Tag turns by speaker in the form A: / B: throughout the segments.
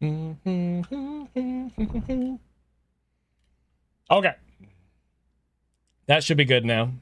A: Okay. That should be good now.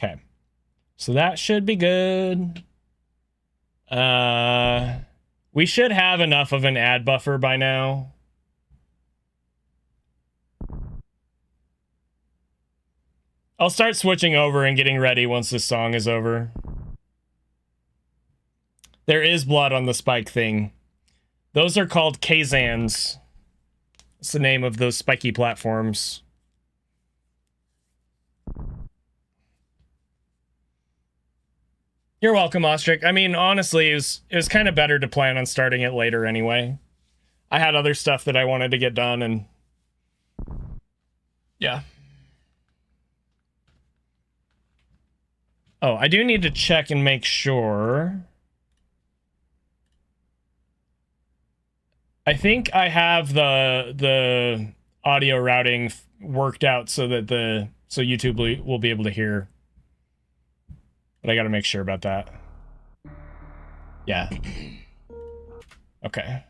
A: Okay. So that should be good. We should have enough of an ad buffer by now. I'll start switching over and getting ready once this song is over. There is blood on the spike thing. Those are called Kazans. It's the name of those spiky platforms. You're welcome, Ostrich. I mean, honestly, it was kind of better to plan on starting it later anyway. I had other stuff that I wanted to get done, and yeah. Oh, I do need to check and make sure. I think I have the audio routing worked out so that so YouTube will be able to hear. But I got to make sure about that. Yeah. Okay.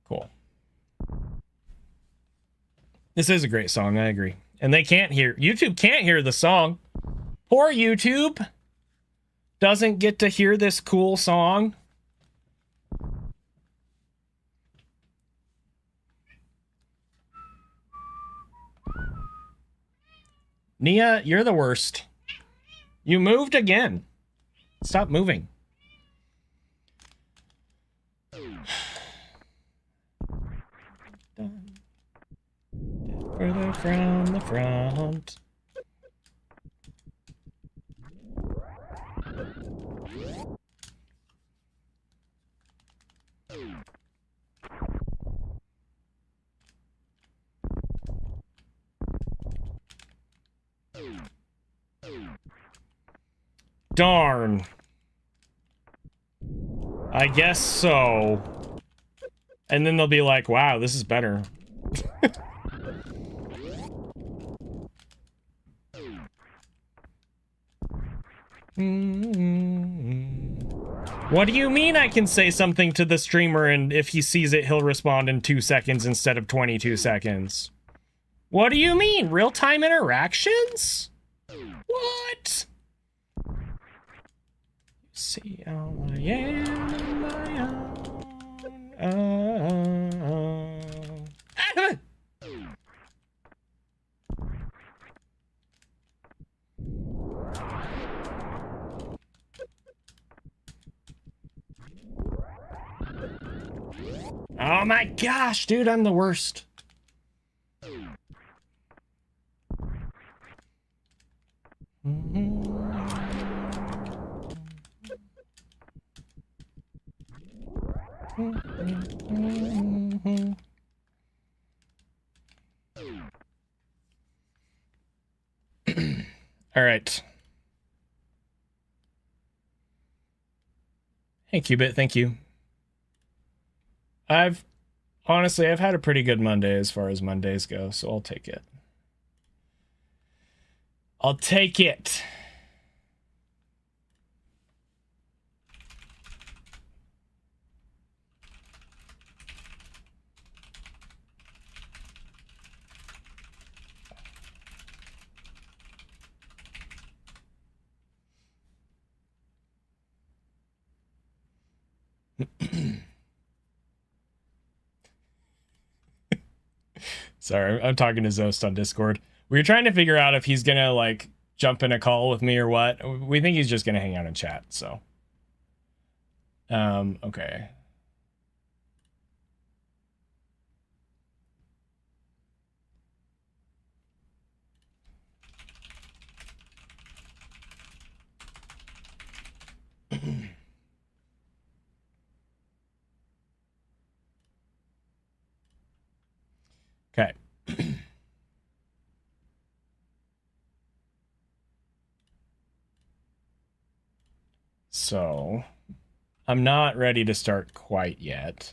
A: Cool. This is a great song, I agree. And YouTube can't hear the song. Poor YouTube doesn't get to hear this cool song. Nia, you're the worst. You moved again. Stop moving. Further from the front. Darn. I guess so. And then they'll be like, wow, this is better. What do you mean I can say something to the streamer and if he sees it, he'll respond in 2 seconds instead of 22 seconds? What do you mean? Real-time interactions? What? See how I am on my own. Oh my gosh, dude, I'm the worst. All right. Hey, Qubit, thank you. Honestly, I've had a pretty good Monday as far as Mondays go, so I'll take it. I'll take it. Sorry, I'm talking to Zoast on Discord. We were trying to figure out if he's gonna like jump in a call with me or what. We think he's just gonna hang out and chat. So, okay. Okay. So, I'm not ready to start quite yet.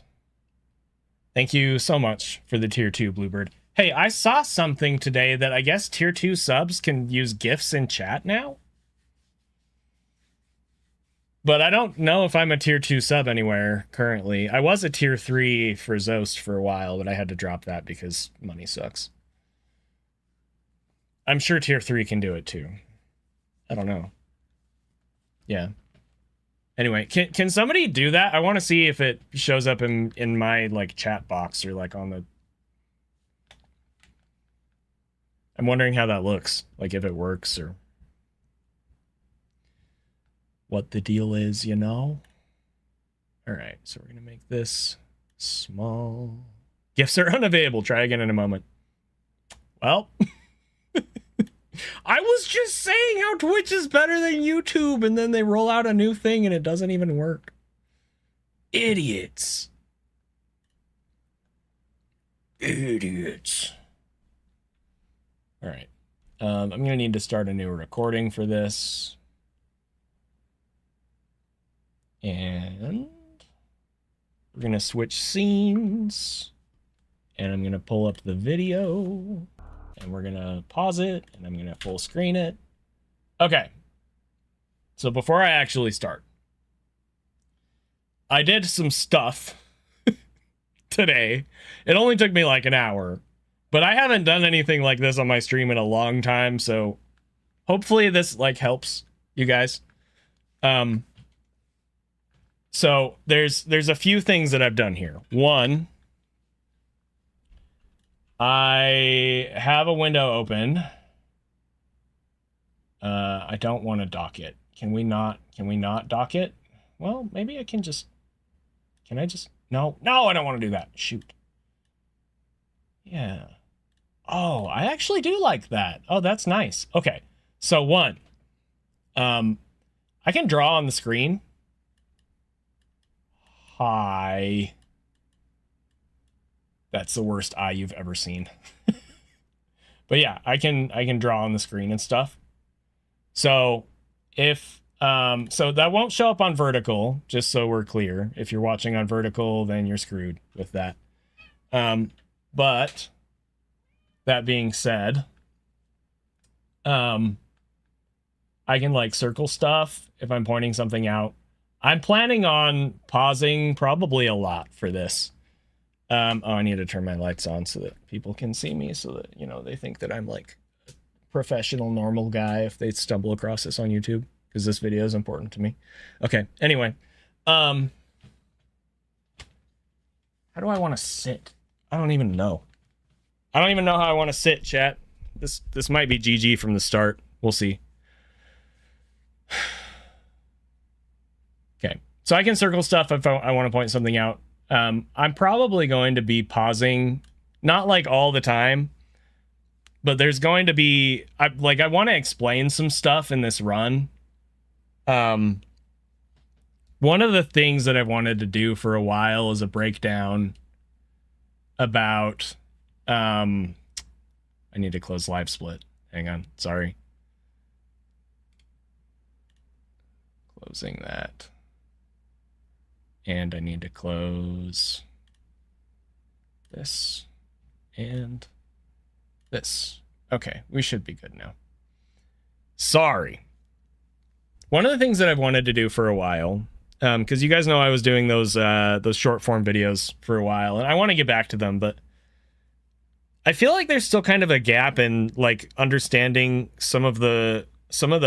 A: Thank you so much for the tier 2 Bluebird. Hey, I saw something today that I guess tier 2 subs can use GIFs in chat now. But I don't know if I'm a tier 2 sub anywhere currently. I was a tier 3 for Zoast for a while, but I had to drop that because money sucks. I'm sure tier 3 can do it too. I don't know. Yeah. Anyway, can somebody do that? I want to see if it shows up in my like chat box or like on the... I'm wondering how that looks. Like if it works or what the deal is, you know? All right, so we're going to make this small. GIFs are unavailable. Try again in a moment. Well, I was just saying how Twitch is better than YouTube, and then they roll out a new thing and it doesn't even work. Idiots. Idiots. All right. I'm going to need to start a new recording for this. And we're going to switch scenes. And I'm going to pull up the video. And we're going to pause it. And I'm going to full screen it. Okay. So before I actually start, I did some stuff today. It only took me like an hour. But I haven't done anything like this on my stream in a long time. So hopefully this like helps you guys. So there's a few things that I've done here. One, I have a window open. I don't want to dock it. Can we not dock it? Well, maybe I can just, can I just, no, I don't want to do that. Shoot. Yeah. Oh, I actually do like that. Oh, that's nice. Okay. So one, I can draw on the screen. Hi. That's the worst eye you've ever seen. But yeah, I can draw on the screen and stuff. So if so that won't show up on vertical, just so we're clear. If you're watching on vertical, then you're screwed with that. But that being said, I can like circle stuff if I'm pointing something out. I'm planning on pausing probably a lot for this. Oh, I need to turn my lights on so that people can see me, so that, you know, they think that I'm like a professional, normal guy if they stumble across this on YouTube, because this video is important to me. Okay, anyway. How do I want to sit? I don't even know. I don't even know how I want to sit, chat. This might be GG from the start. We'll see. Okay, so I can circle stuff if I want to point something out. I'm probably going to be pausing, not like all the time, but there's going to be, I want to explain some stuff in this run. One of the things that I've wanted to do for a while is a breakdown about, I need to close live split. Hang on, sorry. Closing that. And I need to close this and this. Okay, we should be good now. Sorry. One of the things that I've wanted to do for a while, because you guys know I was doing those short form videos for a while, and I want to get back to them, but I feel like there's still kind of a gap in like understanding some of the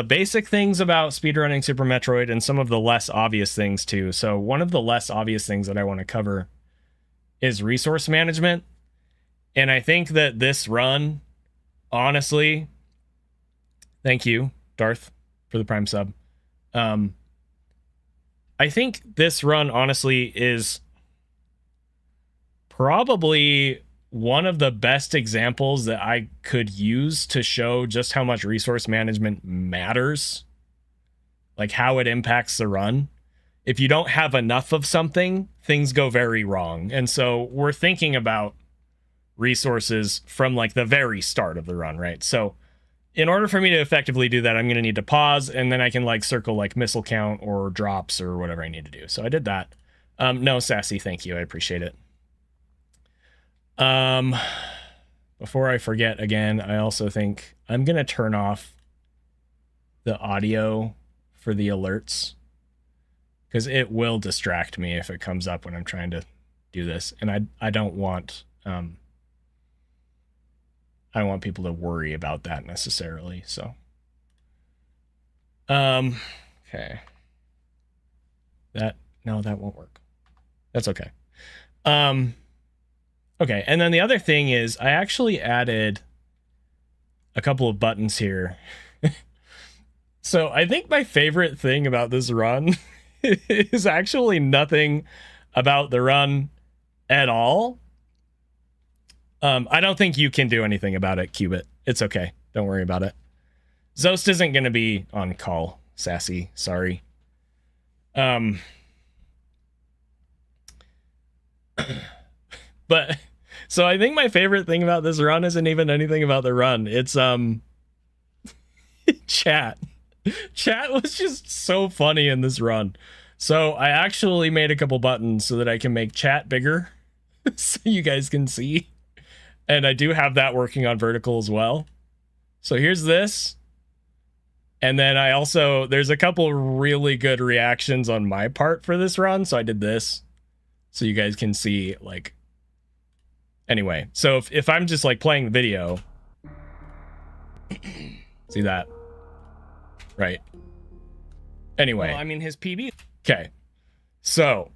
A: basic things about speedrunning Super Metroid and some of the less obvious things too. So one of the less obvious things that I want to cover is resource management. And I think that this run, honestly, Thank you, Darth, for the Prime sub. I think this run, honestly, is probably one of the best examples that I could use to show just how much resource management matters, like how it impacts the run. If you don't have enough of something, things go very wrong. And so we're thinking about resources from like the very start of the run, right? So in order for me to effectively do that, I'm going to need to pause, and then I can like circle like missile count or drops or whatever I need to do. So I did that. No, Sassy, thank you. I appreciate it. Before I forget again, I also think I'm going to turn off the audio for the alerts, because it will distract me if it comes up when I'm trying to do this. And I don't want, I don't want people to worry about that necessarily. So, okay. No, that won't work. That's okay. Okay. And then the other thing is I actually added a couple of buttons here. So I think my favorite thing about this run is actually nothing about the run at all. I don't think you can do anything about it, Qubit. It's okay. Don't worry about it. Zoast isn't going to be on call, Sassy. Sorry. But so I think my favorite thing about this run isn't even anything about the run. It's chat. Chat was just so funny in this run. So I actually made a couple buttons so that I can make chat bigger so you guys can see. And I do have that working on vertical as well. So here's this. And then I also, there's a couple really good reactions on my part for this run. So I did this so you guys can see, like, anyway. So if I'm just like playing the video, see that? Right. Anyway. Well, I mean, his PB. Okay. So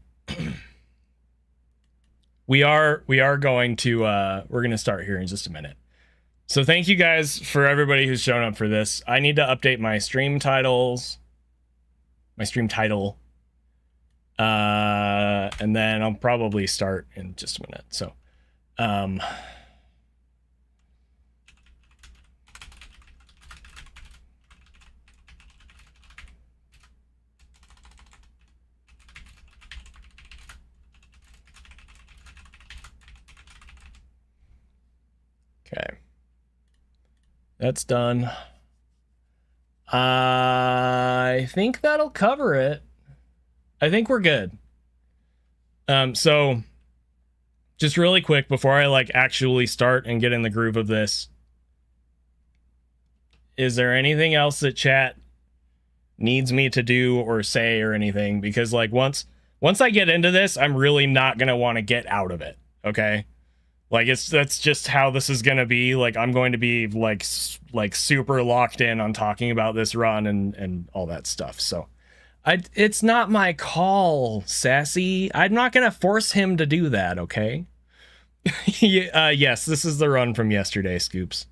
A: we are going to, we're going to start here in just a minute. So thank you guys for everybody who's shown up for this. I need to update my stream titles, my stream title. And then I'll probably start in just a minute. So, okay. That's done. I think that'll cover it. I think we're good. So just really quick before I like actually start and get in the groove of this, is there anything else that chat needs me to do or say or anything? Because like once I get into this, I'm really not going to want to get out of it. Okay. Like that's just how this is going to be. Like I'm going to be like super locked in on talking about this run and all that stuff. So it's not my call, Sassy. I'm not going to force him to do that. Okay. Yes, this is the run from yesterday, Scoops.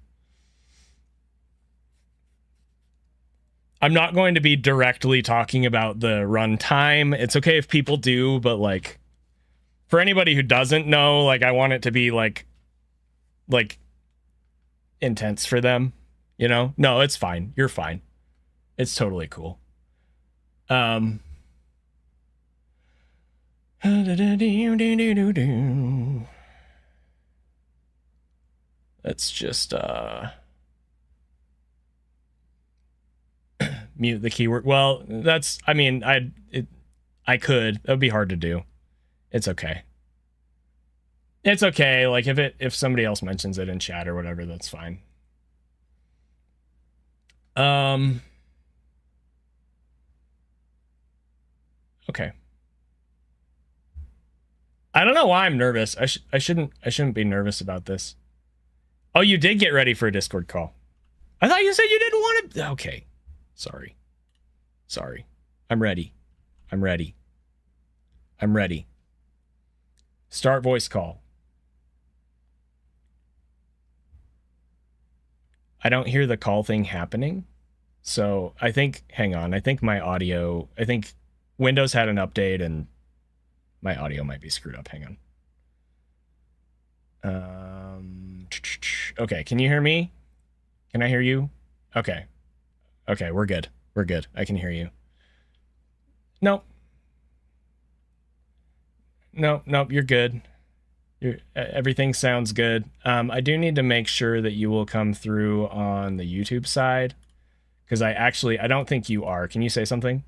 A: I'm not going to be directly talking about the run time. It's okay if people do, but like for anybody who doesn't know, like I want it to be like intense for them, you know? No, it's fine. You're fine. It's totally cool. Let's just mute the keyword. Well, that's, I mean, I could. That would be hard to do. It's okay. It's okay. Like if somebody else mentions it in chat or whatever, that's fine. Okay. I don't know why I'm nervous. I shouldn't be nervous about this. Oh, you did get ready for a Discord call. I thought you said you didn't want to. Okay. Sorry. I'm ready. Start voice call. I don't hear the call thing happening. So I think, hang on, I think Windows had an update and my audio might be screwed up. Hang on. Okay, can you hear me? Can I hear you? Okay. Okay, we're good. We're good. I can hear you. Nope. Nope, you're good. Everything sounds good. I do need to make sure that you will come through on the YouTube side, because I don't think you are. Can you say something?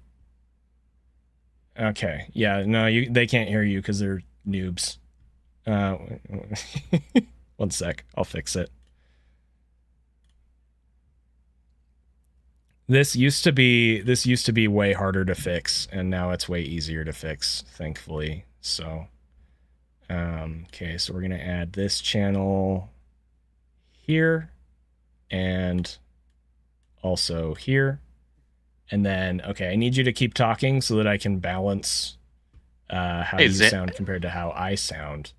A: Okay. Yeah, no, they can't hear you because they're noobs. One sec. I'll fix it. This used to be way harder to fix, and now it's way easier to fix, thankfully. So, okay, so we're gonna add this channel here, and also here, and then okay, I need you to keep talking so that I can balance how you sound compared to how I sound.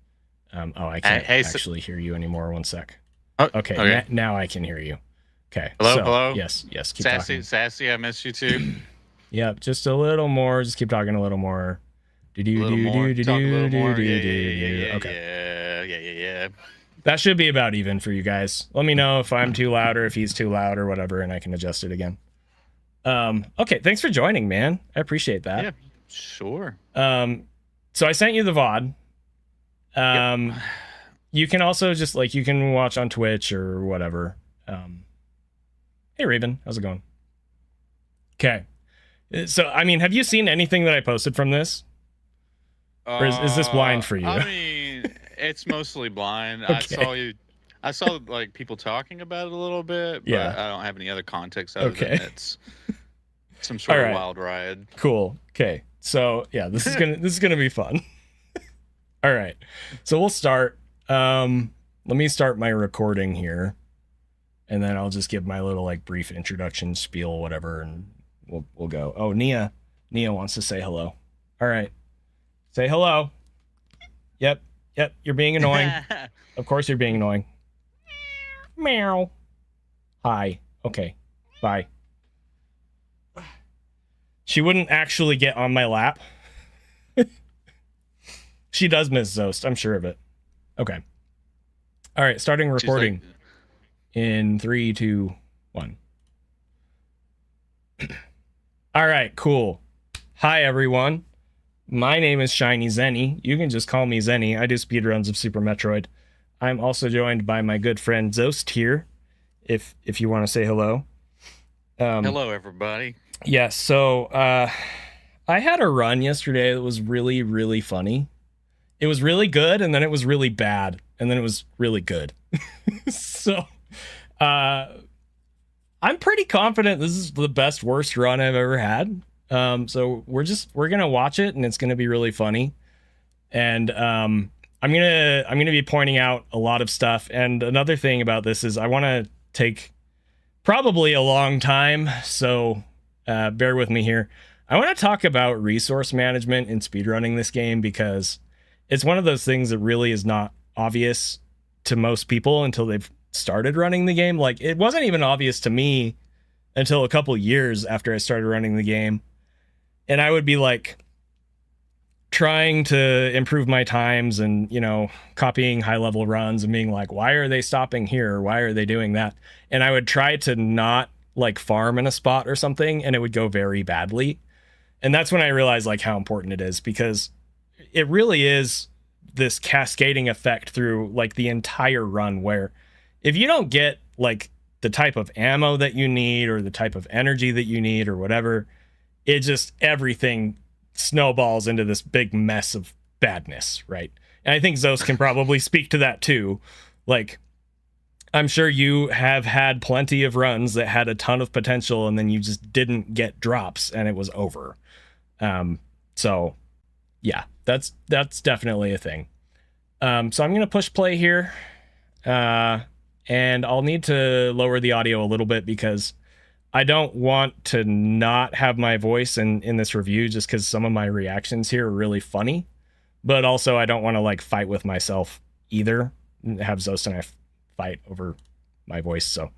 A: Oh, I can't actually hear you anymore. One sec. Oh, okay. Now I can hear you. Okay.
B: Hello.
A: Yes. Keep talking.
B: Sassy, I miss you too.
A: Yep, just a little more. Just keep talking a little more.
B: Okay. Yeah.
A: That should be about even for you guys. Let me know if I'm too loud or if he's too loud or whatever, and I can adjust it again. Okay, thanks for joining, man. I appreciate that.
B: Yeah, sure.
A: So I sent you the VOD. Yep. You can also just you can watch on Twitch or whatever. Hey Raven, how's it going? Okay. So, I mean, have you seen anything that I posted from this? Or is this blind for you?
B: I mean, it's mostly blind. Okay. I saw people talking about it a little bit, but I don't have any other context other than it's some sort of wild ride.
A: Cool. Okay. So, yeah, this is gonna be fun. All right. So we'll start. Let me start my recording here. And then I'll just give my little brief introduction spiel, whatever, and we'll go. Oh, Nia wants to say hello. All right, say hello. Yep, you're being annoying. Of course you're being annoying. Meow. Hi. Okay. Bye. She wouldn't actually get on my lap. She does miss Zoast. I'm sure of it. Okay. All right, starting recording. In 3, 2, 1. All right, cool. Hi, everyone. My name is Shiny ZENI. You can just call me ZENI. I do speedruns of Super Metroid. I'm also joined by my good friend Zoast here, if you want to say hello.
B: Hello, everybody.
A: Yes, so I had a run yesterday that was really, really funny. It was really good, and then it was really bad, and then it was really good. So... I'm pretty confident this is the best worst run I've ever had. So we're gonna watch it and it's gonna be really funny. And I'm gonna be pointing out a lot of stuff. And another thing about this is I want to take probably a long time, so bear with me here. I want to talk about resource management in speedrunning this game because it's one of those things that really is not obvious to most people until they've started running the game. It wasn't even obvious to me until a couple years after I started running the game, and I would be trying to improve my times and copying high level runs and being why are they stopping here, why are they doing that, and I would try to not farm in a spot or something, and it would go very badly. And that's when I realized how important it is, because it really is this cascading effect through the entire run, where if you don't get the type of ammo that you need or the type of energy that you need or whatever, it just everything snowballs into this big mess of badness, right? And I think Zoast can probably speak to that too. I'm sure you have had plenty of runs that had a ton of potential and then you just didn't get drops and it was over. So yeah, that's definitely a thing. So I'm going to push play here. And I'll need to lower the audio a little bit because I don't want to not have my voice in this review just because some of my reactions here are really funny. But also I don't want to fight with myself either, have Zoast and I fight over my voice. So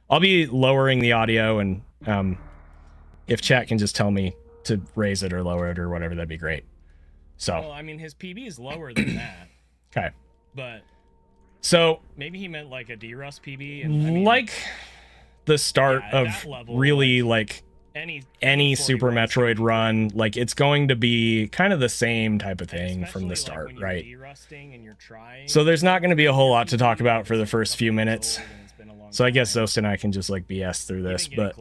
A: I'll be lowering the audio, and if chat can just tell me to raise it or lower it or whatever, that'd be great. So,
C: well, I mean, his PB is lower than that.
A: Okay.
C: But
A: so
C: maybe he meant like a D-Rust PB.
A: And, I mean, like the start of level, really like any Super Metroid run, like it's going to be kind of the same type of thing from the start, like right? So there's not going to be a whole lot to talk about for the first few minutes. So I guess Zoast and I can just like BS through this, but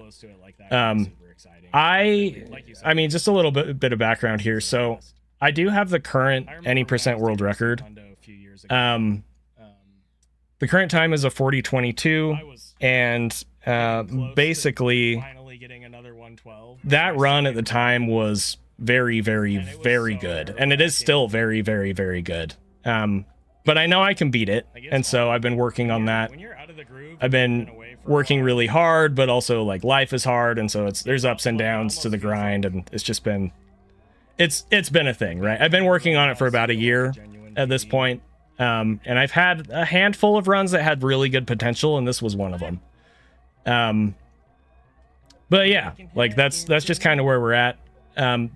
A: I mean, just a little bit of background here. So I do have the current any % world record. The current time is a 40:22, and basically that run at the time was very, very, very good, and it is still very, very, very good. But I know I can beat it, and so I've been working on that. I've been working really hard, but also like life is hard, and so there's ups and downs to the grind, and it's just been it's been a thing, right? I've been working on it for about a year at this point, and I've had a handful of runs that had really good potential, and this was one of them. But yeah, like that's just kind of where we're at.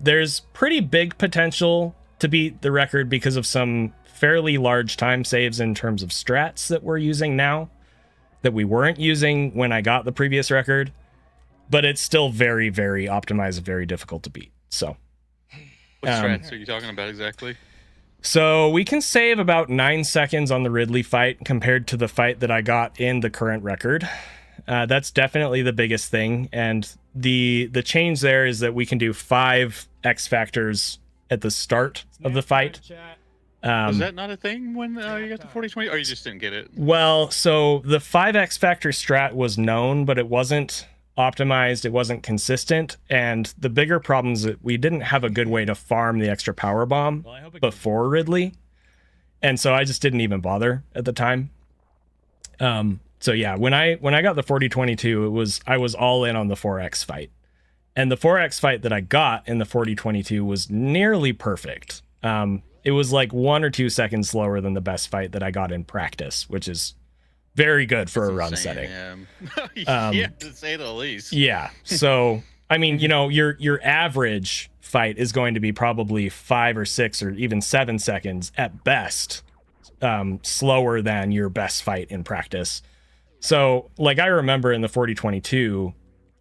A: There's pretty big potential to beat the record because of some fairly large time saves in terms of strats that we're using now that we weren't using when I got the previous record, but it's still very, very optimized, very difficult to beat. So
B: what strats are you talking about exactly?
A: So we can save about 9 seconds on the Ridley fight compared to the fight that I got in the current record. That's definitely the biggest thing, and the change there is that we can do 5 X factors at the start of the fight.
B: Was that not a thing when you got the 40/20, or you just didn't get it?
A: Well, so the 5 X factor strat was known, but it wasn't optimized, it wasn't consistent, and the bigger problem is that we didn't have a good way to farm the extra power bomb before Ridley, and so I just didn't even bother at the time. So yeah, when I got the 40/22, I was all in on the 4X fight, and the 4X fight that I got in the 40/22 was nearly perfect. It was like 1 or 2 seconds slower than the best fight that I got in practice, which is very good for a run setting.
B: Yeah, to say the least.
A: Yeah. So I mean, you know, your average fight is going to be probably 5 or 6 or even 7 seconds at best, slower than your best fight in practice. So like I remember in the 40/22,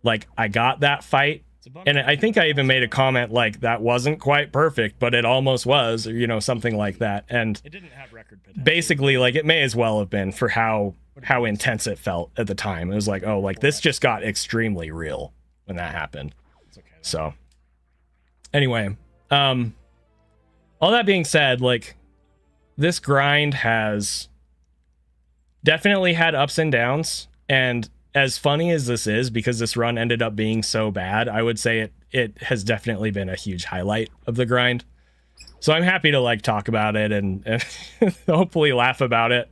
A: like I got that fight, and I think I even made a comment like that wasn't quite perfect, but it almost was, or you know, something like that. And
C: it didn't have record potential.
A: Basically, like it may as well have been for how intense it felt at the time. It was like, oh, like this just got extremely real when that happened. So anyway, all that being said, like this grind has definitely had ups and downs, and as funny as this is, because this run ended up being so bad, I would say it has definitely been a huge highlight of the grind. So I'm happy to like talk about it and hopefully laugh about it.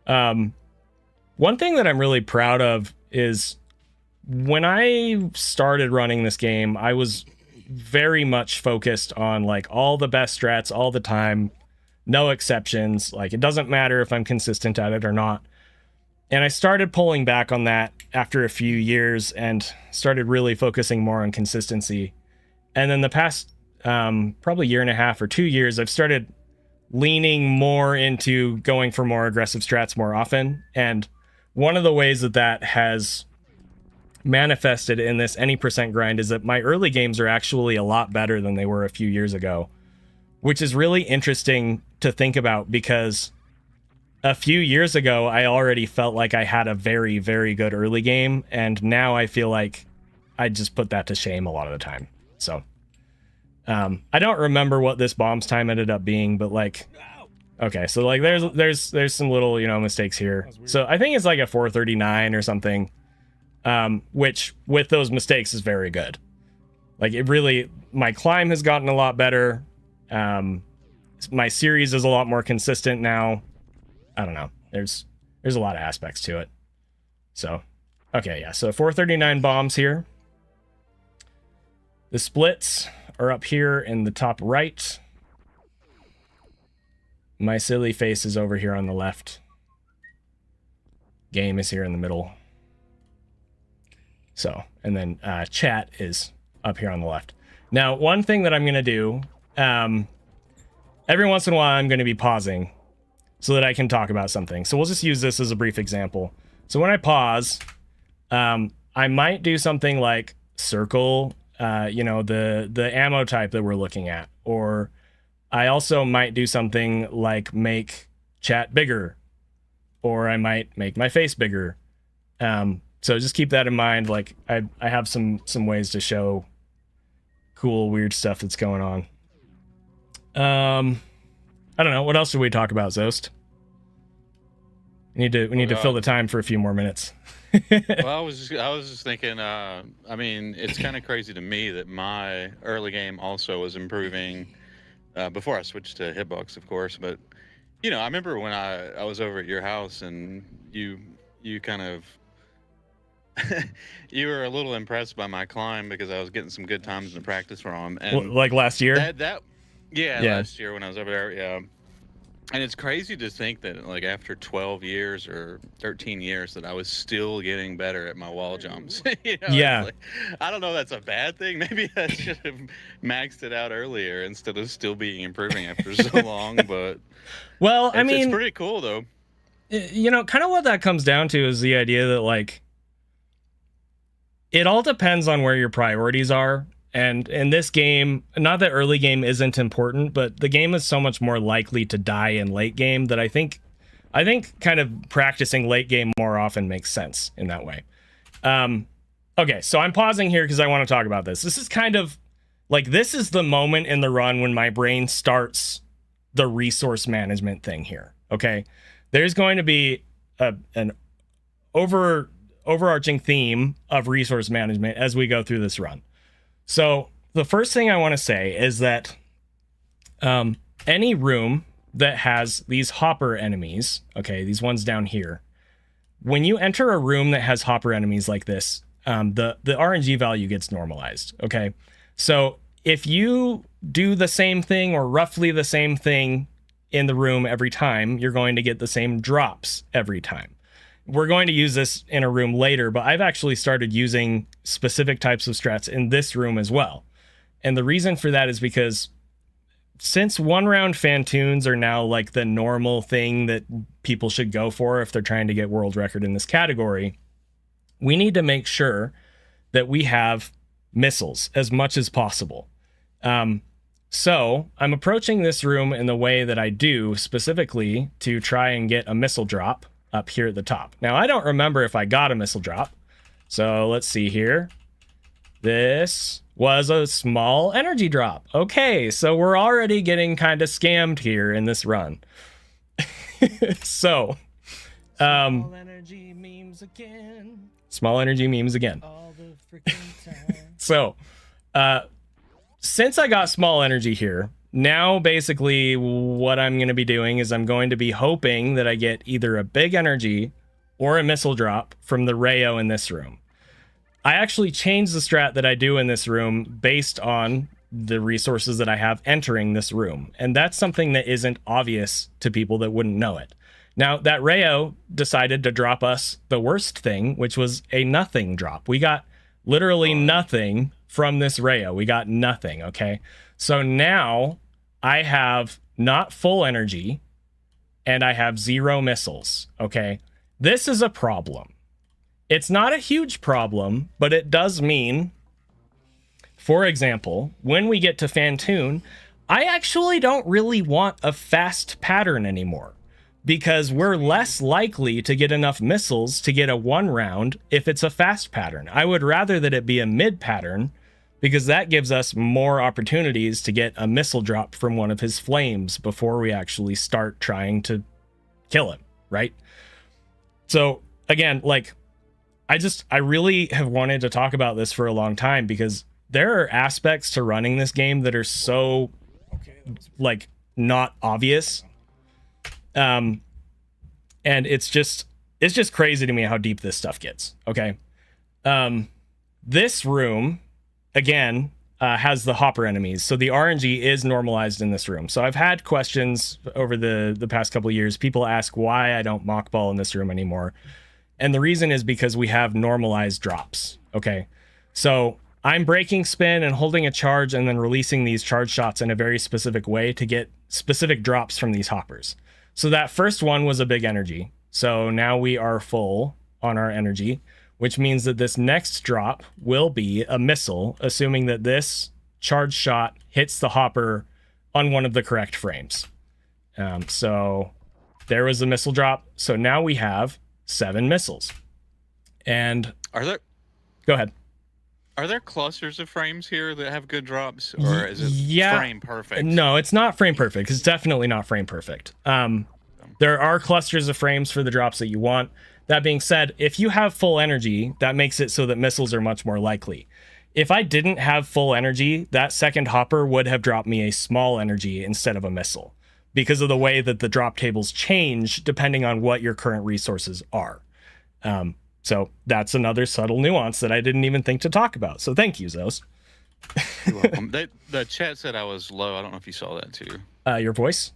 A: One thing that I'm really proud of is when I started running this game, I was very much focused on like all the best strats all the time, no exceptions. Like it doesn't matter if I'm consistent at it or not. And I started pulling back on that after a few years and started really focusing more on consistency. And then the past probably 1.5 or 2 years, I've started leaning more into going for more aggressive strats more often. And one of the ways that has manifested in this any % grind is that my early games are actually a lot better than they were a few years ago, which is really interesting to think about because a few years ago, I already felt like I had a very, very good early game, and now I feel like I just put that to shame a lot of the time. So, I don't remember what this bomb's time ended up being, but like, okay, so like there's some little, you know, mistakes here. So I think it's like a 439 or something, which with those mistakes is very good. Like it really, my climb has gotten a lot better. My series is a lot more consistent now. I don't know. There's a lot of aspects to it. So, okay, yeah. So 439 bombs here. The splits are up here in the top right. My silly face is over here on the left. Game is here in the middle. So, and then chat is up here on the left. Now, one thing that I'm going to do, every once in a while, I'm going to be pausing so that I can talk about something. So we'll just use this as a brief example. So when I pause, I might do something like circle, the ammo type that we're looking at, or I also might do something like make chat bigger, or I might make my face bigger. So just keep that in mind. Like I have some ways to show cool, weird stuff that's going on. I don't know. What else should we talk about, Zoast? We need to fill the time for a few more minutes.
B: Well, I was just thinking. I mean, it's kind of crazy to me that my early game also was improving before I switched to hitbox, of course. But I remember when I was over at your house and you kind of you were a little impressed by my climb because I was getting some good times in the practice ROM. And
A: like last year?
B: Yeah, last year when I was over there, yeah. And it's crazy to think that like after 12 years or 13 years that I was still getting better at my wall jumps.
A: Yeah.
B: Like, I don't know if that's a bad thing. Maybe I should have maxed it out earlier instead of still being improving after so long. But
A: well, I mean,
B: it's pretty cool though.
A: Kind of what that comes down to is the idea that like it all depends on where your priorities are. And in this game, not that early game isn't important, but the game is so much more likely to die in late game that I think kind of practicing late game more often makes sense in that way. Okay, so I'm pausing here because I want to talk about this. This is kind of like, this is the moment in the run when my brain starts the resource management thing here. Okay, there's going to be an overarching theme of resource management as we go through this run. So the first thing I want to say is that any room that has these hopper enemies, okay, these ones down here, when you enter a room that has hopper enemies like this, the RNG value gets normalized, okay? So if you do the same thing or roughly the same thing in the room every time, you're going to get the same drops every time. We're going to use this in a room later, but I've actually started using specific types of strats in this room as well. And the reason for that is because since 1-round Fantoons are now like the normal thing that people should go for if they're trying to get world record in this category, we need to make sure that we have missiles as much as possible. So I'm approaching this room in the way that I do specifically to try and get a missile drop up here at the top. Now, I don't remember if I got a missile drop. So let's see here. This was a small energy drop. Okay, so we're already getting kind of scammed here in this run. So,
C: small energy memes again.
A: Small energy memes again.
C: All the freaking time.
A: So, since I got small energy here, now, basically, what I'm going to be doing is I'm going to be hoping that I get either a big energy or a missile drop from the Rayo in this room. I actually changed the strat that I do in this room based on the resources that I have entering this room. And that's something that isn't obvious to people that wouldn't know it. Now, that Rayo decided to drop us the worst thing, which was a nothing drop. We got literally nothing from this Rayo. We got nothing, okay? So now I have not full energy and I have 0 missiles, okay? This is a problem. It's not a huge problem, but it does mean, for example, when we get to Fantoon, I actually don't really want a fast pattern anymore because we're less likely to get enough missiles to get a 1-round if it's a fast pattern. I would rather that it be a mid pattern because that gives us more opportunities to get a missile drop from one of his flames before we actually start trying to kill him, right? So again, like, I really have wanted to talk about this for a long time because there are aspects to running this game that are so, like, not obvious. And it's just crazy to me how deep this stuff gets, okay? This room, again, has the hopper enemies. So the RNG is normalized in this room. So I've had questions over the past couple of years. People ask why I don't mock ball in this room anymore. And the reason is because we have normalized drops. Okay. So I'm breaking spin and holding a charge and then releasing these charge shots in a very specific way to get specific drops from these hoppers. So that first one was a big energy. So now we are full on our energy, which means that this next drop will be a missile, assuming that this charge shot hits the hopper on one of the correct frames. So there was the missile drop. So now we have 7 missiles. And go ahead.
B: Are there clusters of frames here that have good drops, or is it frame perfect?
A: No, it's not frame perfect. It's definitely not frame perfect. There are clusters of frames for the drops that you want. That being said, if you have full energy, that makes it so that missiles are much more likely. If I didn't have full energy, that second hopper would have dropped me a small energy instead of a missile, because of the way that the drop tables change depending on what your current resources are. So that's another subtle nuance that I didn't even think to talk about. So thank you, Zoast.
B: You're welcome. The chat said I was low. I don't know if you saw that too.
A: Your voice?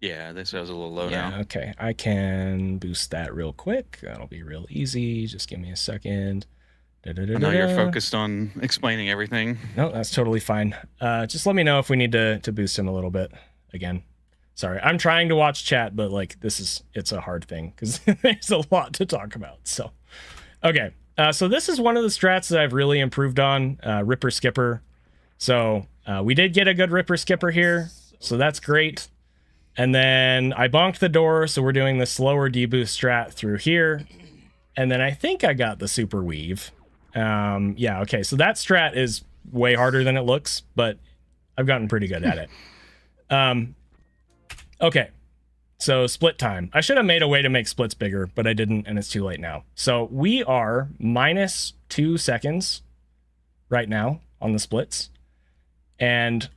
B: Yeah, they said I was a little low now.
A: Okay. I can boost that real quick. That'll be real easy. Just give me a second.
B: I know you're focused on explaining everything. No,
A: that's totally fine. Just let me know if we need to boost him a little bit again. Sorry, I'm trying to watch chat, but like it's a hard thing because there's a lot to talk about. So, okay. So this is one of the strats that I've really improved on, Ripper Skipper. So we did get a good Ripper Skipper here, so that's great. And then I bonked the door, so we're doing the slower deboost strat through here. And then I think I got the Super Weave. Yeah, okay, so that strat is way harder than it looks, but I've gotten pretty good at it. Okay, so split time. I should have made a way to make splits bigger, but I didn't, and it's too late now. So we are -2 seconds right now on the splits. And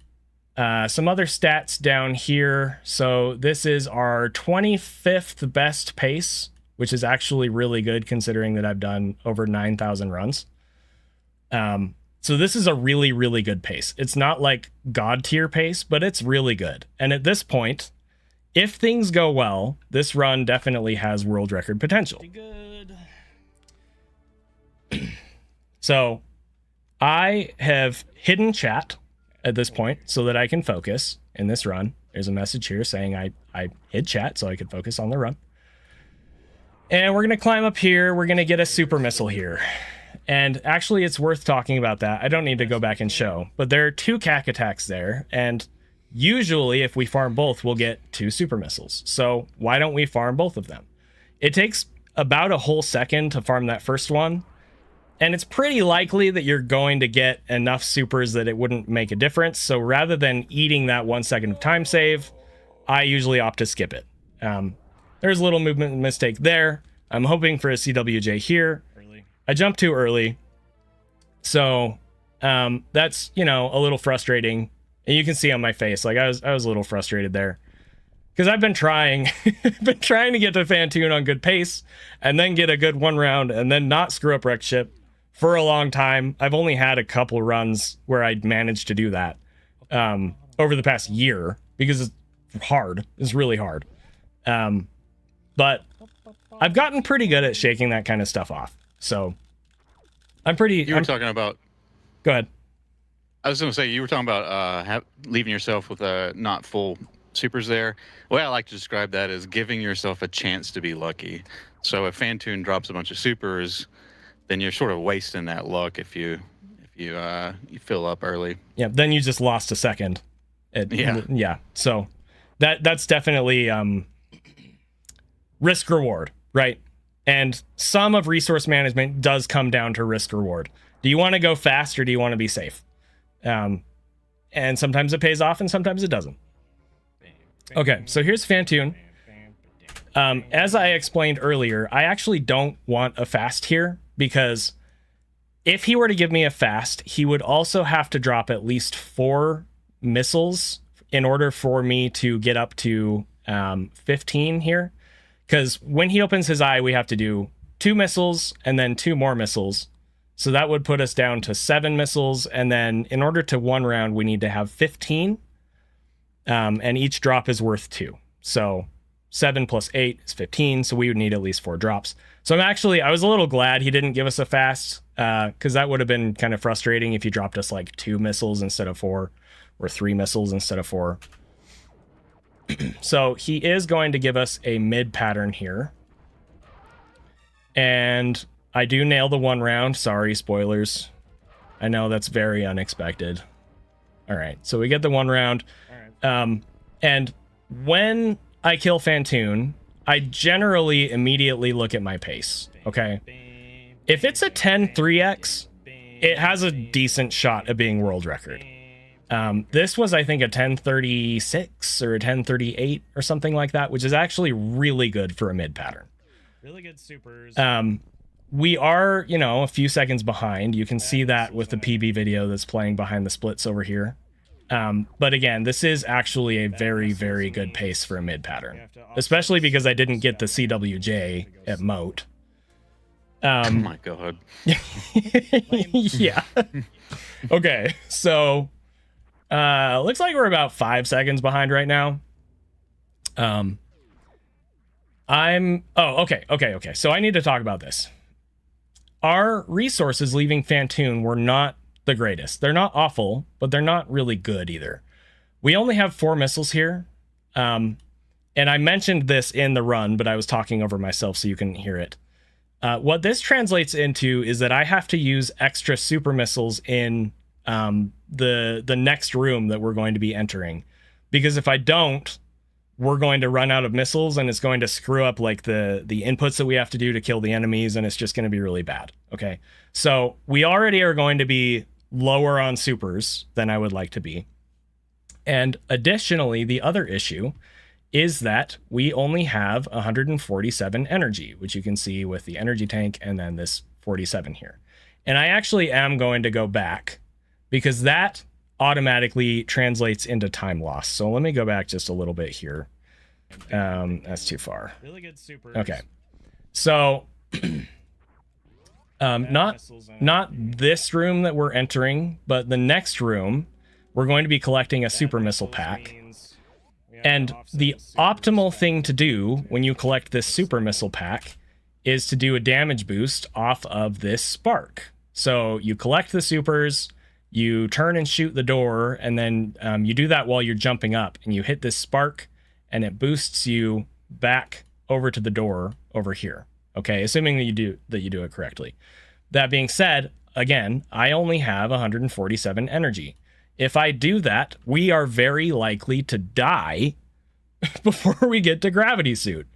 A: some other stats down here. So this is our 25th best pace, which is actually really good considering that I've done over 9,000 runs. So this is a really, really good pace. It's not like God tier pace, but it's really good. And at this point, if things go well, this run definitely has world record potential.
C: Good.
A: So I have hidden chat at this point so that I can focus in this run. There's a message here saying I hid chat so I could focus on the run. And we're going to climb up here. We're going to get a super missile here. And actually, it's worth talking about that. I don't need to go back and show, but there are 2 CAC attacks there. And usually, if we farm both, we'll get 2 super missiles. So why don't we farm both of them? It takes about a whole second to farm that first one. And it's pretty likely that you're going to get enough supers that it wouldn't make a difference. So rather than eating that 1 second of time save, I usually opt to skip it. There's a little movement mistake there. I'm hoping for a CWJ here. I jumped too early. So that's, a little frustrating. And you can see on my face, like I was a little frustrated there. Because I've been trying to get to Fantoon on good pace and then get a good 1 round and then not screw up wreck ship for a long time. I've only had a couple runs where I'd managed to do that over the past year because it's hard. It's really hard. But I've gotten pretty good at shaking that kind of stuff off. So I'm
B: talking about...
A: Go ahead.
B: I was going to say, you were talking about leaving yourself with not full supers there. The way I like to describe that is giving yourself a chance to be lucky. So if Fantoon drops a bunch of supers, then you're sort of wasting that luck if you fill up early.
A: Yeah, then you just lost a second. Yeah. So that's definitely risk reward, right? And some of resource management does come down to risk reward. Do you want to go fast or do you want to be safe? And sometimes it pays off and sometimes it doesn't. Okay, so here's Fantoon. As I explained earlier, I actually don't want a fast here because if he were to give me a fast, he would also have to drop at least 4 missiles in order for me to get up to 15 here. Because when he opens his eye, we have to do 2 missiles and then 2 more missiles. So that would put us down to 7 missiles. And then in order to 1 round, we need to have 15. And each drop is worth 2. So 7 plus 8 is 15, so we would need at least 4 drops. So I was a little glad he didn't give us a fast, because that would have been kind of frustrating if he dropped us like 2 missiles instead of 4, or 3 missiles instead of 4. So he is going to give us a mid pattern here. And I do nail the 1 round. Sorry, spoilers. I know that's very unexpected. All right, so we get the 1 round. All right. And when I kill Fantoon, I generally immediately look at my pace, okay? If it's a 10-3x, it has a decent shot at being world record. This was, I think, a 10:36 or a 10:38 or something like that, which is actually really good for a mid pattern.
C: Really good supers.
A: We are, a few seconds behind. You can see that with the PB video that's playing behind the splits over here. But again, this is actually a very, very good pace for a mid pattern, especially because I didn't get the CWJ at Moat.
B: Oh my god.
A: Yeah. Okay, so looks like we're about 5 seconds behind right now. Okay. So I need to talk about this. Our resources leaving Fantoon were not the greatest. They're not awful, but they're not really good either. We only have 4 missiles here. And I mentioned this in the run, but I was talking over myself so you couldn't hear it. What this translates into is that I have to use extra super missiles in the next room that we're going to be entering. Because if I don't, we're going to run out of missiles and it's going to screw up like the inputs that we have to do to kill the enemies, and it's just going to be really bad. Okay, so we already are going to be lower on supers than I would like to be. And additionally, the other issue is that we only have 147 energy, which you can see with the energy tank and then this 47 here. And I actually am going to go back because that automatically translates into time loss. So let me go back just a little bit here. That's too far.
C: Really good supers.
A: Okay. So not this room that we're entering, but the next room, we're going to be collecting a super missile pack. And the optimal thing to do when you collect this super missile pack is to do a damage boost off of this spark. So you collect the supers, you turn and shoot the door, and then you do that while you're jumping up, and you hit this spark, and it boosts you back over to the door over here. Okay, assuming that you do it correctly. That being said, again, I only have 147 energy. If I do that, we are very likely to die before we get to Gravity Suit.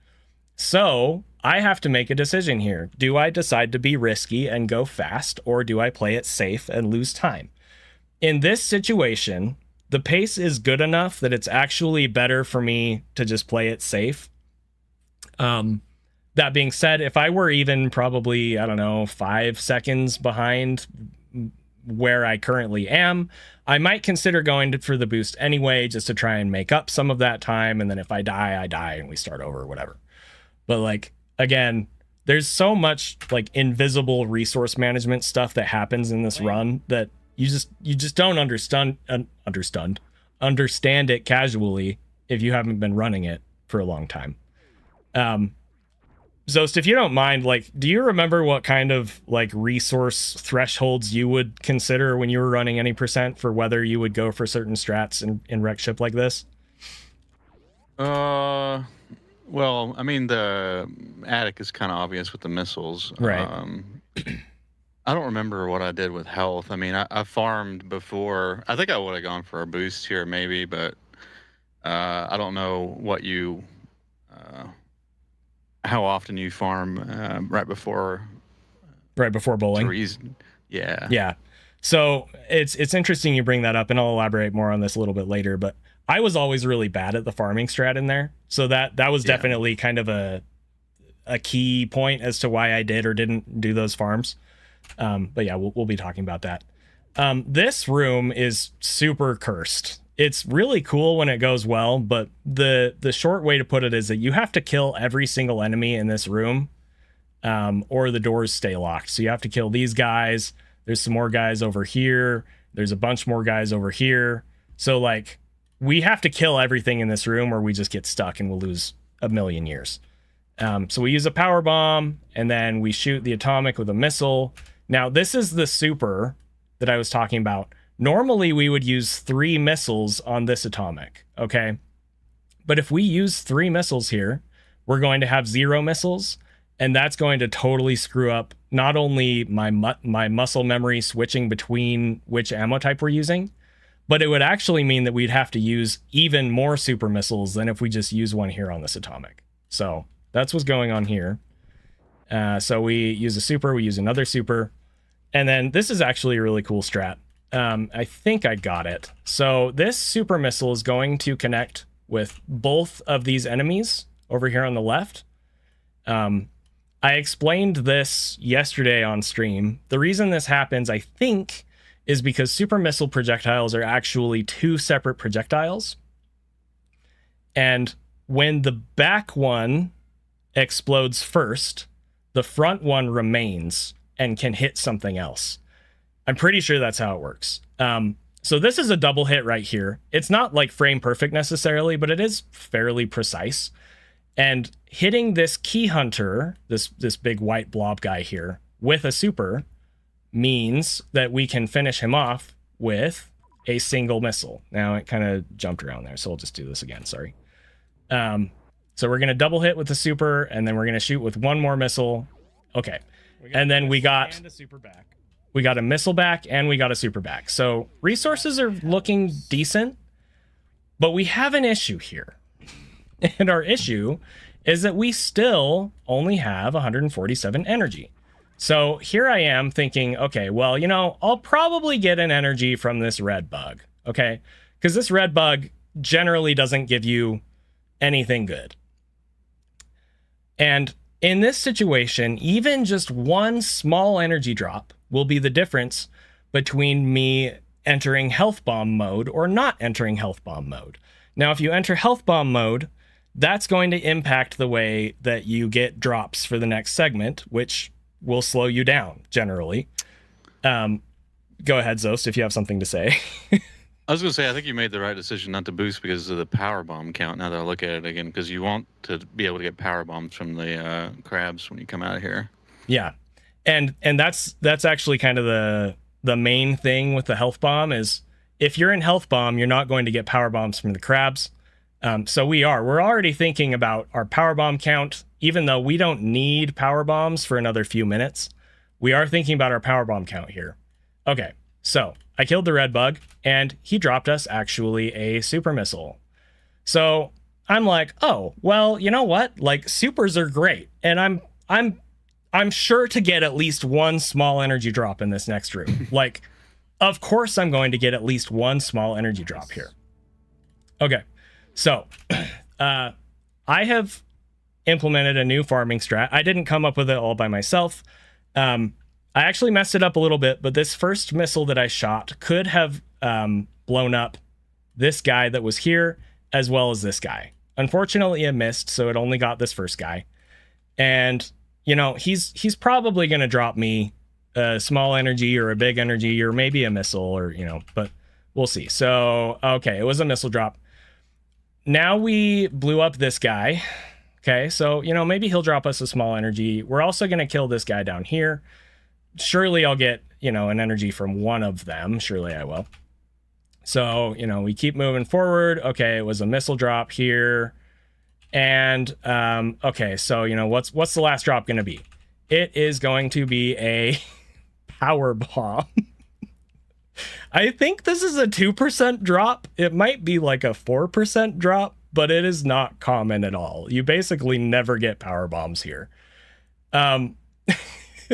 A: So I have to make a decision here. Do I decide to be risky and go fast, or do I play it safe and lose time? In this situation, the pace is good enough that it's actually better for me to just play it safe. That being said, if I were even probably, 5 seconds behind where I currently am, I might consider going for the boost anyway, just to try and make up some of that time. And then if I die, I die and we start over or whatever. But again, there's so much invisible resource management stuff that happens in this run that you just don't understand it casually if you haven't been running it for a long time. Zoast, if you don't mind, do you remember what kind of resource thresholds you would consider when you were running any percent for whether you would go for certain strats in wreck ship like this?
B: Well, I mean, the attic is kind of obvious with the missiles.
A: Right.
B: I don't remember what I did with health. I mean, I farmed before. I think I would have gone for a boost here maybe, but I don't know what you... how often you farm right before
A: bowling. Yeah. So it's interesting you bring that up, and I'll elaborate more on this a little bit later, but I was always really bad at the farming strat in there. So that was definitely kind of a key point as to why I did or didn't do those farms. But yeah, we'll be talking about that. This room is super cursed. It's really cool when it goes well, but the short way to put it is that you have to kill every single enemy in this room, or the doors stay locked. So you have to kill these guys. There's some more guys over here. There's a bunch more guys over here. So we have to kill everything in this room, or we just get stuck and we'll lose a million years. So we use a power bomb, and then we shoot the atomic with a missile. Now, this is the super that I was talking about. Normally, we would use 3 missiles on this atomic, okay? But if we use 3 missiles here, we're going to have 0 missiles, and that's going to totally screw up not only my muscle memory switching between which ammo type we're using, but it would actually mean that we'd have to use even more super missiles than if we just use one here on this atomic. So that's what's going on here. So we use a super, we use another super, and then this is actually a really cool strat. I think I got it. So this super missile is going to connect with both of these enemies over here on the left. I explained this yesterday on stream. The reason this happens, I think, is because super missile projectiles are actually 2 separate projectiles. And when the back one explodes first, the front one remains and can hit something else. I'm pretty sure that's how it works. So this is a double hit right here. It's not like frame perfect necessarily, but it is fairly precise. And hitting this key hunter, this big white blob guy here, with a super means that we can finish him off with a single missile. Now it kind of jumped around there, so we'll just do this again, sorry. So we're going to double hit with the super, and then we're going to shoot with 1 more missile. Okay. And then we got
C: a super back.
A: We got a missile back, and we got a super back. So resources are looking decent, but we have an issue here. And our issue is that we still only have 147 energy. So here I am thinking, okay, well, you know, I'll probably get an energy from this red bug, okay? Because this red bug generally doesn't give you anything good. And in this situation, even just 1 small energy drop will be the difference between me entering health bomb mode or not entering health bomb mode. Now, if you enter health bomb mode, that's going to impact the way that you get drops for the next segment, which will slow you down generally. Go ahead, Zoast, if you have something to say.
B: I was going to say, I think you made the right decision not to boost because of the power bomb count. Now that I look at it again, because you want to be able to get power bombs from the crabs when you come out of here.
A: Yeah, and that's actually kind of the main thing with the health bomb is if you're in health bomb, you're not going to get power bombs from the crabs. So we're already thinking about our power bomb count, even though we don't need power bombs for another few minutes. We are thinking about our power bomb count here. Okay, so I killed the red bug, and he dropped us actually a super missile. So I'm like, oh, well, you know what? Like, supers are great, and I'm sure to get at least 1 small energy drop in this next room. Like, of course I'm going to get at least 1 small energy drop here. Okay, so I have implemented a new farming strat. I didn't come up with it all by myself. I actually messed it up a little bit, but this first missile that I shot could have blown up this guy that was here, as well as this guy. Unfortunately, it missed, so it only got this first guy. And, you know, he's probably going to drop me a small energy or a big energy or maybe a missile or, you know, but we'll see. So, okay, it was a missile drop. Now we blew up this guy. Okay, so, you know, maybe he'll drop us a small energy. We're also going to kill this guy down here. Surely I'll get, you know, an energy from one of them. Surely I will. So, you know, we keep moving forward. Okay, it was a missile drop here. And, okay, so, you know, what's the last drop going to be? It is going to be a power bomb. I think this is a 2% drop. It might be like a 4% drop, but it is not common at all. You basically never get power bombs here.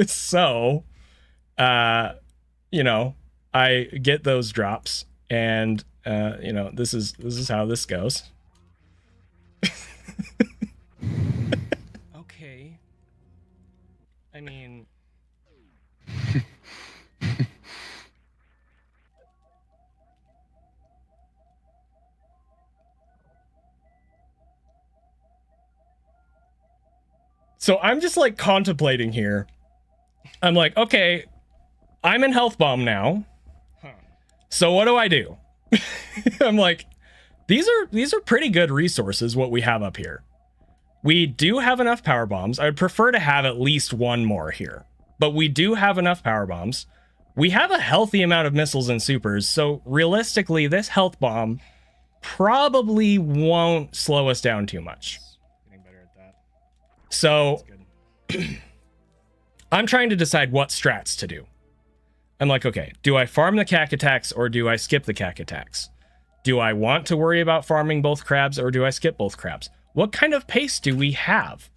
A: So, you know, I get those drops, and you know, this is how this goes. Okay. I mean, so I'm just like contemplating here. I'm like, okay, I'm in health bomb now. So what do I do? I'm like, these are pretty good resources what we have up here. We do have enough power bombs. I would prefer to have at least one more here, but we do have enough power bombs. We have a healthy amount of missiles and supers, so realistically, this health bomb probably won't slow us down too much.
C: Getting better at that.
A: So
C: That's good.
A: I'm trying to decide what strats to do. I'm like, okay, do I farm the cack attacks or do I skip the cack attacks? Do I want to worry about farming both crabs or do I skip both crabs? What kind of pace do we have?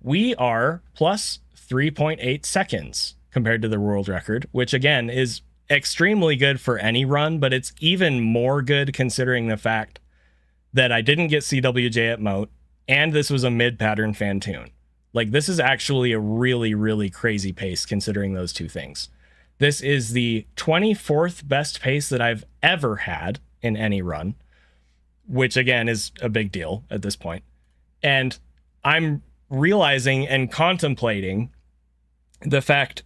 A: We are plus 3.8 seconds compared to the world record, which again is extremely good for any run, but it's even more good considering the fact that I didn't get CWJ at Moat and this was a mid-pattern Fantoon. Like, this is actually a really, really crazy pace considering those two things. This is the 24th best pace that I've ever had in any run, which again is a big deal at this point. And I'm realizing and contemplating the fact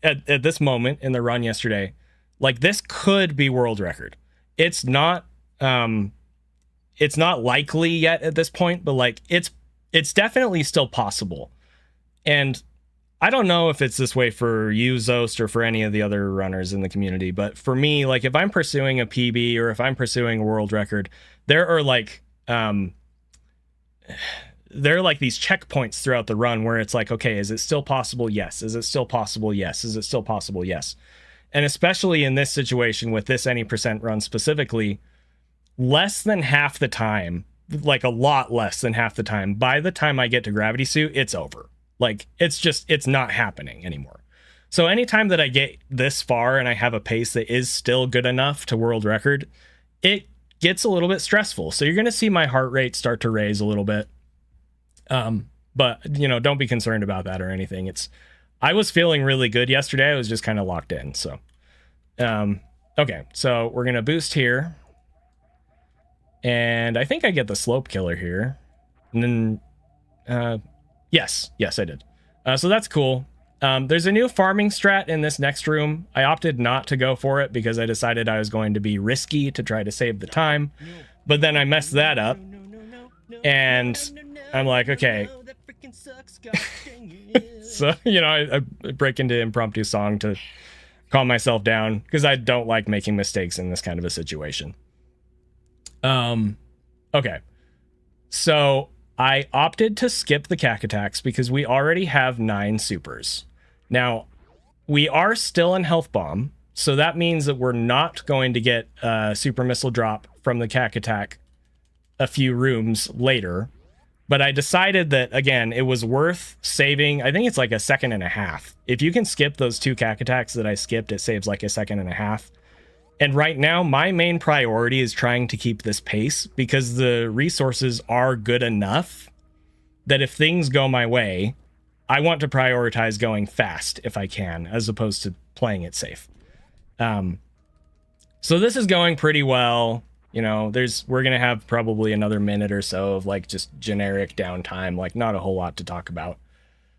A: at this moment in the run yesterday, like, this could be world record. It's not likely yet at this point, but like it's definitely still possible. And I don't know if it's this way for you, Zoast, or for any of the other runners in the community, but for me, like, if I'm pursuing a PB or if I'm pursuing a world record, there are like these checkpoints throughout the run where it's like, okay, is it still possible? Yes. Is it still possible? Yes. Is it still possible? Yes. And especially in this situation with this any percent run specifically, less than half the time, like a lot less than half the time, by the time I get to Gravity Suit, it's over. Like, it's not happening anymore. So anytime that I get this far and I have a pace that is still good enough to world record, it gets a little bit stressful. So you're going to see my heart rate start to raise a little bit. But you know, don't be concerned about that or anything. I was feeling really good yesterday. I was just kind of locked in. So, okay. So we're going to boost here. And I think I get the slope killer here. And then, yes, I did. So that's cool. There's a new farming strat in this next room. I opted not to go for it because I decided I was going to be risky to try to save the time. But then I messed that up. And I'm like, okay. So, you know, I break into impromptu song to calm myself down because I don't like making mistakes in this kind of a situation. Okay. So I opted to skip the cack attacks because we already have 9 supers. Now, we are still in health bomb, so that means that we're not going to get a super missile drop from the cack attack a few rooms later. But I decided that, again, it was worth saving. I think it's like a second and a half. If you can skip those 2 cack attacks that I skipped, it saves like a second and a half. And right now, my main priority is trying to keep this pace because the resources are good enough that if things go my way, I want to prioritize going fast if I can, as opposed to playing it safe. So this is going pretty well. You know, we're going to have probably another minute or so of like just generic downtime, like not a whole lot to talk about.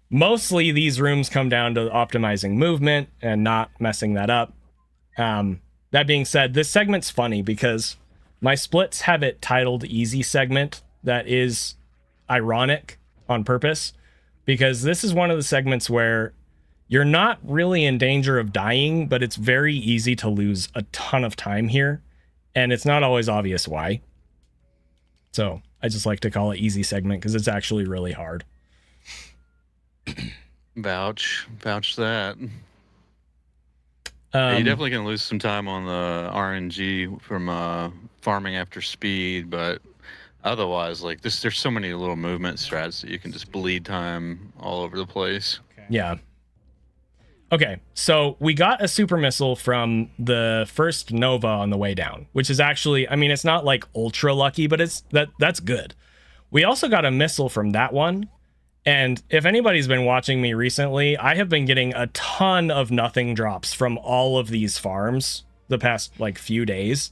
A: Mostly these rooms come down to optimizing movement and not messing that up. That being said, this segment's funny because my splits have it titled Easy Segment. That is ironic on purpose because this is one of the segments where you're not really in danger of dying, but it's very easy to lose a ton of time here. And it's not always obvious why. So I just like to call it Easy Segment because it's actually really hard.
B: Vouch that. Yeah, you're definitely going to lose some time on the RNG from farming after speed, but otherwise, like there's so many little movement strats that you can just bleed time all over the place.
A: Okay. Yeah. Okay, so we got a super missile from the first Nova on the way down, which is actually, I mean, it's not like ultra lucky, but that's good. We also got a missile from that one. And if anybody's been watching me recently, I have been getting a ton of nothing drops from all of these farms the past like few days.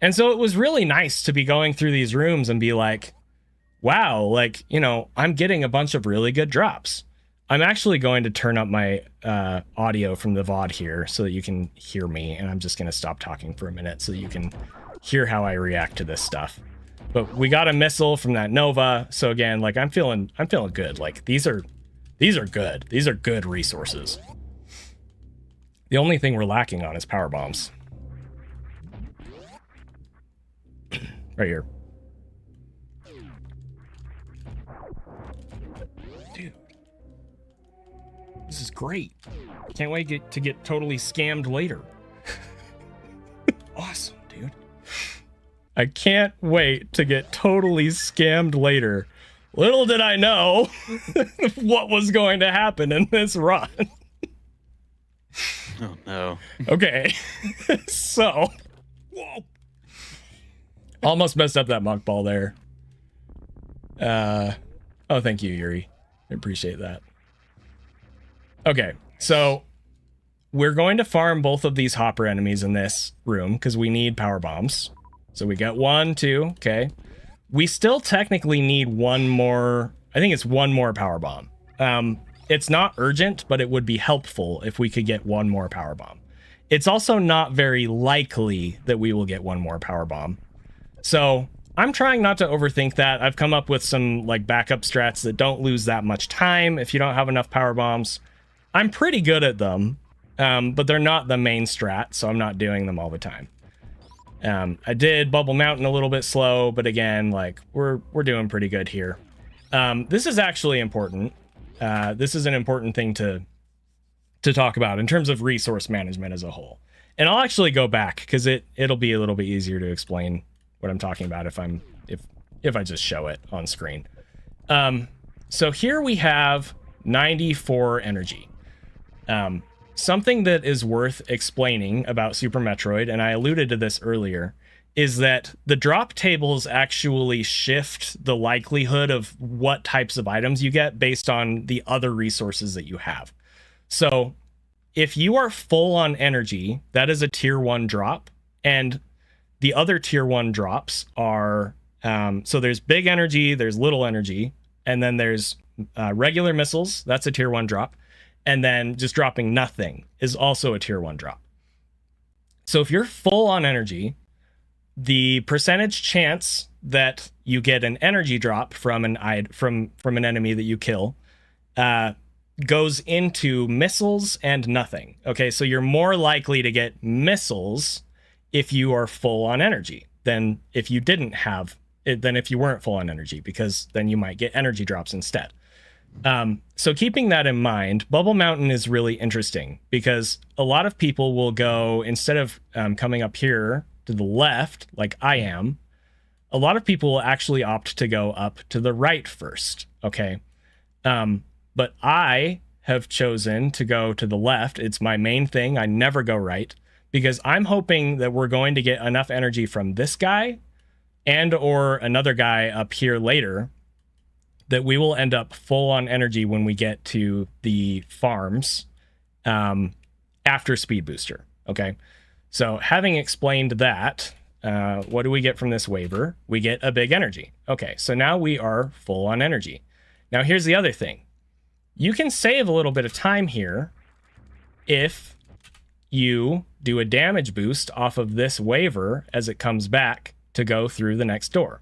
A: And so it was really nice to be going through these rooms and be like, wow, like, you know, I'm getting a bunch of really good drops. I'm actually going to turn up my audio from the VOD here so that you can hear me. And I'm just going to stop talking for a minute so that you can hear how I react to this stuff. But we got a missile from that Nova. So again, like I'm feeling good. Like these are good. These are good resources. The only thing we're lacking on is power bombs. Right here. Dude. This is great. Can't wait to get totally scammed later. Awesome, dude. I can't wait to get totally scammed later. Little did I know what was going to happen in this run.
B: Oh no.
A: Okay. So, whoa. Almost messed up that monk ball there. Oh, thank you, Yuri. I appreciate that. Okay, so we're going to farm both of these hopper enemies in this room because we need power bombs. So we got 1, 2, okay. We still technically need one more. I think it's one more power bomb. It's not urgent, but it would be helpful if we could get one more power bomb. It's also not very likely that we will get one more power bomb. So I'm trying not to overthink that. I've come up with some like backup strats that don't lose that much time if you don't have enough power bombs. I'm pretty good at them, but they're not the main strat, so I'm not doing them all the time. I did Bubble Mountain a little bit slow, but again, like we're doing pretty good here. This is actually important. This is an important thing to talk about in terms of resource management as a whole. And I'll actually go back because it'll be a little bit easier to explain what I'm talking about if I just show it on screen. So here we have 94 energy. Something that is worth explaining about Super Metroid, and I alluded to this earlier, is that the drop tables actually shift the likelihood of what types of items you get based on the other resources that you have. So if you are full on energy, that is a tier 1 drop, and the other tier 1 drops are, so there's big energy, there's little energy, and then there's regular missiles, that's a tier 1 drop, and then just dropping nothing is also a tier 1 drop. So if you're full on energy, the percentage chance that you get an energy drop from an enemy that you kill goes into missiles and nothing. Okay, so you're more likely to get missiles if you are full on energy than if you didn't have it, than if you weren't full on energy, because then you might get energy drops instead. So keeping that in mind, Bubble Mountain is really interesting because a lot of people will go, instead of coming up here to the left, like I am, a lot of people will actually opt to go up to the right first, okay? But I have chosen to go to the left. It's my main thing. I never go right because I'm hoping that we're going to get enough energy from this guy and or another guy up here later that we will end up full on energy when we get to the farms after Speed Booster, okay? So having explained that, what do we get from this waiver? We get a big energy. Okay, so now we are full on energy. Now here's the other thing. You can save a little bit of time here if you do a damage boost off of this waiver as it comes back to go through the next door.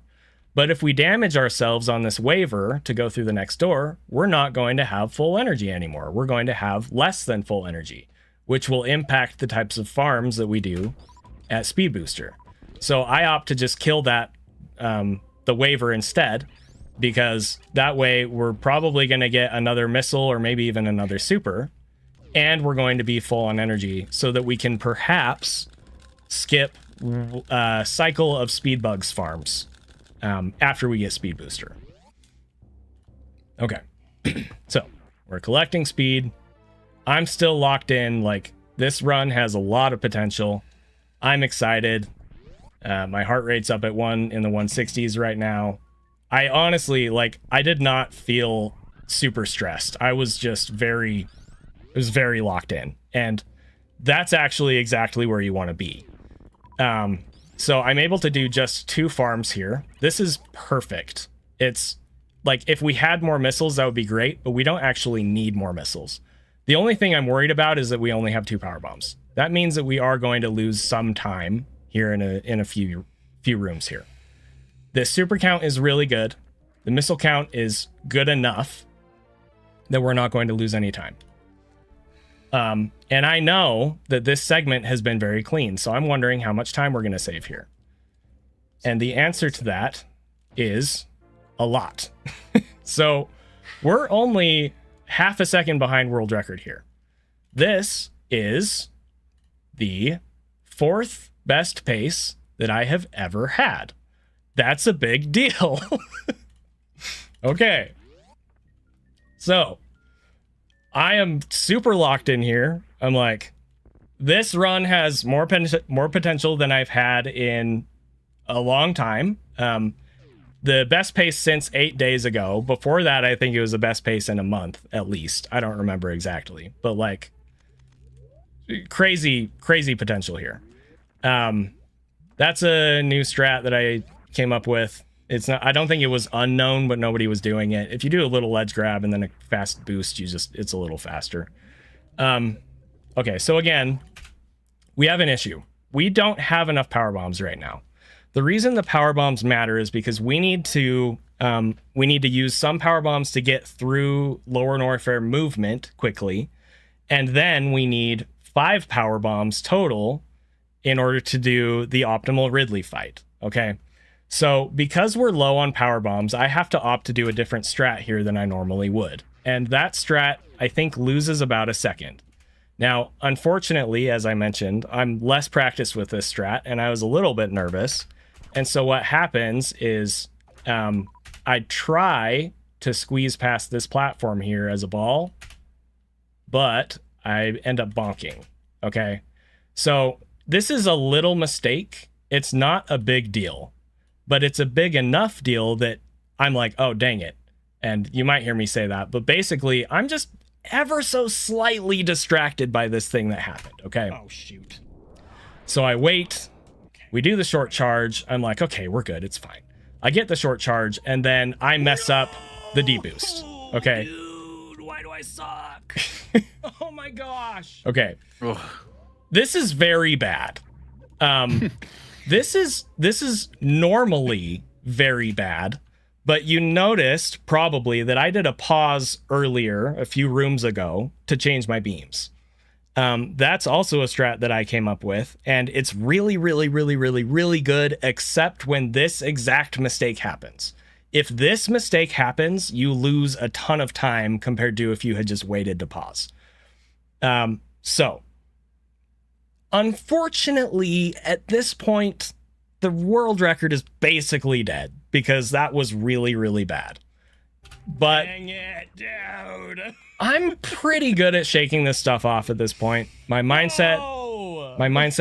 A: But if we damage ourselves on this waiver to go through the next door, we're not going to have full energy anymore. We're going to have less than full energy, which will impact the types of farms that we do at Speed Booster. So I opt to just kill that, the waiver instead, because that way we're probably going to get another missile or maybe even another super, and we're going to be full on energy so that we can perhaps skip a cycle of speed bugs farms after we get Speed Booster. Okay, so we're collecting speed. I'm still locked in. Like, this run has a lot of potential. I'm excited. My heart rate's up at in the 160s right now. I honestly, like, I did not feel super stressed. I was just very locked in. And that's actually exactly where you want to be. So I'm able to do just 2 farms here. This is perfect. It's like, if we had more missiles, that would be great, but we don't actually need more missiles. The only thing I'm worried about is that we only have 2 power bombs. That means that we are going to lose some time here in a few rooms here. This super count is really good. The missile count is good enough that we're not going to lose any time. And I know that this segment has been very clean, so I'm wondering how much time we're going to save here. And the answer to that is a lot. So we're only half a second behind world record here. This is the 4th best pace that I have ever had. That's a big deal. Okay. So I am super locked in here. I'm like, this run has more potential than I've had in a long time. The best pace since 8 days ago. Before that, I think it was the best pace in a month, at least. I don't remember exactly, but like crazy potential here. That's a new strat that I came up with. It's not, I don't think it was unknown, but nobody was doing it. If you do a little ledge grab and then a fast boost, it's a little faster. Okay, so again, we have an issue. We don't have enough power bombs right now. The reason the power bombs matter is because we need to use some power bombs to get through Lower Norfair movement quickly, and then we need 5 power bombs total in order to do the optimal Ridley fight. Okay, so because we're low on power bombs, I have to opt to do a different strat here than I normally would, and that strat I think loses about a second. Now, unfortunately, as I mentioned, I'm less practiced with this strat, and I was a little bit nervous. And so what happens is I try to squeeze past this platform here as a ball, but I end up bonking. Okay, so this is a little mistake. It's not a big deal, but it's a big enough deal that I'm like, oh, dang it. And you might hear me say that, but basically I'm just ever so slightly distracted by this thing that happened. Okay.
C: Oh, shoot.
A: So I wait. We do the short charge. I'm like, okay, we're good. It's fine. I get the short charge, and then I mess up the D-boost. Okay.
C: Dude, why do I suck? Oh my gosh.
A: Okay.
B: Ugh.
A: This is very bad. This is normally very bad, but you noticed probably that I did a pause earlier, a few rooms ago, to change my beams. That's also a strat that I came up with, and it's really, really, really, really, really good, except when this exact mistake happens. If this mistake happens, you lose a ton of time compared to if you had just waited to pause. So, unfortunately, at this point, the world record is basically dead, because that was really, really bad. But
C: Dang it, dude.
A: I'm pretty good at shaking this stuff off at this point. My mindset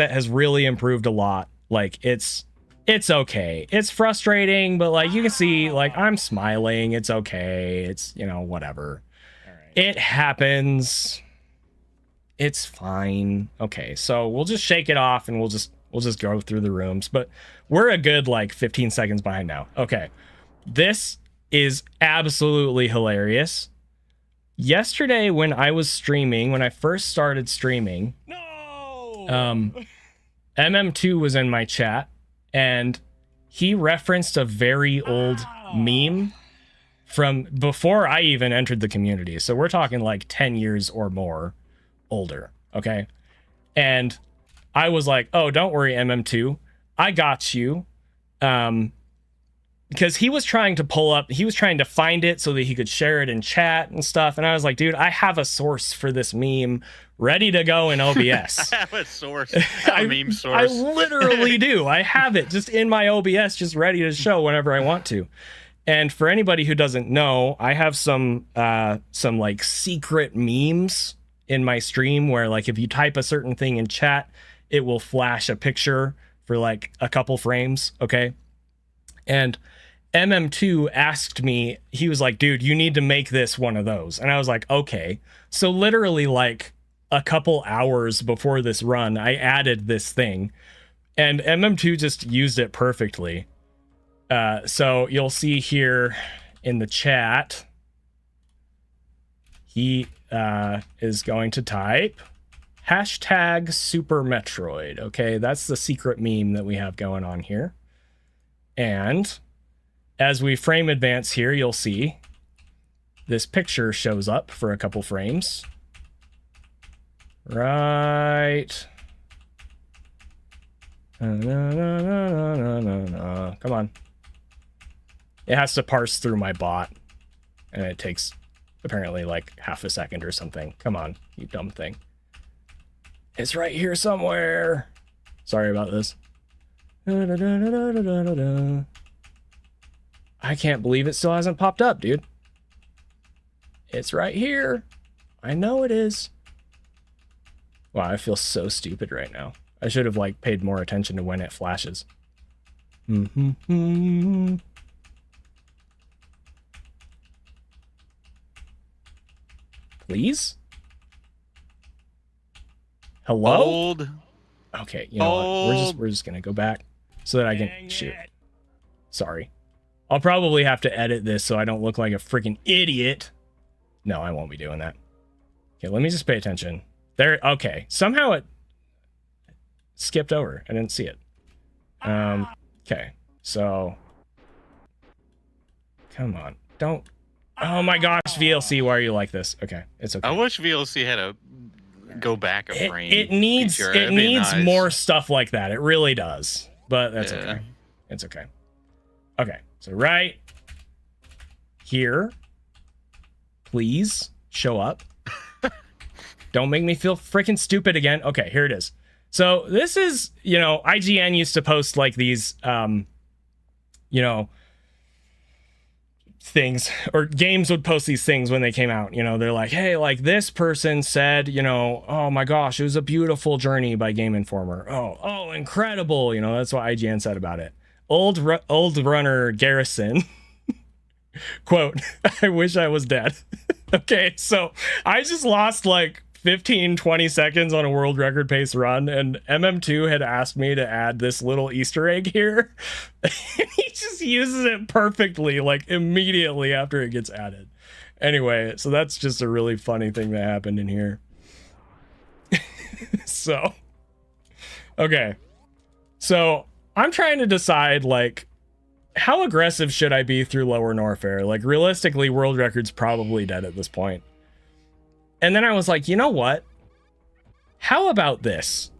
A: has really improved a lot. Like it's okay. It's frustrating, but like you can see, like I'm smiling. It's okay. It's, you know, whatever.
C: All right.
A: It happens. It's fine. Okay, so we'll just shake it off and we'll just go through the rooms. But we're a good like 15 seconds behind now. Okay, this is absolutely hilarious. Yesterday when I was streaming, when I first started streaming,
C: No.
A: MM2 was in my chat, and he referenced a very old meme from before I even entered the community. So we're talking like 10 years or more older, okay? And I was like, oh, don't worry, MM2, I got you. Because he was trying to find it so that he could share it in chat and stuff. And I was like, dude, I have a source for this meme ready to go in OBS.
B: I have a source. I have a meme source.
A: I literally do. I have it just in my OBS, just ready to show whenever I want to. And for anybody who doesn't know, I have some like secret memes in my stream where like if you type a certain thing in chat, it will flash a picture for like a couple frames, okay? And MM2 asked me, he was like, dude, you need to make this one of those. And I was like, okay. So literally like a couple hours before this run, I added this thing, and MM2 just used it perfectly. So you'll see here in the chat, he is going to type hashtag Super Metroid. Okay, that's the secret meme that we have going on here. And as we frame advance here, you'll see this picture shows up for a couple frames. Right. Come on. It has to parse through my bot, and it takes apparently like half a second or something. Come on, you dumb thing. It's right here somewhere. Sorry about this. I can't believe it still hasn't popped up, dude. It's right here. I know it is. Wow, I feel so stupid right now. I should have like paid more attention to when it flashes. Please? Hello?
B: Old.
A: Okay, you know what? We're just gonna go back so that I can shoot. Sorry. I'll probably have to edit this so I don't look like a freaking idiot. No, I won't be doing that. Okay, let me just pay attention. There, okay. Somehow it skipped over. I didn't see it. Okay, so come on. Don't. Oh my gosh, VLC, why are you like this? Okay, it's okay.
B: I wish VLC had a go back a frame.
A: It needs
B: feature.
A: it needs
B: nice.
A: more stuff like that. It really does. But that's okay. It's okay. Okay, so right here, please show up. Don't make me feel freaking stupid again. Okay, here it is. So this is, you know, IGN used to post like these, you know, things, or games would post these things when they came out. You know, they're like, hey, like this person said, you know, oh my gosh, it was a beautiful journey by Game Informer. Oh, incredible. You know, that's what IGN said about it. Old runner Garrison, quote, I wish I was dead. Okay, so I just lost like 15-20 seconds on a world record pace run, and MM2 had asked me to add this little Easter egg here. And he just uses it perfectly, like immediately after it gets added. Anyway, so that's just a really funny thing that happened in here. So, okay. So I'm trying to decide, like, how aggressive should I be through Lower Norfair? Like, realistically, world record's probably dead at this point. And then I was like, you know what? How about this?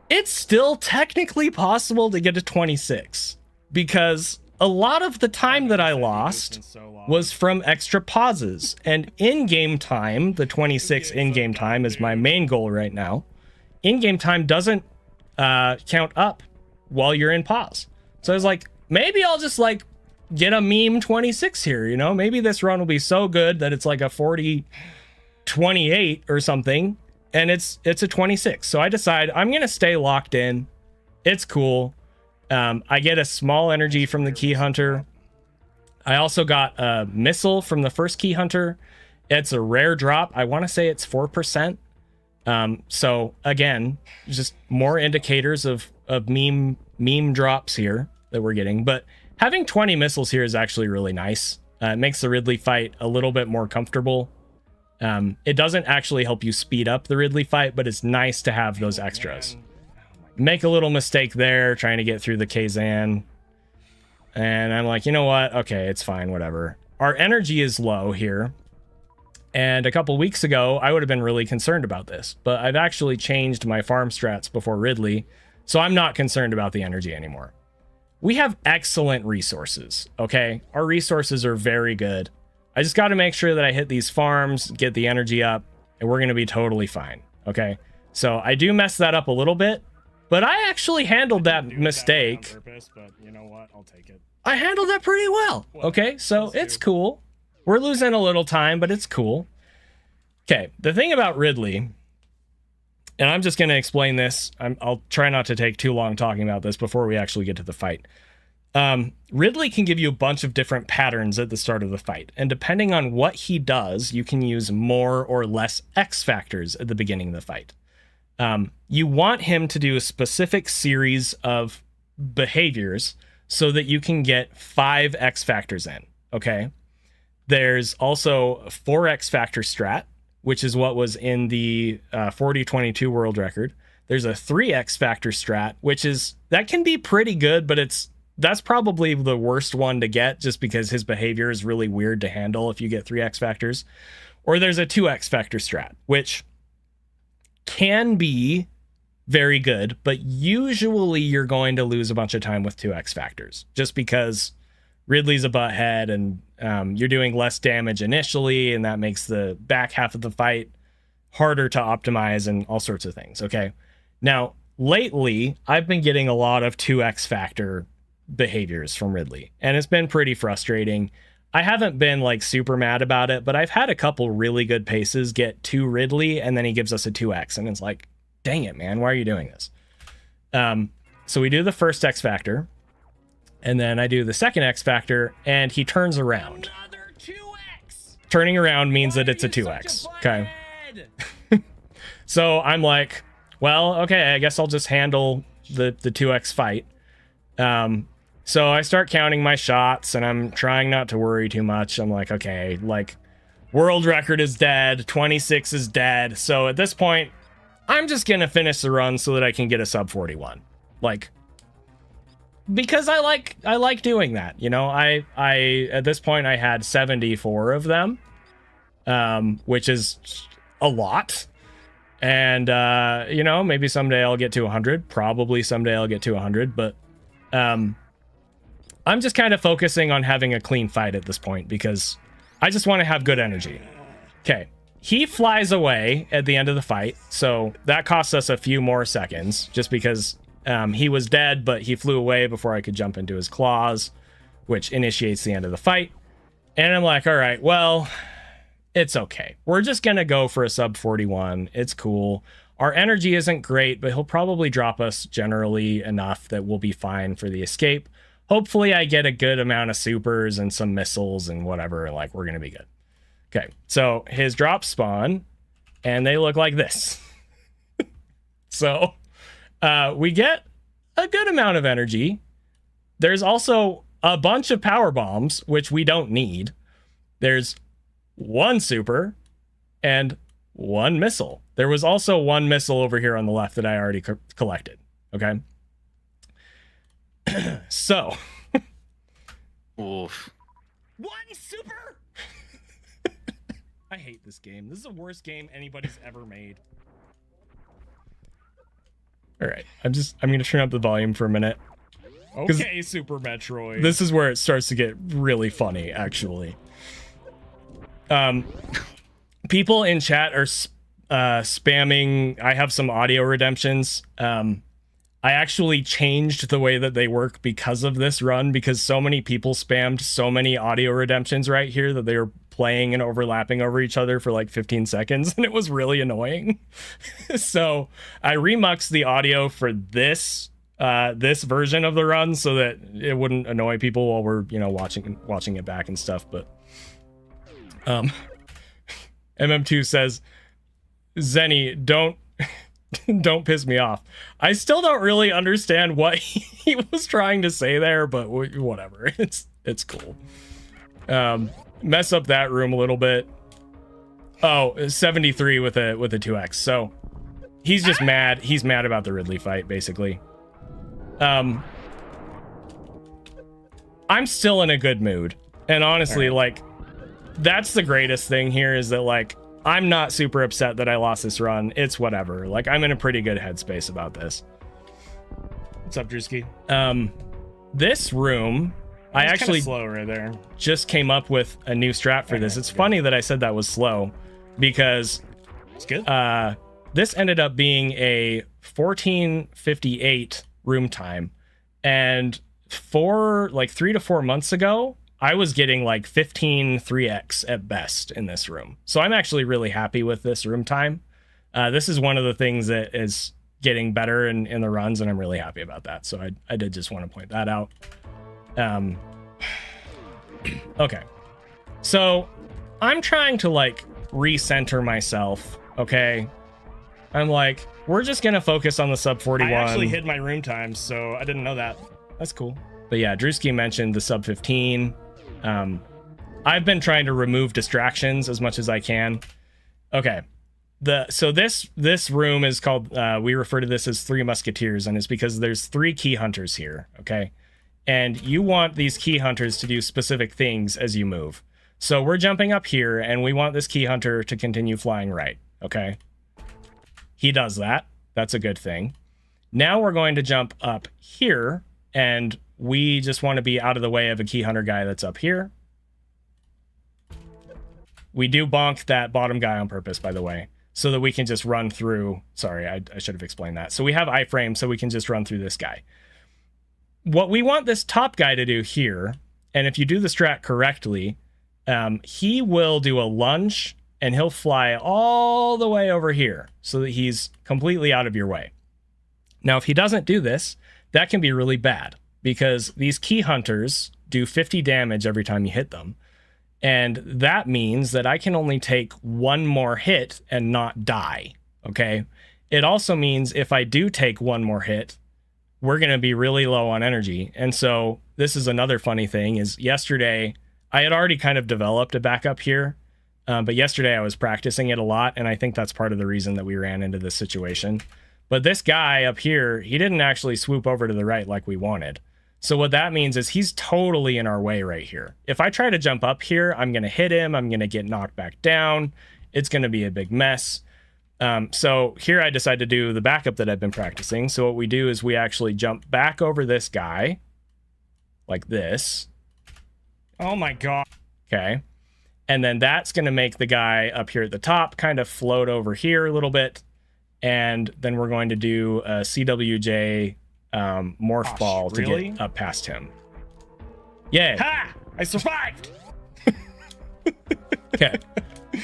A: It's still technically possible to get to 26, because a lot of the time that I lost was from extra pauses. And in-game time, the 26 in-game time is my main goal right now. In-game time doesn't count up while you're in pause. So I was like, maybe I'll just like get a meme 26 here, you know? Maybe this run will be so good that it's like a 40-28 or something, and it's a 26. So I decide I'm gonna stay locked in. It's cool. I get a small energy from the key hunter. I also got a missile from the first key hunter. It's a rare drop. I want to say it's 4%. So again, just more indicators of meme drops here that we're getting. But having 20 missiles here is actually really nice. It makes the Ridley fight a little bit more comfortable. It doesn't actually help you speed up the Ridley fight, but it's nice to have those extras. Make a little mistake there trying to get through the Kazan, and I'm like, you know what? Okay, it's fine, whatever. Our energy is low here, and a couple weeks ago I would have been really concerned about this, but I've actually changed my farm strats before Ridley, so I'm not concerned about the energy anymore. We have excellent resources, okay? Our resources are very good. I just got to make sure that I hit these farms, get the energy up, and we're going to be totally fine, okay? So I do mess that up a little bit, but I actually handled that mistake.
C: That on purpose, but you know what? I'll take it.
A: I handled that pretty well, okay? So it's cool. We're losing a little time, but it's cool. Okay, the thing about Ridley, and I'm just going to explain this. I'll try not to take too long talking about this before we actually get to the fight. Ridley can give you a bunch of different patterns at the start of the fight, and depending on what he does, you can use more or less X factors at the beginning of the fight. You want him to do a specific series of behaviors so that you can get 5 X factors in, okay? There's also a 4 X factor strat, which is what was in the 4022 world record. There's a 3 X factor strat, which is, that can be pretty good, but it's that's probably the worst one to get just because his behavior is really weird to handle if you get 3 X factors. Or there's a 2 X factor strat, which can be very good, but usually you're going to lose a bunch of time with 2 X factors just because Ridley's a butthead and you're doing less damage initially, and that makes the back half of the fight harder to optimize and all sorts of things. Okay. Now, lately, I've been getting a lot of 2 X factor behaviors from Ridley, and it's been pretty frustrating. I haven't been like super mad about it, but I've had a couple really good paces get to Ridley, and then he gives us a 2X, and it's like, dang it, man, why are you doing this? So we do the first X factor, and then I do the second X factor, and he turns around.
C: Another 2x.
A: Turning around means
C: Why
A: that it's
C: are
A: a
C: you
A: 2X.
C: such a
A: Okay.
C: butthead?
A: So I'm like, well, okay, I guess I'll just handle the 2X fight. So I start counting my shots, and I'm trying not to worry too much. I'm like, okay, like, world record is dead, 26 is dead. So at this point, I'm just gonna finish the run so that I can get a sub 41. Like, because I like doing that. You know, I at this point I had 74 of them, which is a lot. And you know, maybe someday I'll get to 100. Probably someday I'll get to 100, but I'm just kind of focusing on having a clean fight at this point because I just want to have good energy. Okay. He flies away at the end of the fight, so that costs us a few more seconds just because he was dead, but he flew away before I could jump into his claws, which initiates the end of the fight. And I'm like, all right, well, it's okay. We're just going to go for a sub 41. It's cool. Our energy isn't great, but he'll probably drop us generally enough that we'll be fine for the escape. Hopefully I get a good amount of supers and some missiles and whatever, like we're going to be good. Okay, so his drops spawn, and they look like this. So we get a good amount of energy. There's also a bunch of power bombs, which we don't need. There's 1 super and 1 missile. There was also 1 missile over here on the left that I already collected. Okay. So.
B: Oof.
C: 1 super.
A: I hate this game. This is the worst game anybody's ever made. All right. I'm going to turn up the volume for a minute.
C: Okay, Super Metroid.
A: This is where it starts to get really funny, actually. People in chat are spamming. I have some audio redemptions. I actually changed the way that they work because of this run, because so many people spammed so many audio redemptions right here that they were playing and overlapping over each other for like 15 seconds, and it was really annoying. So I remuxed the audio for this version of the run so that it wouldn't annoy people while we're, you know, watching it back and stuff. But MM2 says, ZENI, don't piss me off. I still don't really understand what he was trying to say there, but whatever. It's cool. Mess up that room a little bit. Oh, 73 with a 2x. So he's just mad. He's mad about the Ridley fight, basically. I'm still in a good mood. And honestly, like, that's the greatest thing here is that, like, I'm not super upset that I lost this run. It's whatever. Like, I'm in a pretty good headspace about this.
C: What's up, Drewski?
A: This room, I actually
C: slow right there.
A: just came up with a new strat for this. It's funny that I said that was slow because
C: It's good.
A: this ended up being a 14:58 room time, and for like 3 to 4 months ago, I was getting like 15 3x at best in this room. So I'm actually really happy with this room time. This is one of the things that is getting better in the runs, and I'm really happy about that. So I did just want to point that out. Okay. So I'm trying to like recenter myself. Okay. I'm like, we're just going to focus on the sub 41.
C: I actually hid my room times, so I didn't know that. That's cool.
A: But yeah, Drewski mentioned the sub 15. I've been trying to remove distractions as much as I can. Okay. So this room is called, we refer to this as 3 Musketeers, and it's because there's 3 key hunters here. Okay. and you want these key hunters to do specific things as you move. So we're jumping up here, and we want this key hunter to continue flying right, okay? He does that. That's a good thing. Now we're going to jump up here, and we just want to be out of the way of a key hunter guy that's up here. We do bonk that bottom guy on purpose, by the way, so that we can just run through. Sorry, I should have explained that. So we have iframe, so we can just run through this guy. What we want this top guy to do here, and if you do the strat correctly, he will do a lunge, and he'll fly all the way over here so that he's completely out of your way. Now, if he doesn't do this, that can be really bad, because these key hunters do 50 damage every time you hit them. And that means that I can only take one more hit and not die, okay? It also means if I do take one more hit, we're going to be really low on energy. And so this is another funny thing, is yesterday, I had already kind of developed a backup here, but yesterday I was practicing it a lot, and I think that's part of the reason that we ran into this situation. But this guy up here, he didn't actually swoop over to the right like we wanted. So what that means is he's totally in our way right here. If I try to jump up here, I'm going to hit him. I'm going to get knocked back down. It's going to be a big mess. So here I decided to do the backup that I've been practicing. So what we do is we actually jump back over this guy like this. Oh my God. Okay. And then that's going to make the guy up here at the top kind of float over here a little bit. And then we're going to do a CWJ morph ball to get up past him. Yay.
C: Ha! I survived!
A: Okay.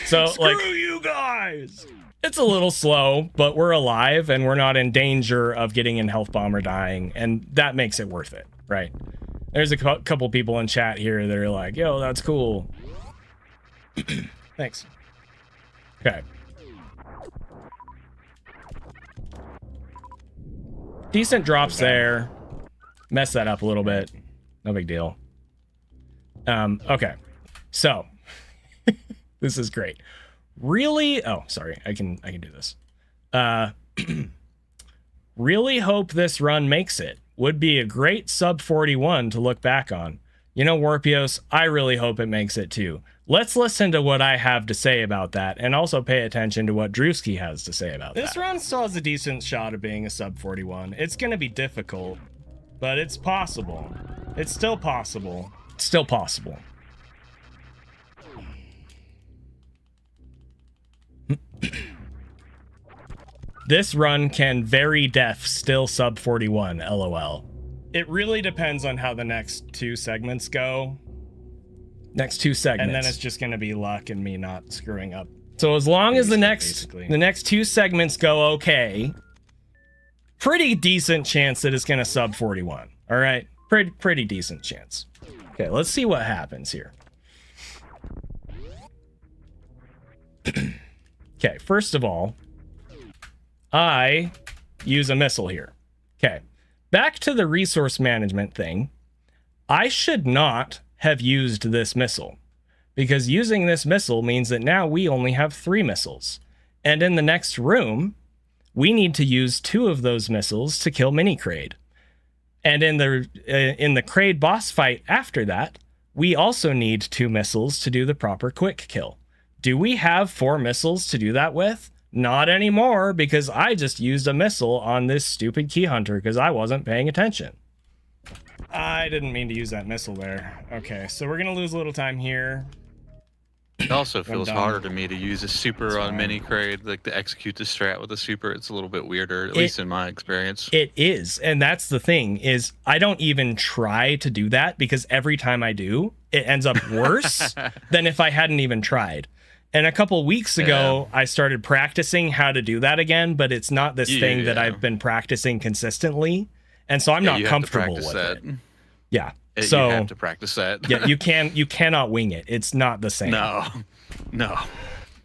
A: So,
C: Screw you guys!
A: It's a little slow, but we're alive and we're not in danger of getting in health bomb or dying. And that makes it worth it, right? There's a couple people in chat here that are like, yo, that's cool. Thanks. Okay. Decent drops there. Mess that up a little bit. No big deal. Okay. So this is great. Really? Oh, sorry. I can do this. Really hope this run makes it. Would be a great sub 41 to look back on. You know, Warpios, I really hope it makes it too. Let's listen to what I have to say about that, and also pay attention to what Drewski has to say about that. This run still has a decent shot of being a sub 41. It's going to be difficult, but it's possible. It's still possible. It's still possible. This run can very def still sub 41, lol. It really depends on how the next two segments go. Next two segments. And then it's just going to be luck and me not screwing up. So as long as the next two segments go okay, pretty decent chance that it's going to sub 41. All right? Pretty decent chance. Okay, let's see what happens here. Okay, first of all, I use a missile here. Okay, back to the resource management thing. I should not have used this missile, because using this missile means that now we only have 3 missiles. And in the next room, we need to use 2 of those missiles to kill Mini Kraid. And in the Kraid boss fight after that, we also need 2 missiles to do the proper quick kill. Do we have 4 missiles to do that with? Not anymore, because I just used a missile on this stupid key hunter because I wasn't paying attention. I didn't mean to use that missile there. Okay, so we're gonna lose a little time here.
B: It also feels harder to me to use a super on Mini Kraid, like to execute the strat with a super. It's a little bit weirder, at least in my experience.
A: It is, and that's the thing, is I don't even try to do that, because every time I do, it ends up worse than if I hadn't even tried. And a couple weeks ago, I started practicing how to do that again, but it's not this thing that I've been practicing consistently. And so I'm not comfortable with it. Yeah. So
B: you have to practice that.
A: Yeah, you cannot wing it. It's not the same.
B: No.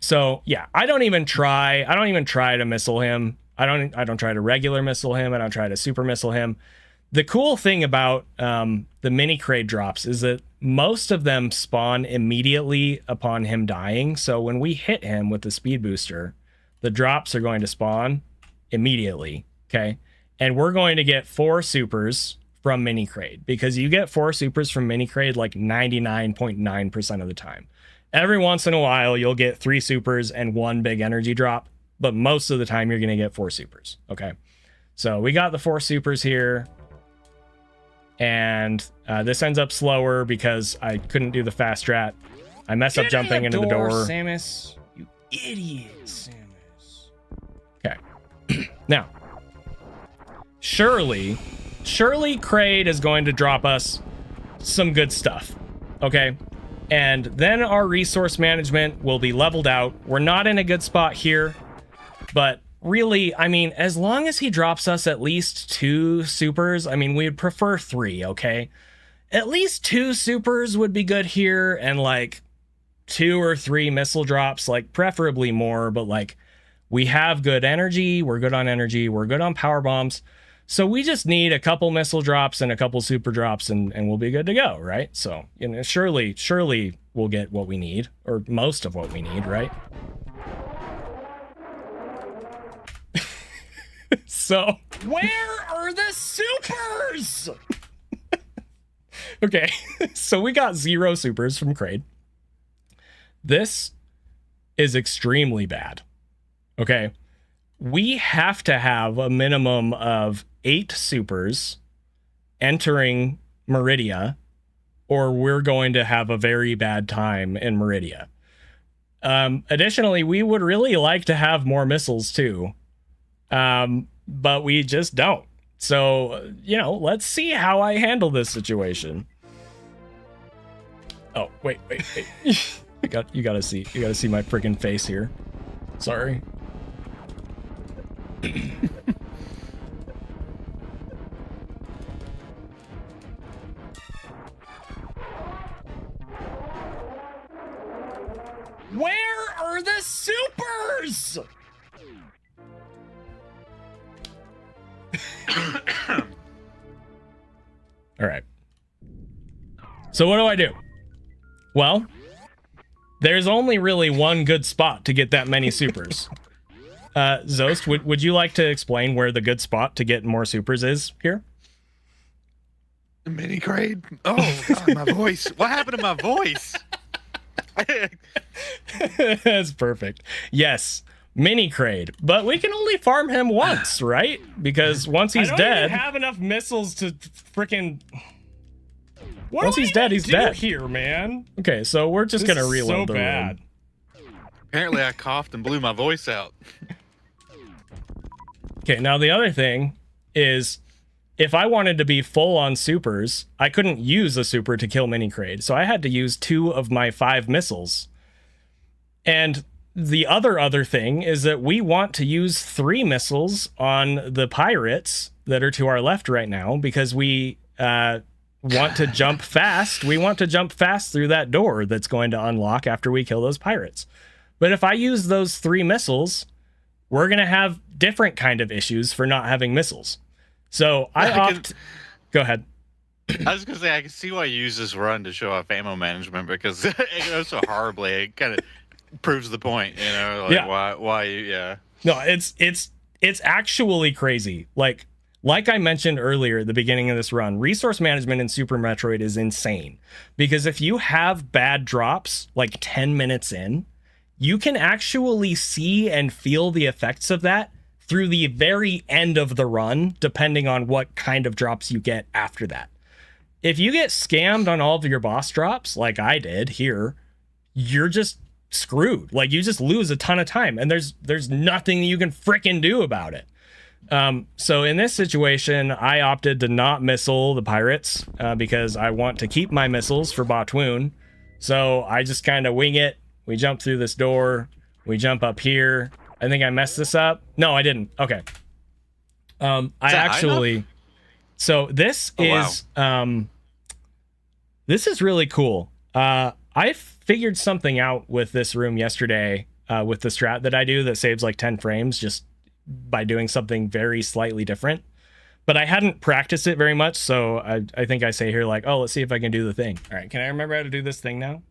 A: So yeah, I don't even try to missile him. I don't try to regular missile him. I don't try to super missile him. The cool thing about the Mini Kraid drops is that most of them spawn immediately upon him dying. So when we hit him with the speed booster, the drops are going to spawn immediately. Okay. And we're going to get 4 supers from mini crate, because you get 4 supers from mini crate like 99.9% of the time. Every once in a while, you'll get 3 supers and 1 big energy drop, but most of the time you're going to get 4 supers. Okay. So we got the 4 supers here. And this ends up slower because I couldn't do the fast strat. I mess up jumping into the door.
C: Samus. You idiot, Samus.
A: Okay. Now, surely Kraid is going to drop us some good stuff. Okay. And then our resource management will be leveled out. We're not in a good spot here, but really, I mean, as long as he drops us at least 2 supers, I mean, we'd prefer 3, okay? At least 2 supers would be good here, and like 2 or 3 missile drops, like preferably more, but like we have good energy, we're good on power bombs. So we just need a couple missile drops and a couple super drops and we'll be good to go, right? So, you know, surely we'll get what we need, or most of what we need, right? So,
C: Where are the supers?
A: okay, so we got 0 supers from Kraid. This is extremely bad. Okay, we have to have a minimum of 8 supers entering Meridia, or we're going to have a very bad time in Meridia. Additionally, we would really like to have more missiles too, but we just don't. So, you know, let's see how I handle this situation. Oh, wait. you gotta see my freaking face here. Sorry.
C: Where are the supers?
A: All right. So what do I do? Well, there's only really one good spot to get that many supers. Zoast, would you like to explain where the good spot to get more supers is here?
B: Mini grade. Oh God, my voice. What happened to my voice?
A: That's perfect. Yes, mini Kraid, but we can only farm him once, right? Because once he's dead,
C: I don't even have enough missiles to freaking.
A: Once he's dead, he's dead.
C: Here, man.
A: Okay, so we're just gonna reload
C: so
A: the
C: bad.
A: room.
B: Apparently, I coughed and blew my voice out.
A: Okay, now the other thing is, if I wanted to be full on supers, I couldn't use a super to kill mini Kraid, so I had to use 2 of my 5 missiles. And the other thing is that we want to use 3 missiles on the pirates that are to our left right now, because we want to jump fast. We want to jump fast through that door that's going to unlock after we kill those pirates. But if I use those 3 missiles, we're going to have different kind of issues for not having missiles. So Go ahead.
B: I was gonna say I can see why you use this run to show off ammo management, because it goes so horribly. It kind of proves the point, you know, like why you, yeah.
A: No, it's actually crazy. Like I mentioned earlier at the beginning of this run, resource management in Super Metroid is insane, because if you have bad drops like 10 minutes in, you can actually see and feel the effects of that through the very end of the run, depending on what kind of drops you get after that. If you get scammed on all of your boss drops, like I did here, you're just screwed. Like, you just lose a ton of time, and there's nothing you can frickin' do about it. So in this situation, I opted to not missile the pirates, because I want to keep my missiles for Batwoon. So I just kind of wing it. We jump through this door. We jump up here. I think I messed this up. No, I didn't. Okay. I actually... So this is... Wow. This is really cool. I figured something out with this room yesterday, with the strat that I do that saves like 10 frames just by doing something very slightly different. But I hadn't practiced it very much, so I think I say here like, oh, let's see if I can do the thing. All right, can I remember how to do this thing now?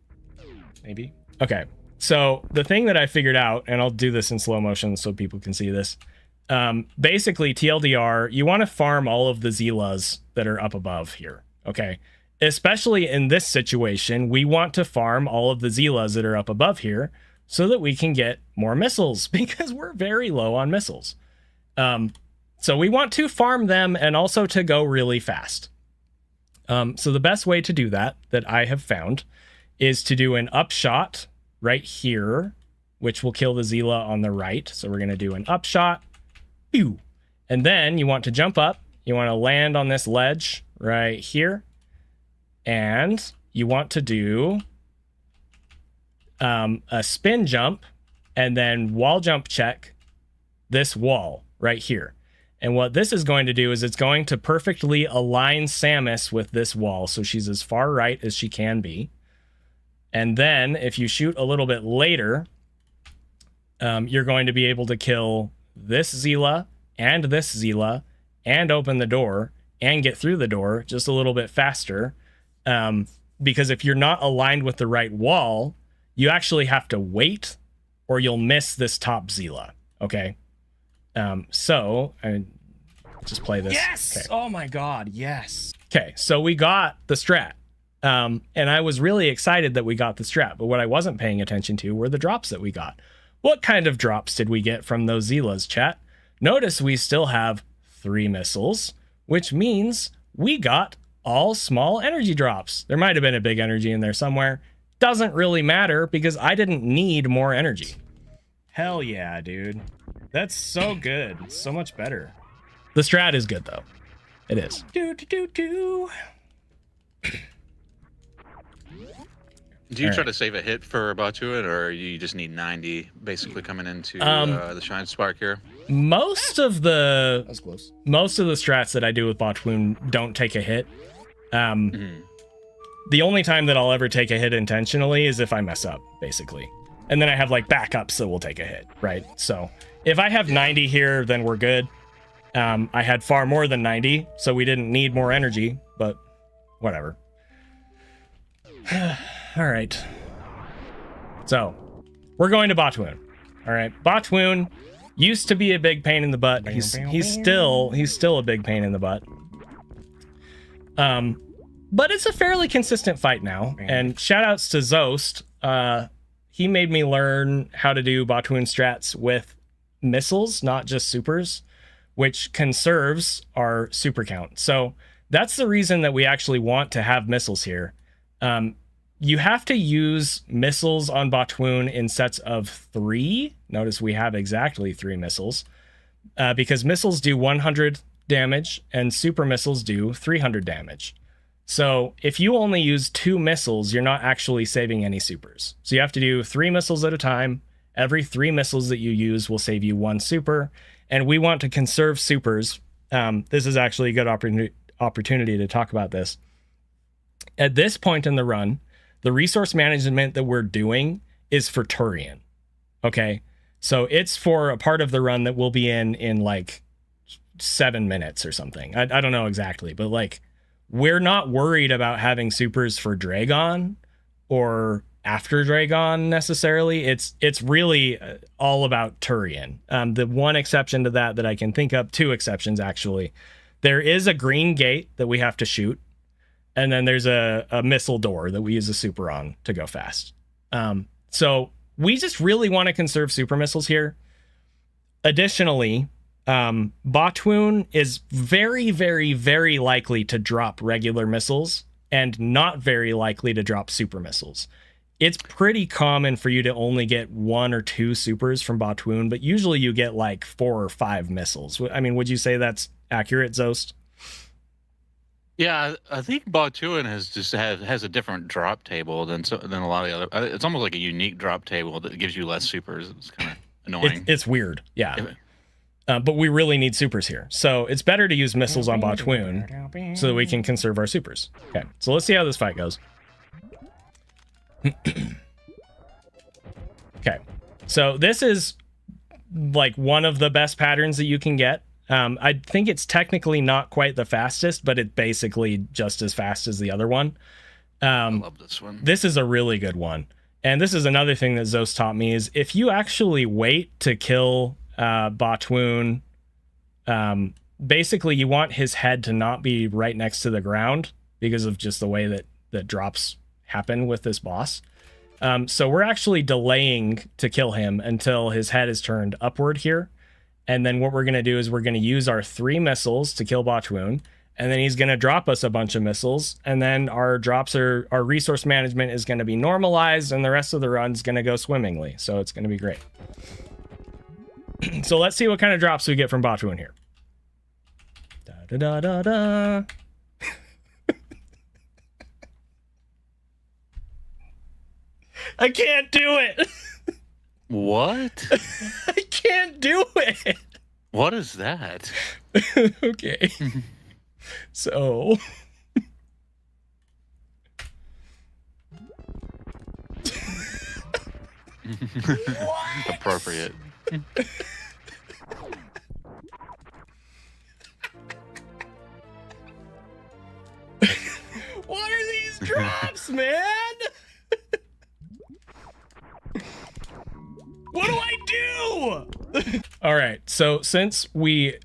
A: Maybe. Okay. So the thing that I figured out, and I'll do this in slow motion so people can see this. Basically, TLDR, you want to farm all of the Zilas that are up above here, okay? Especially in this situation, we want to farm all of the Zilas that are up above here so that we can get more missiles, because we're very low on missiles. So we want to farm them and also to go really fast. So the best way to do that I have found is to do an upshot right here, which will kill the Zila on the right. So we're going to do an upshot. Pew. And then you want to jump up. You want to land on this ledge right here. And you want to do a spin jump and then wall jump check this wall right here. And what this is going to do is it's going to perfectly align Samus with this wall, so she's as far right as she can be. And then if you shoot a little bit later, you're going to be able to kill this Zila and this Zila and open the door and get through the door just a little bit faster. Because if you're not aligned with the right wall, you actually have to wait or you'll miss this top Zila. Okay. So I just play this.
C: Yes!
A: Okay.
C: Oh my god, yes.
A: Okay, so we got the strat. And I was really excited that we got the strat, but what I wasn't paying attention to were the drops that we got. What kind of drops did we get from those Zilas, chat? Notice we still have 3 missiles, which means we got all small energy drops. There might have been a big energy in there somewhere. Doesn't really matter because I didn't need more energy. Hell yeah, dude. That's so good. So much better. The strat is good, though. It is.
C: Do.
B: Do you
A: All
B: try
A: right.
B: to save a hit for Batuin, or you just need 90 basically coming into the Shine Spark here?
A: Most of the
C: That's close.
A: strats that I do with Botwoon don't take a hit. The only time that I'll ever take a hit intentionally is if I mess up, basically. And then I have like backups that will take a hit, right? So if I have 90 here, then we're good. I had far more than 90, so we didn't need more energy, but whatever. All right. So we're going to Botwoon. All right. Botwoon used to be a big pain in the butt. He's still a big pain in the butt. But it's a fairly consistent fight now. And shout outs to Zoast. He made me learn how to do Botwoon strats with missiles, not just supers, which conserves our super count. So that's the reason that we actually want to have missiles here. You have to use missiles on Botwoon in sets of 3. Notice we have exactly 3 missiles. Because missiles do 100 damage and super missiles do 300 damage. So if you only use 2 missiles, you're not actually saving any supers. So you have to do 3 missiles at a time. Every 3 missiles that you use will save you 1 super. And we want to conserve supers. This is actually a good opportunity to talk about this. At this point in the run, the resource management that we're doing is for Turian. Okay? So it's for a part of the run that we'll be in like 7 minutes or something. I don't know exactly, but like we're not worried about having supers for Dragon or after Dragon necessarily. It's really all about Turian. The one exception to that I can think of, 2 exceptions actually. There is a green gate that we have to shoot. And then there's a missile door that we use a super on to go fast. So we just really want to conserve super missiles here. Additionally, Botwoon is very, very, very likely to drop regular missiles and not very likely to drop super missiles. It's pretty common for you to only get 1 or 2 supers from Botwoon, but usually you get like 4 or 5 missiles. I mean, would you say that's accurate, Zoast?
B: Yeah, I think Batuin has a different drop table than a lot of the other. It's almost like a unique drop table that gives you less supers. It's kind of annoying.
A: It's weird, yeah. But we really need supers here. So it's better to use missiles on Botwoon so that we can conserve our supers. Okay, so let's see how this fight goes. Okay, so this is like one of the best patterns that you can get. I think it's technically not quite the fastest, but it's basically just as fast as the other one.
B: I love this one.
A: This is a really good one. And this is another thing that Zoast taught me is if you actually wait to kill Botwoon Basically you want his head to not be right next to the ground because of just the way that drops happen with this boss. So we're actually delaying to kill him until his head is turned upward here. And then what we're going to do is we're going to use our 3 missiles to kill Botchwoon. And then he's going to drop us a bunch of missiles. And then our resource management is going to be normalized. And the rest of the run's going to go swimmingly. So it's going to be great. So let's see what kind of drops we get from Botchwoon here. Da da da da da. I can't do it.
B: What?
A: I can't do it.
B: What is that?
A: Okay. So.
B: Appropriate.
A: What are these drops, man? What do I do? All right, so since we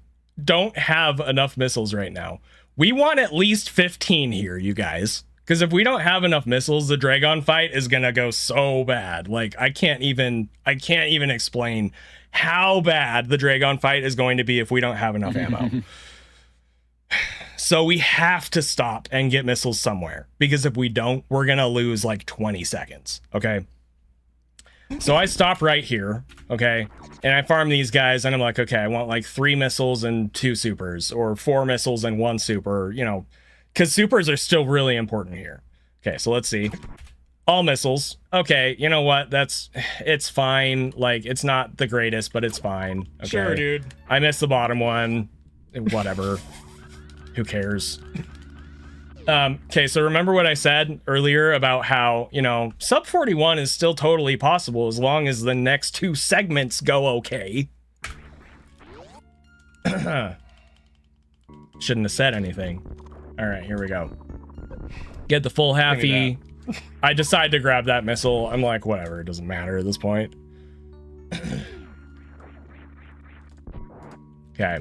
A: don't have enough missiles right now, we want at least 15 here, you guys. Because if we don't have enough missiles, the Dragon fight is gonna go so bad. Like, I can't even explain how bad the Dragon fight is going to be if we don't have enough ammo. So we have to stop and get missiles somewhere. Because if we don't, we're gonna lose like 20 seconds, okay? So I stop right here, okay? And I farm these guys, and I'm like, okay, I want like 3 missiles and 2 supers, or 4 missiles and 1 super, you know, because supers are still really important here. Okay, so let's see. All missiles. Okay, you know what? It's fine. Like, it's not the greatest, but it's fine. Okay.
C: Sure, dude.
A: I missed the bottom one. Whatever. Who cares? Okay, so remember what I said earlier about how, you know, sub 41 is still totally possible as long as the next 2 segments go okay. Shouldn't have said anything. All right, here we go. Get the full halfy. I decide to grab that missile. I'm like, whatever, it doesn't matter at this point. Okay.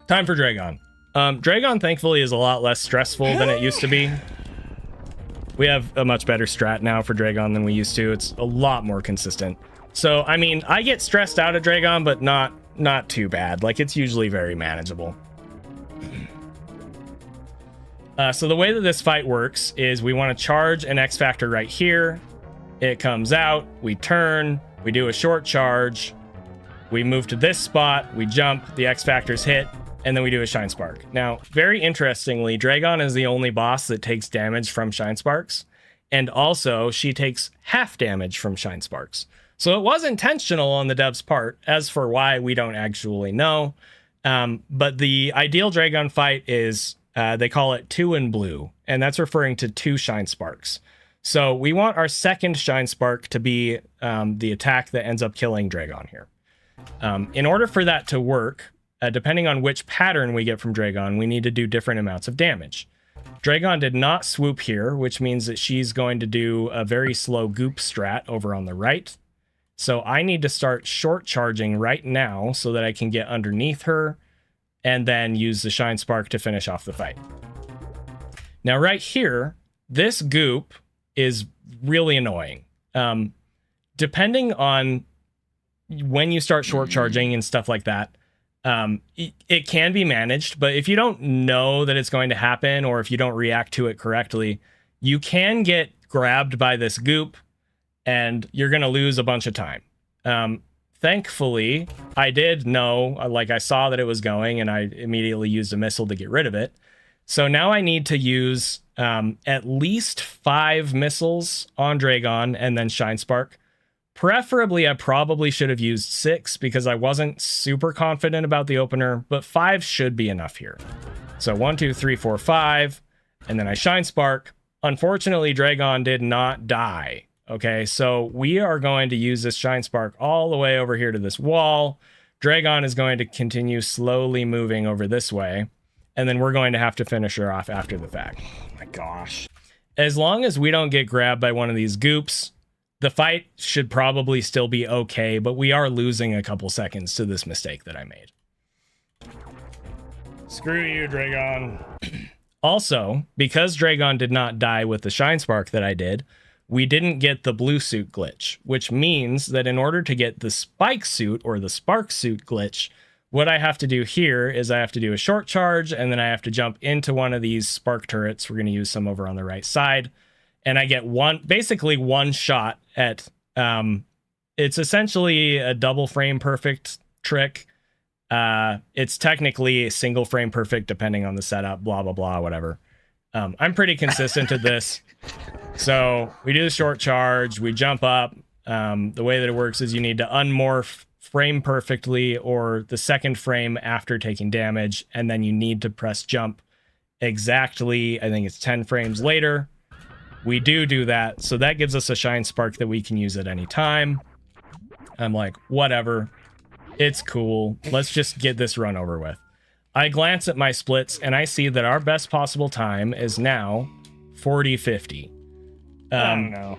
A: Time for Dragon. Dragon, thankfully, is a lot less stressful than it used to be. We have a much better strat now for Dragon than we used to. It's a lot more consistent. So, I mean, I get stressed out at Dragon, but not too bad. Like, it's usually very manageable. So the way that this fight works is we want to charge an X Factor right here. It comes out, we turn, we do a short charge, we move to this spot, we jump, the X Factor's hit, and then we do a Shine Spark. Now, very interestingly, Dragon is the only boss that takes damage from Shine Sparks, and also she takes half damage from Shine Sparks. So it was intentional on the dev's part. As for why, we don't actually know. But the ideal Dragon fight is, they call it 2 in blue, and that's referring to 2 Shine Sparks. So we want our second Shine Spark to be the attack that ends up killing Dragon here. In order for that to work, depending on which pattern we get from Dragon, we need to do different amounts of damage. Dragon did not swoop here, which means that she's going to do a very slow goop strat over on the right. So I need to start short charging right now so that I can get underneath her and then use the Shine Spark to finish off the fight. Now right here, this goop is really annoying. Depending on when you start short charging and stuff like that, it can be managed, but if you don't know that it's going to happen, or if you don't react to it correctly, you can get grabbed by this goop and you're going to lose a bunch of time. Thankfully, I did know, like I saw that it was going, and I immediately used a missile to get rid of it. So now I need to use at least 5 missiles on Dragon and then Shine Spark. Preferably, I probably should have used 6 because I wasn't super confident about the opener, but 5 should be enough here. So 1, 2, 3, 4, 5, and then I Shine Spark. Unfortunately, Dragon did not die. Okay, so we are going to use this Shine Spark all the way over here to this wall. Dragon is going to continue slowly moving over this way, and then we're going to have to finish her off after the fact. Oh my gosh. As long as we don't get grabbed by one of these goops, the fight should probably still be okay, but we are losing a couple seconds to this mistake that I made. Screw you, Dragon. Also, because Dragon did not die with the Shine Spark that I did, we didn't get the blue suit glitch, which means that in order to get the spike suit or the spark suit glitch, what I have to do here is I have to do a short charge, and then I have to jump into one of these spark turrets. We're going to use some over on the right side, and I get basically one shot at, it's essentially a double frame perfect trick. It's technically a single frame perfect depending on the setup, blah, blah, blah, whatever. I'm pretty consistent at this. So we do the short charge, we jump up. The way that it works is you need to unmorph frame perfectly or the second frame after taking damage, and then you need to press jump exactly, I think it's 10 frames later. We do that, so that gives us a Shine Spark that we can use at any time. I'm like, whatever, it's cool, let's just get this run over with. I glance at my splits, and I see that our best possible time is now 40-50. I don't know.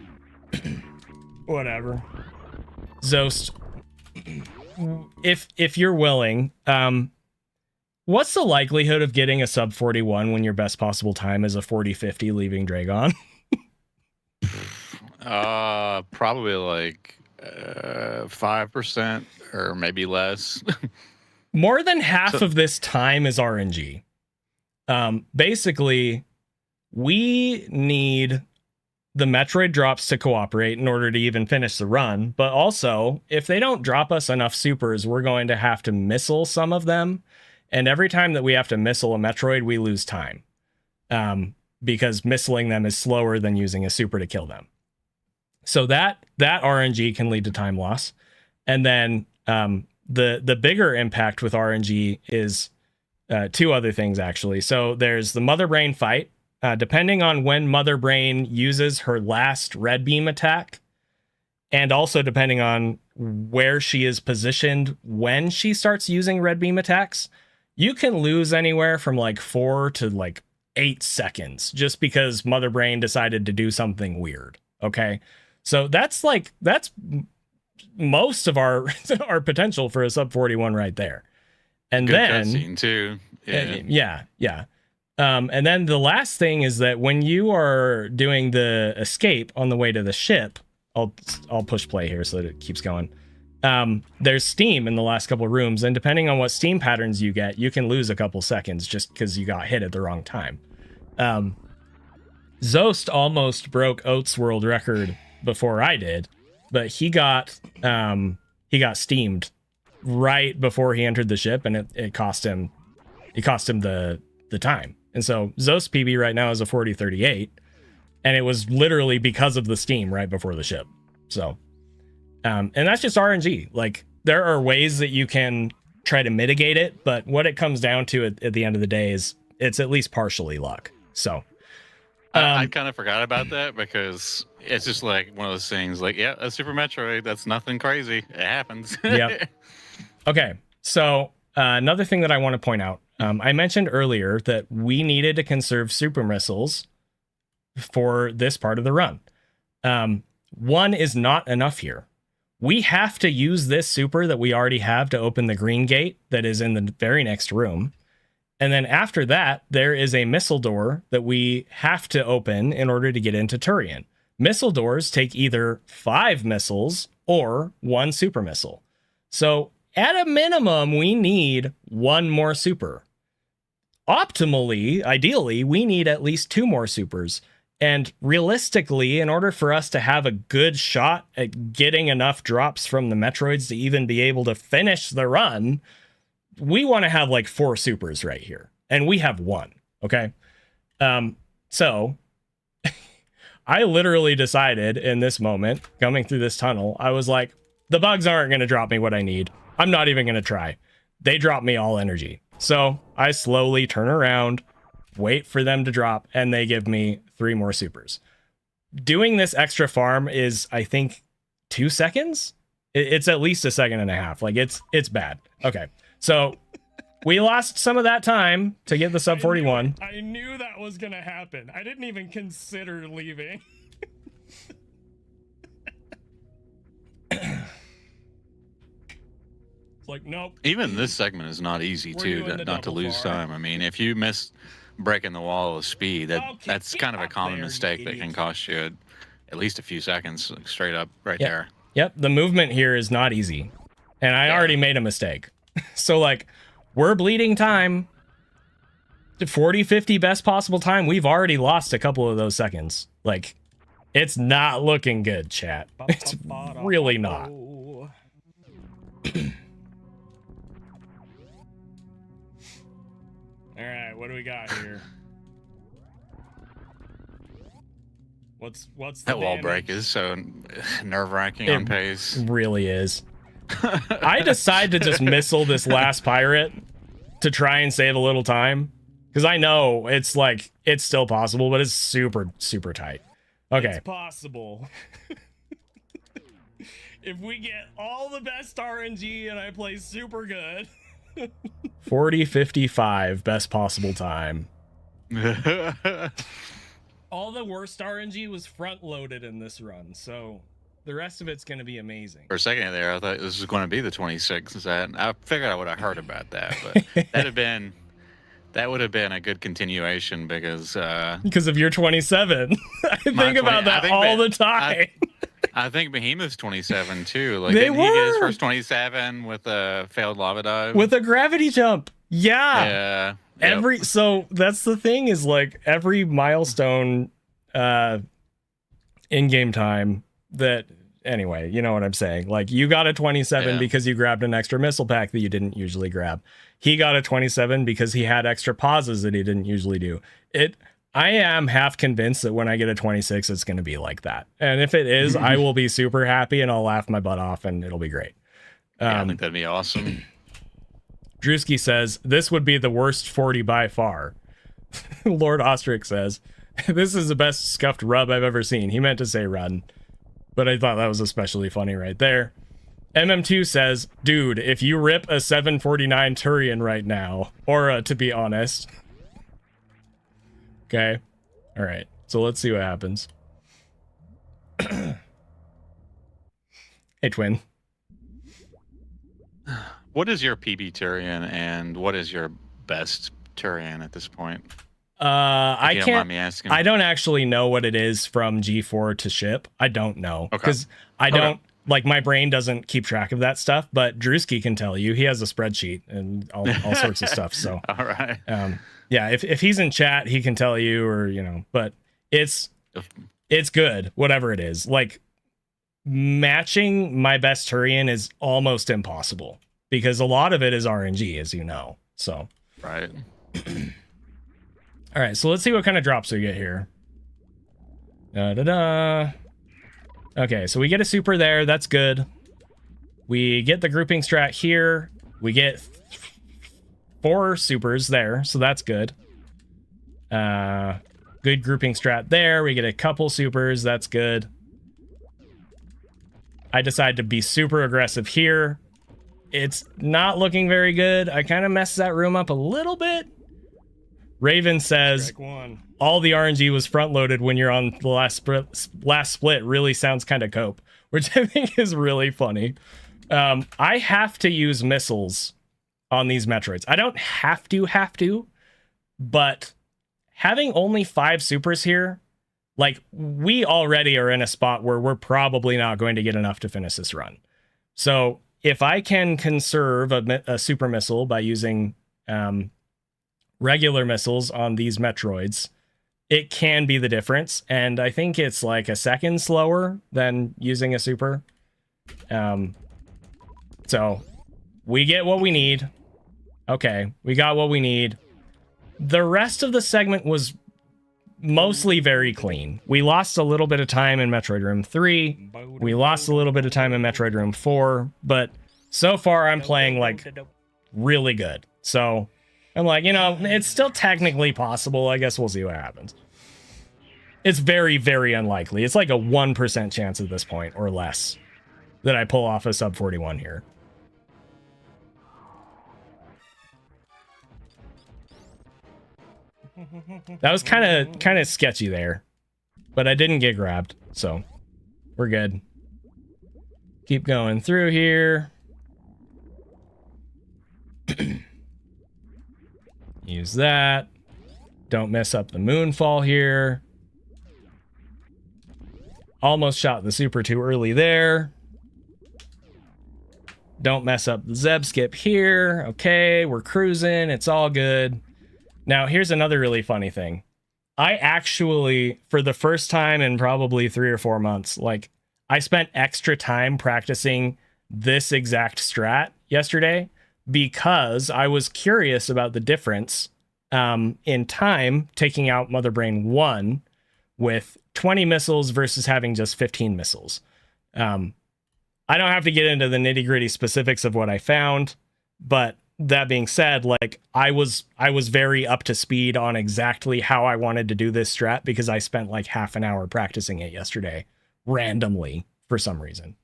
A: Whatever. Zoast, if you're willing, what's the likelihood of getting a sub 41 when your best possible time is a 40-50 leaving Dragon?
B: Probably like 5% or maybe less.
A: More than half of this time is RNG. Basically, we need the Metroid drops to cooperate in order to even finish the run, but also, if they don't drop us enough supers, we're going to have to missile some of them, and every time that we have to missile a Metroid, we lose time. Because missiling them is slower than using a super to kill them. So that RNG can lead to time loss. And then the bigger impact with RNG is two other things, actually. So there's the Mother Brain fight. Depending on when Mother Brain uses her last red beam attack, and also depending on where she is positioned when she starts using red beam attacks, you can lose anywhere from like 4 to like 8 seconds just because Mother Brain decided to do something weird. Okay. So that's most of our our potential for a sub 41 right there. And
B: good
A: then
B: cutscene too.
A: Yeah. And then the last thing is that when you are doing the escape on the way to the ship, I'll push play here so that it keeps going. There's steam in the last couple of rooms, and depending on what steam patterns you get, you can lose a couple seconds just because you got hit at the wrong time. Zoast almost broke Oat's world record before I did, but he got steamed right before he entered the ship, and it cost him the time. And so Zoast PB right now is a 40-38, and it was literally because of the steam right before the ship. So, and that's just RNG. Like, there are ways that you can try to mitigate it, but what it comes down to at the end of the day is it's at least partially luck. So,
B: I kind of forgot about that because it's just like one of those things. Like, yeah, a Super Metroid. That's nothing crazy. It happens.
A: Yep. Okay. So another thing that I want to point out. I mentioned earlier that we needed to conserve super missiles for this part of the run. One is not enough here. We have to use this super that we already have to open the green gate that is in the very next room. And then after that, there is a missile door that we have to open in order to get into Turian. Missile doors take either 5 missiles or 1 super missile. So at a minimum, we need 1 more super. Optimally, ideally, we need at least 2 more supers. And realistically, in order for us to have a good shot at getting enough drops from the Metroids to even be able to finish the run, we want to have like 4 supers right here. And we have 1, okay? So I literally decided in this moment, coming through this tunnel, I was like, the bugs aren't going to drop me what I need. I'm not even going to try. They drop me all energy. So I slowly turn around, wait for them to drop, and they give me 3 more supers. Doing this extra farm is, I think, 2 seconds? It's at least 1.5 seconds. Like, it's bad. Okay, so we lost some of that time to get the sub 41.
C: I knew that was gonna happen. I didn't even consider leaving.
A: It's like, nope.
B: Even this segment is not easy
A: Were you
B: too,
A: in the
B: not to
A: double
B: lose
A: far?
B: time. I mean, if you miss breaking the wall of speed,
A: Okay,
B: that's
A: get
B: kind of a
A: up
B: common
A: there, you
B: mistake that
A: idiot.
B: can cost you at least a few seconds, like, straight up right
A: Yep.
B: there.
A: Yep, the movement here is not easy. And I already made a mistake. So, like, we're bleeding time. 40, 50 best possible time. We've already lost a couple of those seconds. Like, it's not looking good, chat. It's really not. All right, what do we got here? What's the
B: That wall
A: damage?
B: break is so nerve-wracking on pace.
A: Really is. I decide to just missile this last pirate to try and save a little time, because I know it's like it's still possible, but it's super tight. Okay, it's possible. If we get all the best RNG and I play super good. 40:55 best possible time. All the worst RNG was front loaded in this run, so the rest of it's going to be amazing.
B: For a second there, I thought this was going to be the 26. I figured I would have heard about that, but that would have been a good continuation because
A: of your 27. I think about that all the time.
B: I think Behemoth's 27 too. Like,
A: They
B: didn't he get his
A: were.
B: first 27 with a failed lava dive?
A: With a gravity jump. Yeah.
B: Yeah. Yep.
A: So that's the thing, is like every milestone in-game time that, anyway, you know what I'm saying? Like, you got a 27 because you grabbed an extra missile pack that you didn't usually grab. He got a 27 because he had extra pauses that he didn't usually do. I am half convinced that when I get a 26, it's going to be like that. And if it is, I will be super happy and I'll laugh my butt off and it'll be great.
B: I think that'd be awesome.
A: Drewski says, this would be the worst 40 by far. Lord Ostrich says, this is the best scuffed rub I've ever seen. He meant to say run, but I thought that was especially funny right there. MM2 says, dude, if you rip a 749 Turian right now, or to be honest. Okay. All right. So let's see what happens. Hey, Twin.
B: What is your PB Turian and what is your best Turian at this point?
A: I
B: don't
A: can't.
B: mind me asking.
A: I don't actually know what it is from G4 to ship. I don't know because I don't like, my brain doesn't keep track of that stuff. But Drewski can tell you. He has a spreadsheet and all sorts of stuff. So
B: all right.
A: Yeah, if he's in chat, he can tell you, or you know. But it's good, whatever it is. Like, matching my best Turian is almost impossible because a lot of it is RNG, as you know. So
B: right.
A: All right, so let's see what kind of drops we get here. Okay, so we get a super there. That's good. We get the grouping strat here. We get 4 supers there, so that's good. Good grouping strat there. We get a couple supers. That's good. I decide to be super aggressive here. It's not looking very good. I kind of messed that room up a little bit. Raven says, all the RNG was front-loaded when you're on the last split. Really sounds kind of cope, which I think is really funny. I have to use missiles on these Metroids. I don't have to, but having only 5 supers here, like, we already are in a spot where we're probably not going to get enough to finish this run. So if I can conserve a super missile by using regular missiles on these Metroids, it can be the difference. And I think it's like a second slower than using a super. So we get what we need. Okay, we got what we need. The rest of the segment was mostly very clean. We lost a little bit of time in Metroid Room 3. We lost a little bit of time in Metroid Room 4. But so far, I'm playing, like, really good. So I'm like, you know, it's still technically possible. I guess we'll see what happens. It's very, very unlikely. It's like a 1% chance at this point, or less, that I pull off a sub 41 here. That was kind of sketchy there, but I didn't get grabbed, so we're good. Keep going through here. Use that. Don't mess up the moonfall here. Almost shot the super too early there. Don't mess up the Zeb skip here. Okay, we're cruising. It's all good. Now, here's another really funny thing. I actually, for the first time in probably 3 or 4 months, like, I spent extra time practicing this exact strat yesterday because I was curious about the difference in time taking out Mother Brain 1 with 20 missiles versus having just 15 missiles. I don't have to get into the nitty gritty specifics of what I found, but that being said, like I was very up to speed on exactly how I wanted to do this strat because I spent like half an hour practicing it yesterday randomly for some reason.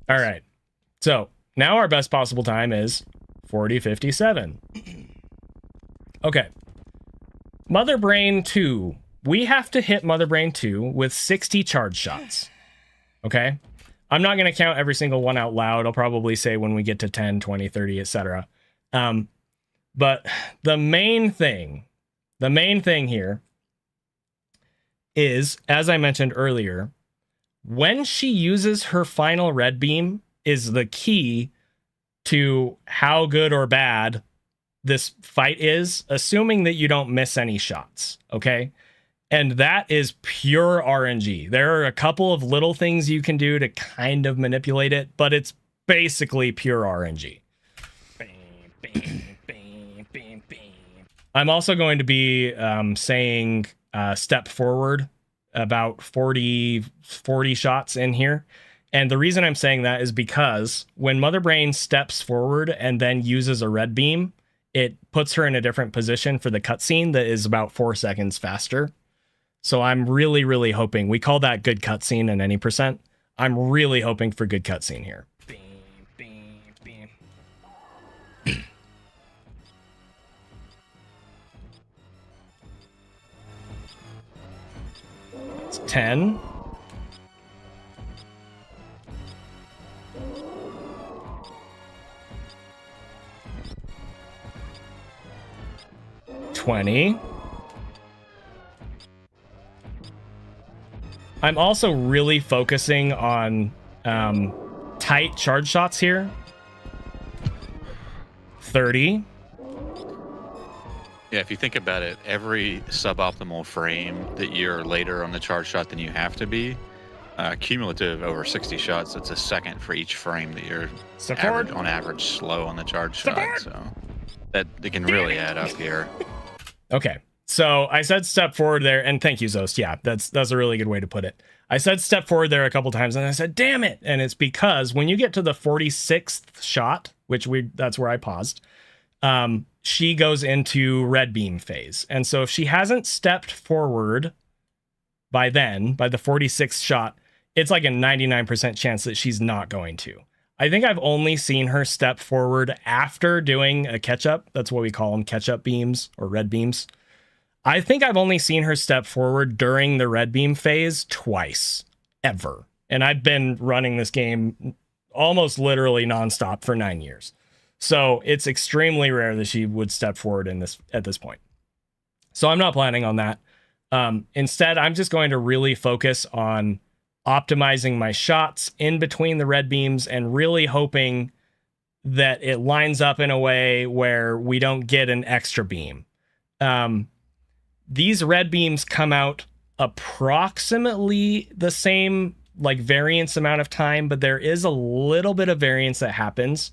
A: All right. So now our best possible time is 40:57. Okay. Mother Brain 2. We have to hit Mother Brain 2 with 60 charge shots. Okay? I'm not going to count every single one out loud. I'll probably say when we get to 10, 20, 30, etc. But the main thing here is, as I mentioned earlier, when she uses her final red beam is the key to how good or bad this fight is, assuming that you don't miss any shots, okay? And that is pure RNG. There are a couple of little things you can do to kind of manipulate it, but it's basically pure RNG. I'm also going to be saying step forward about 40 shots in here. And the reason I'm saying that is because when Mother Brain steps forward and then uses a red beam, it puts her in a different position for the cutscene that is about 4 seconds faster. So I'm really, really hoping, we call that good cutscene in any percent. I'm really hoping for good cutscene here. It's 10. I'm also really focusing on tight charge shots here. 30.
B: Yeah, if you think about it, every suboptimal frame that you're later on the charge shot than you have to be, cumulative over 60 shots, that's a second for each frame that you're on average slow on the charge shot. So that it can really add up here.
A: Okay. So I said step forward there, and thank you, Zoast. Yeah, that's a really good way to put it. I said step forward there a couple times, and I said, damn it. And it's because when you get to the 46th shot, that's where I paused, she goes into red beam phase. And so if she hasn't stepped forward by the 46th shot, it's like a 99% chance that she's not going to. I think I've only seen her step forward after doing a catch-up. That's what we call them, catch-up beams or red beams. I think I've only seen her step forward during the red beam phase twice, ever. And I've been running this game almost literally nonstop for 9 years. So it's extremely rare that she would step forward at this point. So I'm not planning on that. Instead, I'm just going to really focus on optimizing my shots in between the red beams and really hoping that it lines up in a way where we don't get an extra beam. These red beams come out approximately the same like variance amount of time, but there is a little bit of variance that happens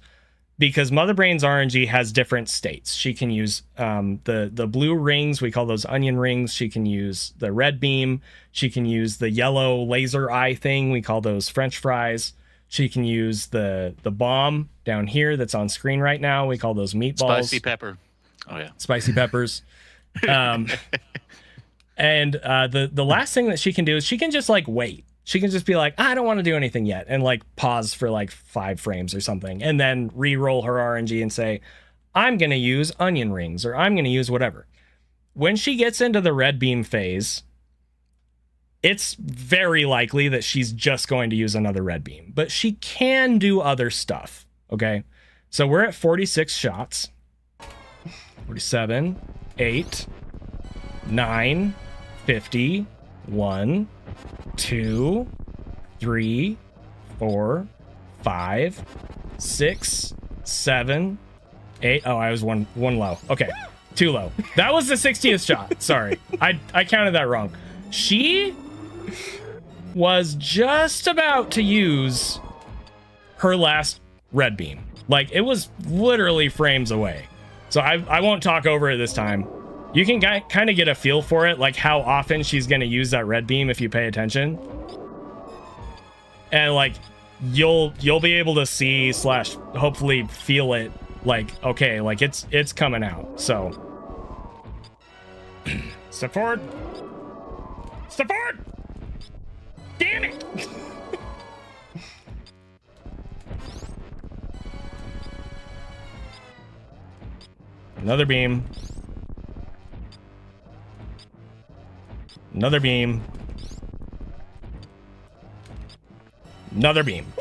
A: because Mother Brain's RNG has different states. She can use the blue rings, we call those onion rings. She can use the red beam. She can use the yellow laser eye thing. We call those French fries. She can use the bomb down here that's on screen right now. We call those meatballs.
B: Spicy pepper. Oh yeah.
A: Spicy peppers. And the last thing that she can do is she can just like wait. She can just be like, I don't want to do anything yet, and like pause for like 5 frames or something, and then re-roll her RNG and say, I'm gonna use onion rings, or I'm gonna use whatever. When she gets into the red beam phase, it's very likely that she's just going to use another red beam, but she can do other stuff. Okay. So we're at 46 shots. 47, 8, 9, 50, 1, 2, 3, 4, 5, 6, 7, 8. Oh, I was one low. Okay. 2 low. That was the 60th shot. Sorry. I counted that wrong. She was just about to use her last red beam. Like, it was literally frames away. So I won't talk over it this time. You can kind of get a feel for it, like how often she's going to use that red beam if you pay attention. And like, you'll be able to see / hopefully feel it, like, okay, like it's coming out. So step forward. Step forward. Damn it. Another beam. Another beam. Another beam.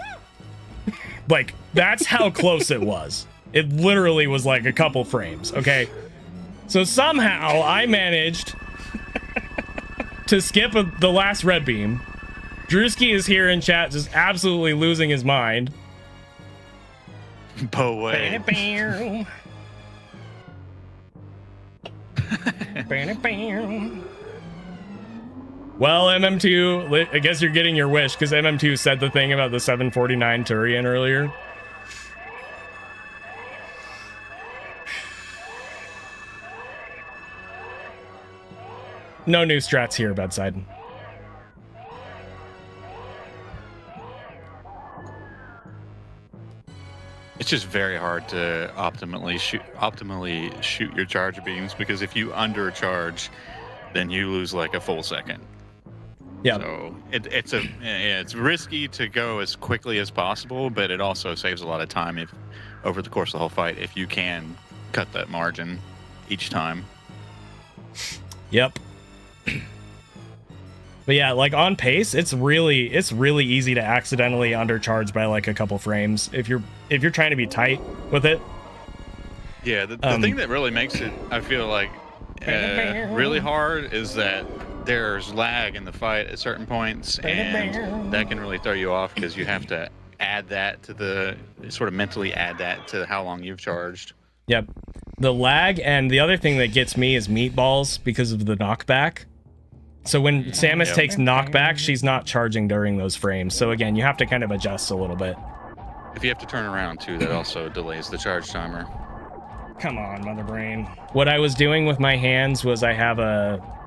A: Like, that's how close it was. It literally was like a couple frames, okay? So somehow I managed to skip the last red beam. Drewski is here in chat just absolutely losing his mind.
B: Boy.
A: Well, MM2, I guess you're getting your wish, because MM2 said the thing about the 749 Turian earlier. No new strats here, bedside.
B: It's just very hard to optimally shoot your charge beams, because if you undercharge, then you lose like a full second.
A: Yeah.
B: So it's risky to go as quickly as possible, but it also saves a lot of time if over the course of the whole fight if you can cut that margin each time. Yep.
A: But yeah, like on pace, it's really easy to accidentally undercharge by like a couple frames if you're trying to be tight with it.
B: Yeah, the thing that really makes it, I feel like, really hard is that there's lag in the fight at certain points, and that can really throw you off because you have to add that to the sort of mentally add that to how long you've charged.
A: Yep. The lag, and the other thing that gets me is meatballs because of the knockback. So when Samus takes knockback, she's not charging during those frames. So again, you have to kind of adjust a little bit.
B: If you have to turn around too, that also delays the charge timer.
A: Come on, mother brain. What I was doing with my hands was I have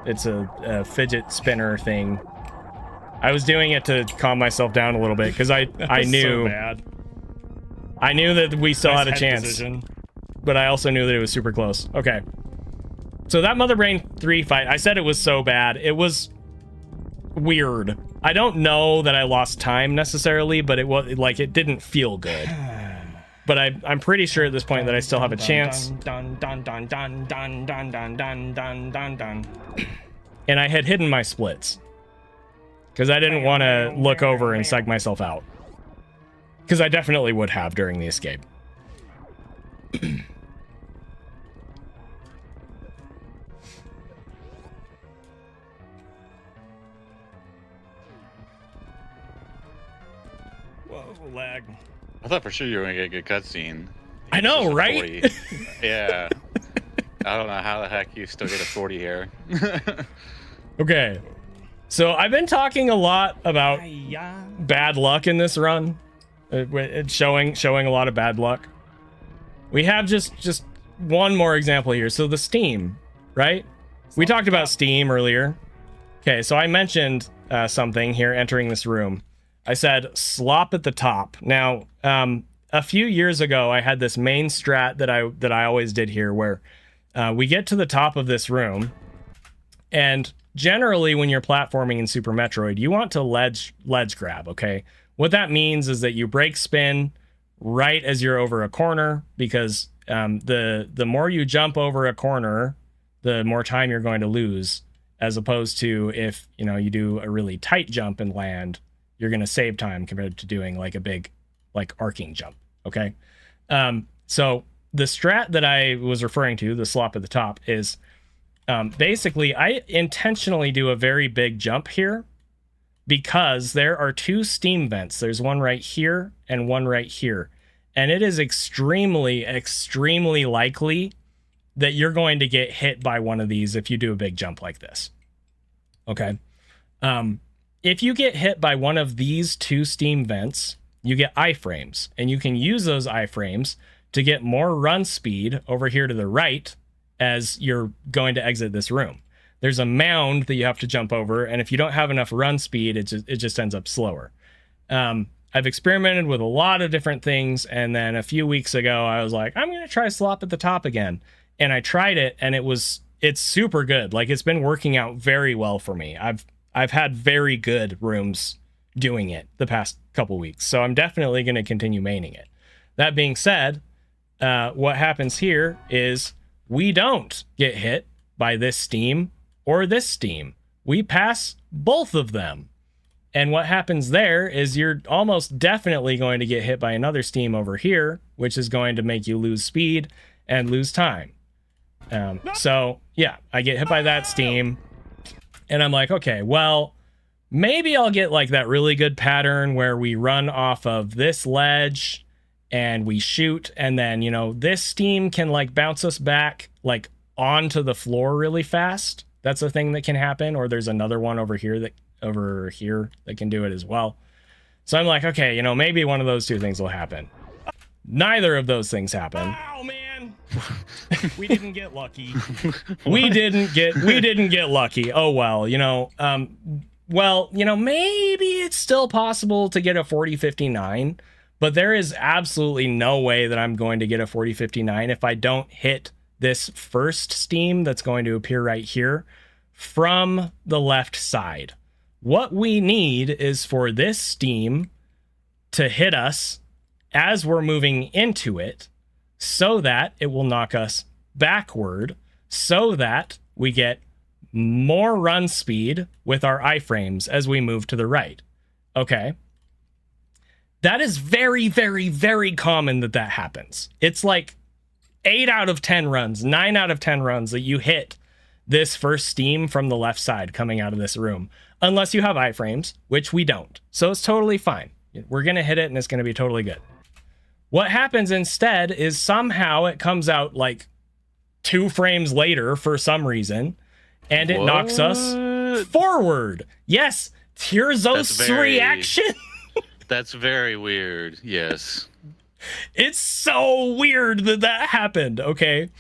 A: it's a fidget spinner thing. I was doing it to calm myself down a little bit because I knew
C: so bad.
A: I knew that we still
C: Nice
A: had a
C: head
A: chance,
C: position.
A: but I also knew that it was super close. Okay. So that Mother Brain 3 fight, I said it was so bad. It was weird. I don't know that I lost time necessarily, but it was like it didn't feel good. But I'm pretty sure at this point that I still have a chance. And I had hidden my splits because I didn't want to look over and psych myself out. Because I definitely would have during the escape. Whoa, lag.
B: I thought for sure you were gonna get a good cutscene.
A: I know, right?
B: 40. Yeah. I don't know how the heck you still get a 40 here.
A: Okay. So I've been talking a lot about bad luck in this run. It's showing a lot of bad luck. We have just one more example here. So the Steam, right? We talked about Steam earlier. Okay, so I mentioned something here entering this room. I said slop at the top. Now, a few years ago, I had this main strat that I always did here, where we get to the top of this room, and generally when you're platforming in Super Metroid, you want to ledge grab. Okay, what that means is that you break spin right as you're over a corner, because the more you jump over a corner, the more time you're going to lose. as opposed to if, you know, you do a really tight jump and land, you're going to save time compared to doing like a big, like arcing jump. Okay. So the strat that I was referring to, the slop at the top, is basically I intentionally do a very big jump here because there are 2 steam vents. There's one right here and one right here. And it is extremely, extremely likely that you're going to get hit by one of these if you do a big jump like this. Okay. If you get hit by one of these 2 steam vents, you get iframes, and you can use those iframes to get more run speed over here to the right as you're going to exit this room. There's a mound that you have to jump over, and if you don't have enough run speed, it just ends up slower. I've experimented with a lot of different things, and then a few weeks ago, I was like, I'm going to try slop at the top again. And I tried it, and it's super good. Like, it's been working out very well for me. I've had very good rooms doing it the past couple weeks, so I'm definitely going to continue maining it. That being said, what happens here is we don't get hit by this steam or this steam. We pass both of them. And what happens there is you're almost definitely going to get hit by another steam over here, which is going to make you lose speed and lose time. So yeah, I get hit by that steam, and I'm like, okay, well, maybe I'll get like that really good pattern where we run off of this ledge and we shoot, and then, you know, this steam can like bounce us back like onto the floor really fast. That's a thing that can happen. Or there's another one over here that can do it as well. So I'm like, okay, you know, maybe one of those 2 things will happen. Neither of those things happen.
C: Oh man.
A: We didn't get lucky. we didn't get lucky. Oh well, you know, maybe it's still possible to get a 4059, but there is absolutely no way that I'm going to get a 4059 if I don't hit this first steam that's going to appear right here from the left side. What we need is for this steam to hit us as we're moving into it, so that it will knock us backward, so that we get more run speed with our iframes as we move to the right. Okay. That is very, very, very common that happens. It's like 8 out of 10 runs, 9 out of 10 runs that you hit this first steam from the left side coming out of this room, unless you have iframes, which we don't. So it's totally fine. We're going to hit it and it's going to be totally good. What happens instead is somehow it comes out like 2 frames later for some reason, and it knocks us forward. Yes, here's Zoast's reaction.
B: That's very weird. Yes.
A: It's so weird that happened. Okay.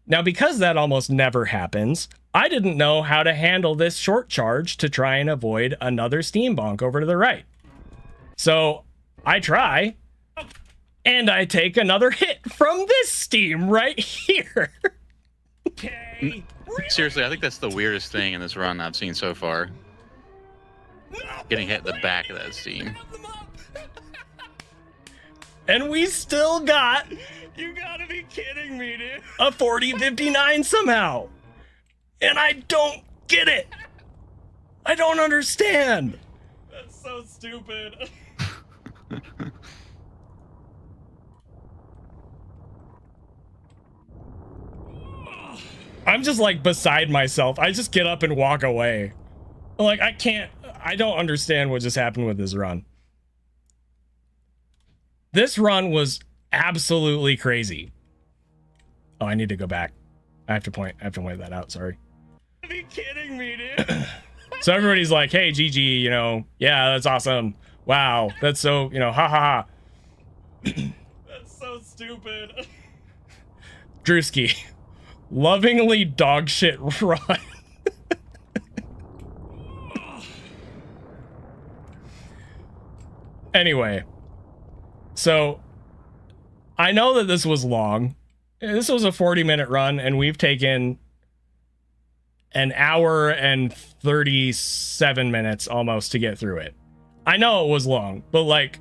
A: Now, because that almost never happens, I didn't know how to handle this short charge to try and avoid another steam bonk over to the right. So I try, and I take another hit from this steam right here.
C: Okay.
B: Seriously, I think that's the weirdest thing in this run I've seen so far. Getting hit in the back of that steam.
A: And we still got
C: You gotta be kidding me, dude.
A: a 4059 somehow. And I don't get it. I don't understand.
C: That's so stupid.
A: I'm just like beside myself. I just get up and walk away. Like, I don't understand what just happened with this run. This run was absolutely crazy. Oh, I need to go back. I have to point that out, sorry.
C: You gotta be kidding me, dude.
A: So everybody's like, hey, GG, you know, yeah, that's awesome. Wow, that's so, you know, ha ha ha.
C: That's so stupid.
A: Drewski, lovingly dog shit run. Anyway, so I know that this was long. This was a 40-minute run, and we've taken an hour and 37 minutes almost to get through it. I know it was long, but like,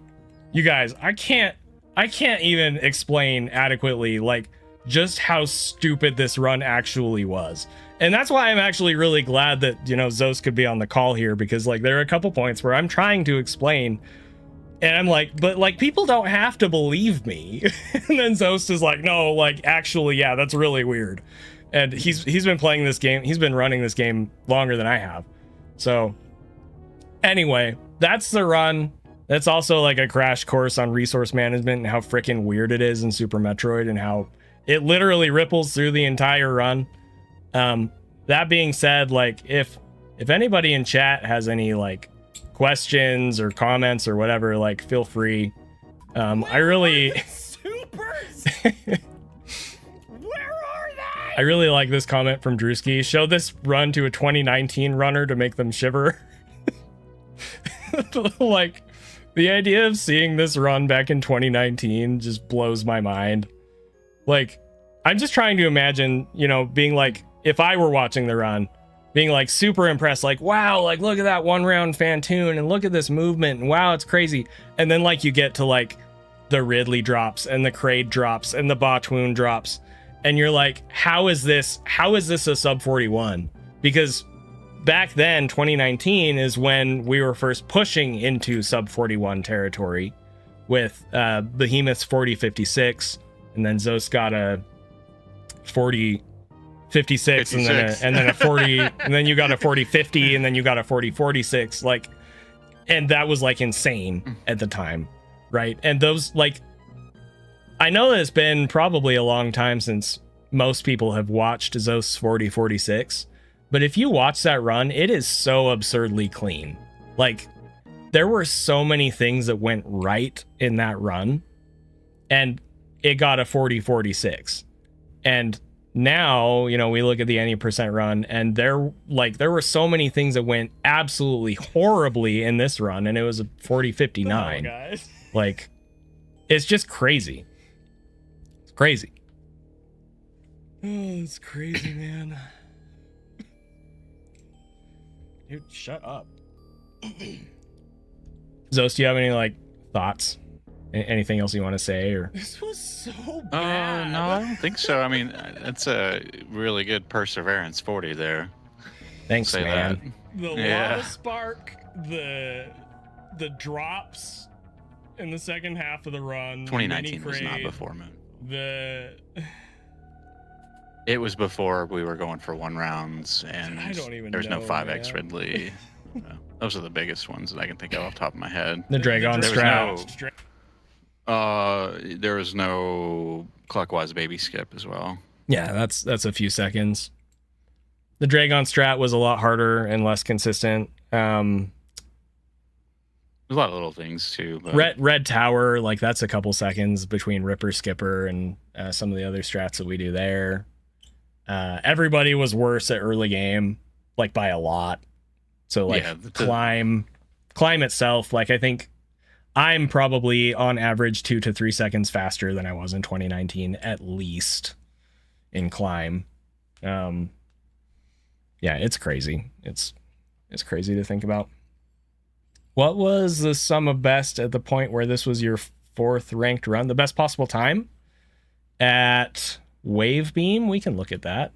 A: you guys, I can't even explain adequately like just how stupid this run actually was. And that's why I'm actually really glad that, you know, Zoast could be on the call here, because like there are a couple points where I'm trying to explain and I'm like, but like people don't have to believe me. And then Zoast is like, no, like actually, yeah, that's really weird. And he's been playing this game. He's been running this game longer than I have. So anyway, that's the run. That's also like a crash course on resource management and how freaking weird it is in Super Metroid and how it literally ripples through the entire run. That being said, like if anybody in chat has any like questions or comments or whatever, like feel free. I really
C: Supers. Where are they?
A: I really like this comment from Drewski. Show this run to a 2019 runner to make them shiver. Like the idea of seeing this run back in 2019 just blows my mind. Like I'm just trying to imagine, you know, being like, if I were watching the run, being like super impressed, like, wow, like look at that one round Fantoon and look at this movement and wow, it's crazy. And then like you get to like the Ridley drops and the Kraid drops and the Botwoon drops. And you're like, how is this a sub 41? Because back then, 2019 is when we were first pushing into sub 41 territory with Behemoth's 4056, and then Zoast got a 4056, and then a 40, and then you got a 4050, and then you got a 4046, like, and that was like insane at the time, right? And those, like, I know that it's been probably a long time since most people have watched Zoast's 4046, but if you watch that run, it is so absurdly clean. Like, there were so many things that went right in that run, and it got a 4046. And now, you know, we look at the any percent run, and there were so many things that went absolutely horribly in this run, and it was a 4059.
C: Oh, guys.
A: Like, it's just crazy. It's crazy. Oh, it's crazy, man. Dude, shut up. Zoast, do you have any like thoughts? Anything else you want to say? Or
C: This was so bad.
B: No, I don't think so. I mean, it's a really good perseverance 40 there.
A: thanks,
B: Say
A: man.
C: The
B: Yeah.
C: lava spark, the drops in the second half of the run.
B: 2019 was not
C: mini-Kraid,
B: before, man.
C: The
B: It was before we were going for 1 rounds, and
C: I don't even
B: there was no
C: know,
B: 5x
C: man.
B: Ridley. Those are the biggest ones that I can think of off the top of my head.
A: The Dragon
B: There was
A: Strap.
B: There was no clockwise baby skip as well.
A: Yeah, that's a few seconds. The Dragon Strat was a lot harder and less consistent.
B: There's a lot of little things too. But
A: Red Tower, like that's a couple seconds between Ripper Skipper and some of the other strats that we do there. Everybody was worse at early game, like by a lot. So like
B: Yeah,
A: climb itself, like I think I'm probably on average 2 to 3 seconds faster than I was in 2019, at least in climb. Yeah, it's crazy. It's crazy to think about. What was the sum of best at the point where this was your 4th ranked run? The best possible time at Wave Beam? We can look at that.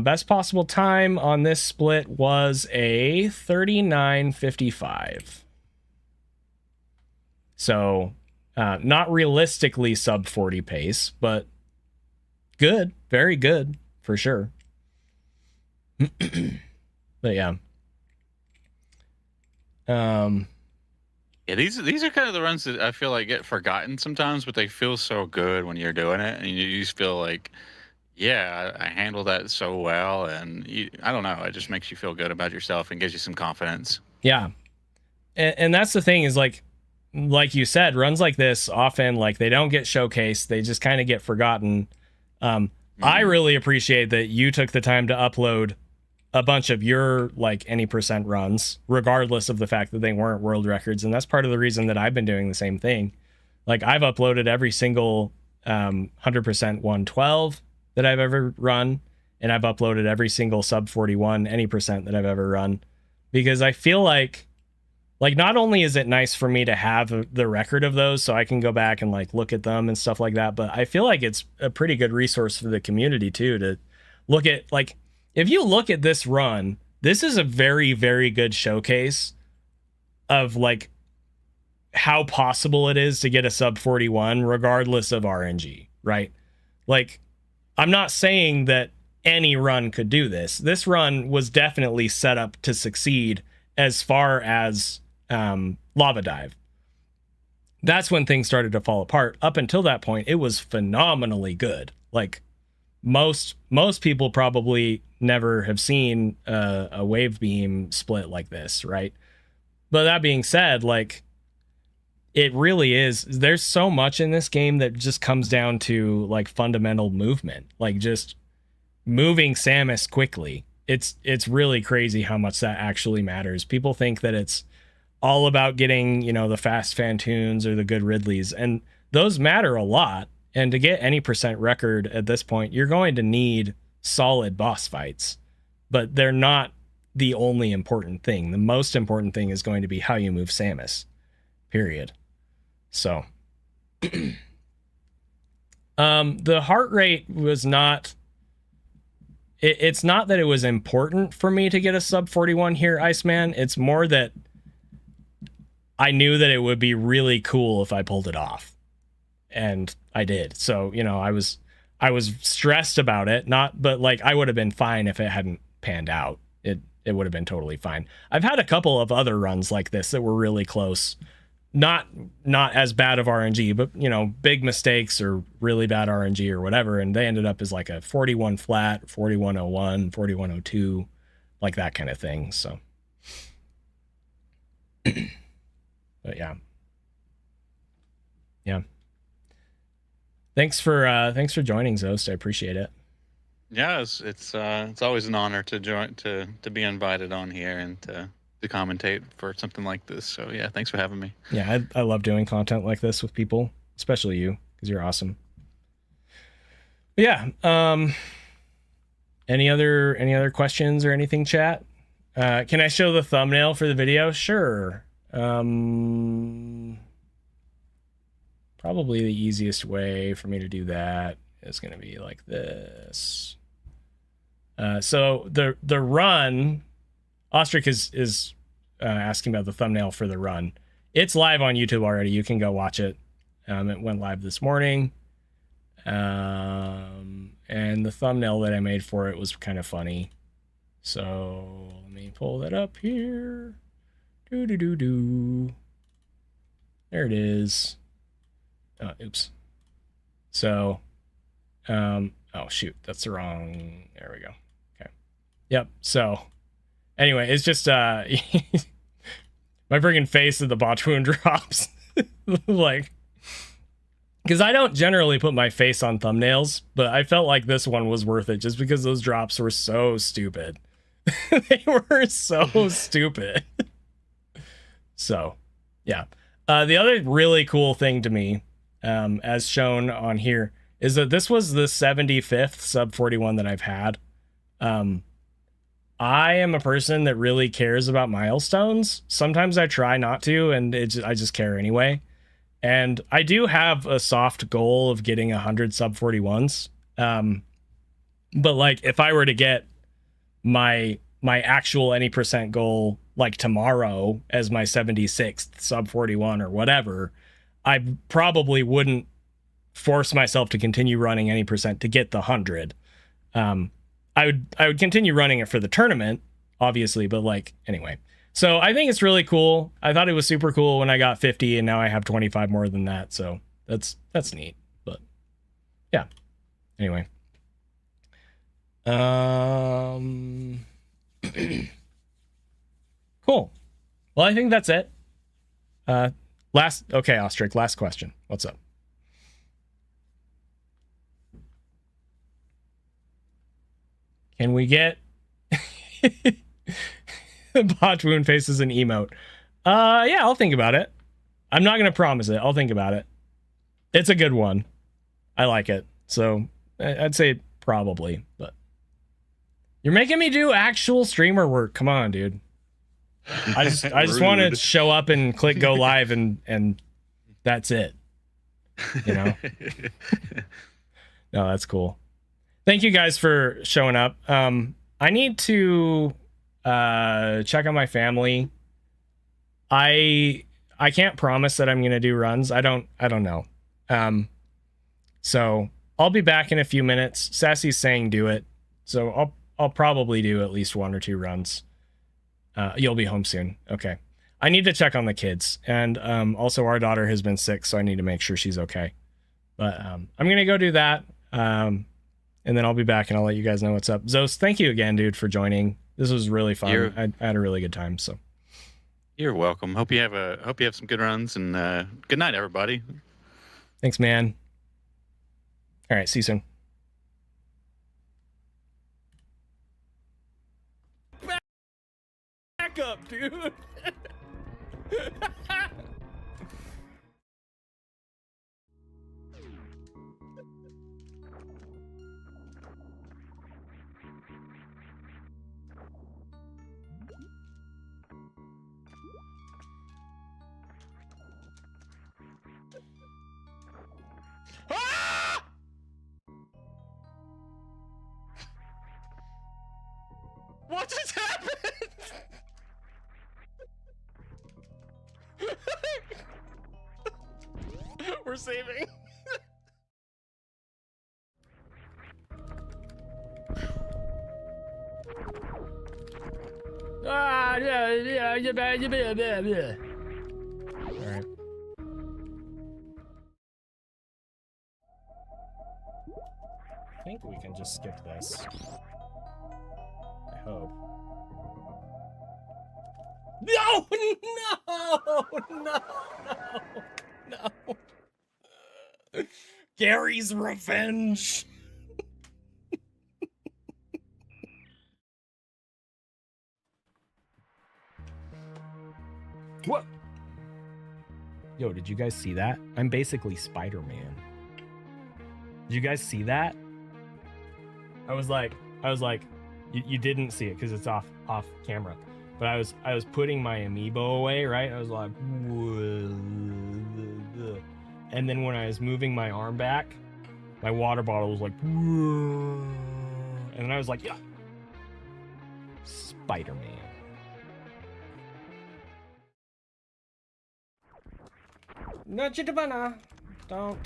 A: Best possible time on this split was a 39:55. So, not realistically sub 40 pace, but good, very good for sure. But yeah.
B: Yeah, these are kind of the runs that I feel like get forgotten sometimes, but they feel so good when you're doing it, and you just feel like, yeah, I handled that so well, and I don't know, it just makes you feel good about yourself and gives you some confidence.
A: Yeah, and that's the thing is like you said, runs like this often like they don't get showcased; they just kind of get forgotten. I really appreciate that you took the time to upload a bunch of your like any percent runs, regardless of the fact that they weren't world records, and that's part of the reason that I've been doing the same thing. Like I've uploaded every single 100% 112 that I've ever run, and I've uploaded every single sub 41 any percent that I've ever run, because I feel like like, not only is it nice for me to have the record of those so I can go back and like look at them and stuff like that, but I feel like it's a pretty good resource for the community too, to look at, like, if you look at this run, this is a very, very good showcase of like how possible it is to get a sub 41 regardless of RNG, right? Like, I'm not saying that any run could do this. This run was definitely set up to succeed as far as Lava Dive. That's when things started to fall apart. Up until that point, it was phenomenally good. Like, most people probably never have seen a wave beam split like this, right? But that being said, like, it really is, there's so much in this game that just comes down to like fundamental movement, like just moving Samus quickly. It's really crazy how much that actually matters. People think that it's all about getting, you know, the fast Fantoons or the good Ridleys, and those matter a lot. And to get any percent record at this point, you're going to need solid boss fights, but they're not the only important thing. The most important thing is going to be how you move Samus, period. So the heart rate was not, it's not that it was important for me to get a sub 41 here, Iceman. It's more that I knew that it would be really cool if I pulled it off, and I did. So, you know, I was stressed about it, but like, I would have been fine if it hadn't panned out. It would have been totally fine. I've had a couple of other runs like this that were really close. Not as bad of RNG, but, you know, big mistakes or really bad RNG or whatever, and they ended up as like a 41 flat, 4101, 4102, like that kind of thing. So, but yeah. Thanks for joining, Zoast. I appreciate it.
B: Yeah, it's always an honor to join, to be invited on here and to commentate for something like this. So yeah, thanks for having me.
A: Yeah, I love doing content like this with people, especially you, because you're awesome. But yeah, any other questions or anything, chat? Can I show the thumbnail for the video? Sure. Probably the easiest way for me to do that is going to be like this. So the run, Ostrich is asking about the thumbnail for the run. It's live on YouTube already. You can go watch it. It went live this morning. And the thumbnail that I made for it was kind of funny. So let me pull that up here. There it is. Oops. So, oh shoot, that's the wrong, there we go. Okay. Yep. So anyway, it's just, my freaking face of the botch wound drops. Like, because I don't generally put my face on thumbnails, but I felt like this one was worth it just because those drops were so stupid. They were so stupid. So, yeah. The other really cool thing to me, as shown on here, is that this was the 75th sub 41 that I've had. I am a person that really cares about milestones. Sometimes I try not to, and I just care anyway. And I do have a soft goal of getting 100 sub 41s. But like, if I were to get my actual any percent goal like tomorrow as my 76th sub 41 or whatever, I probably wouldn't force myself to continue running any percent to get the 100. I would continue running it for the tournament, obviously, but like, anyway. So I think it's really cool. I thought it was super cool when I got 50, and now I have 25 more than that. So that's neat. But yeah. Anyway. Cool. Well, I think that's it. Okay, Ostrich, last question. What's up? Can we get Botch Wound faces an emote? Yeah, I'll think about it. I'm not gonna promise it. I'll think about it. It's a good one. I like it. So I'd say probably, but you're making me do actual streamer work. Come on, dude. I just want to show up and click go live and that's it. You know? No, that's cool. Thank you guys for showing up. I need to check on my family. I can't promise that I'm gonna do runs. I don't know. So I'll be back in a few minutes. Sassy's saying do it. So I'll probably do at least 1 or 2 runs. You'll be home soon. Okay. I need to check on the kids. And also our daughter has been sick, so I need to make sure she's okay. But I'm going to go do that. And then I'll be back and I'll let you guys know what's up. Zoast, thank you again, dude, for joining. This was really fun. I had a really good time. So
B: you're welcome. Hope you have some good runs, and good night, everybody.
A: Thanks, man. All right. See you soon. Back up, dude. Ah! What just happened? We're saving. Yeah. All right. I think we can just skip this. I hope. No! No! Gary's revenge! What? Yo, did you guys see that? I'm basically Spider-Man. Did you guys see that? I was like, you didn't see it because it's off camera. But I was putting my amiibo away, right? I was like, and then when I was moving my arm back, my water bottle was like, and then I was like, yeah, Spider-Man. Nudge it, banana. Don't.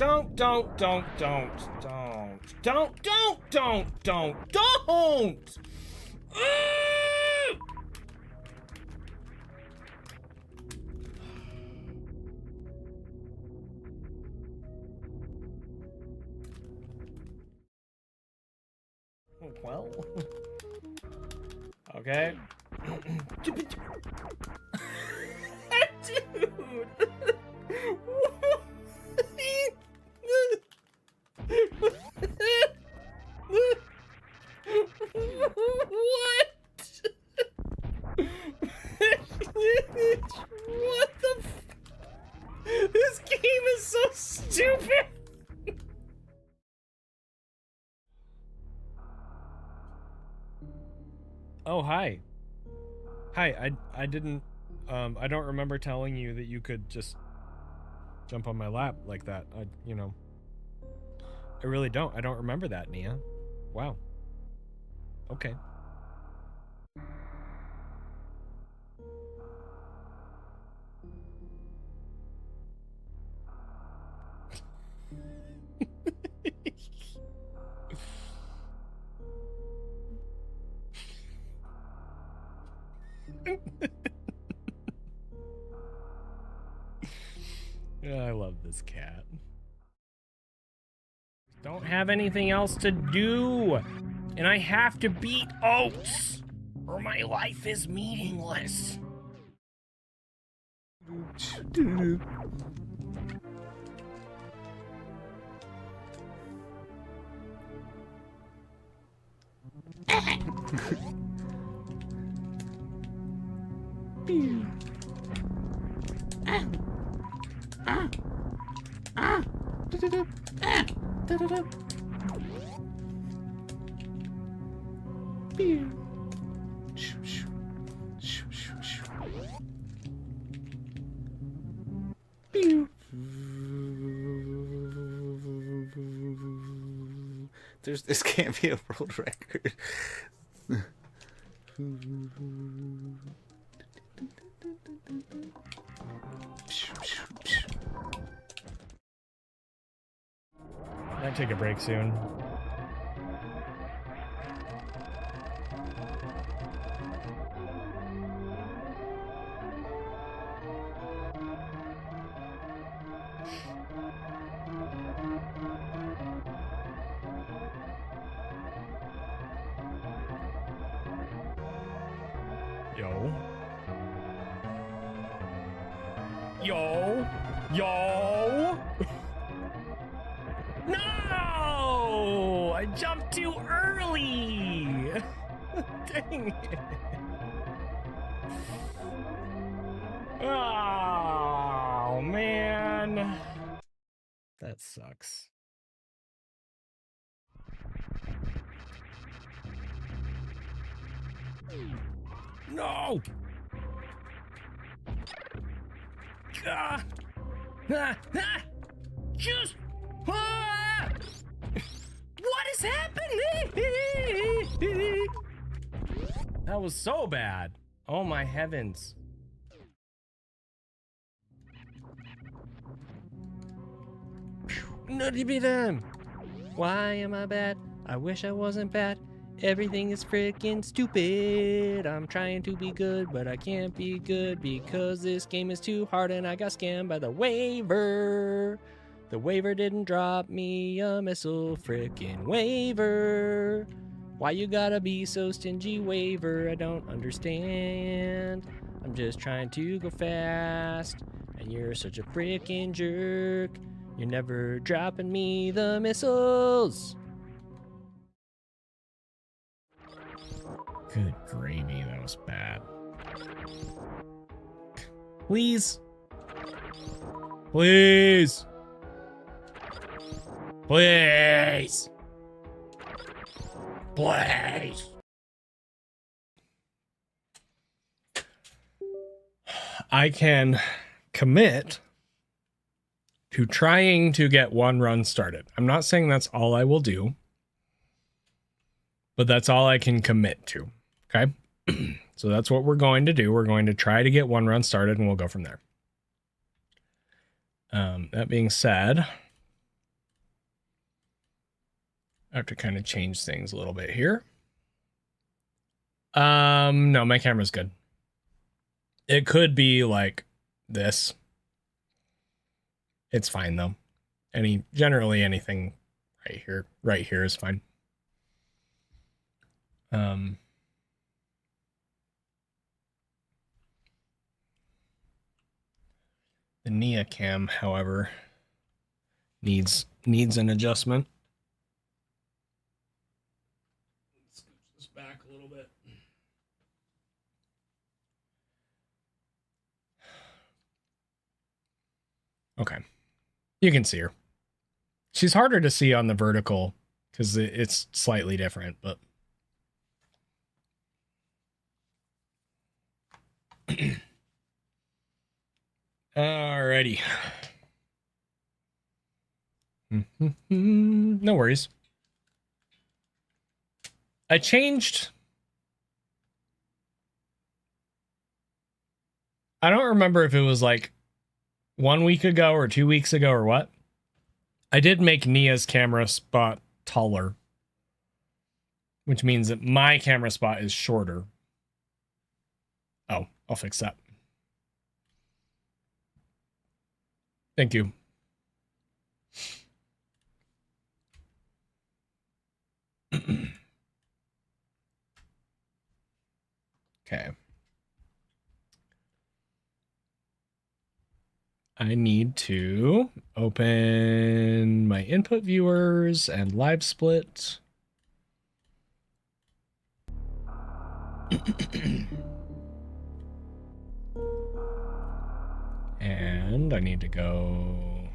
A: Well, okay. Dude. What? What the This game is so stupid. Oh, hi. Hi, I didn't I don't remember telling you that you could just jump on my lap like that. I really don't. I don't remember that, Nia. Wow. Okay. I love this cat. Don't have anything else to do, and I have to beat Oats, or my life is meaningless.
D: This can't be a world record.
A: Might take a break soon. Yo. Yo. Yo. No! I jumped too early! Dang it. Oh, man. That sucks. No! Ah! Ah! Ah! Just... Ah! What is happening? That was so bad. Oh my heavens. Nutty be them. Why am I bad? I wish I wasn't bad. Everything is freaking stupid. I'm trying to be good, but I can't be good because this game is too hard and I got scammed by the waiver. The waiver didn't drop me a missile, frickin' waiver. Why you gotta be so stingy, waiver? I don't understand. I'm just trying to go fast, and you're such a frickin' jerk. You're never dropping me the missiles. Good gravy, that was bad. Please. Please. Please. Please. I can commit to trying to get one run started. I'm not saying that's all I will do, but that's all I can commit to. Okay? So that's what we're going to do. We're going to try to get one run started and we'll go from there. That being said, I have to kind of change things a little bit here. No, my camera's good. It could be like this. It's fine though. Generally anything right here is fine. The Nia cam, however, needs an adjustment. Let's scooch this back a little bit. Okay. You can see her. She's harder to see on the vertical because it's slightly different, but alrighty. No worries. I changed. I don't remember if it was like 1 week ago or 2 weeks ago or what. I did make Nia's camera spot taller, which means that my camera spot is shorter. Oh, I'll fix that. Thank you. Okay. I need to open my input viewers and live split. And I need to go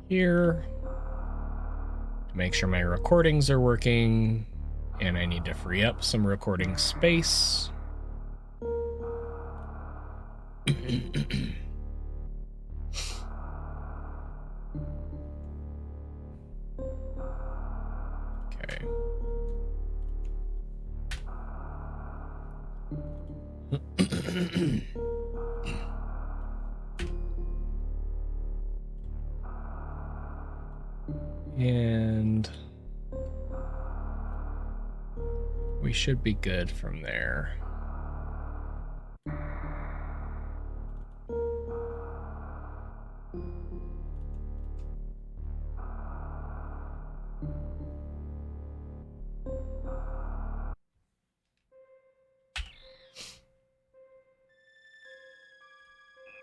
A: here to make sure my recordings are working. And I need to free up some recording space. And we should be good from there.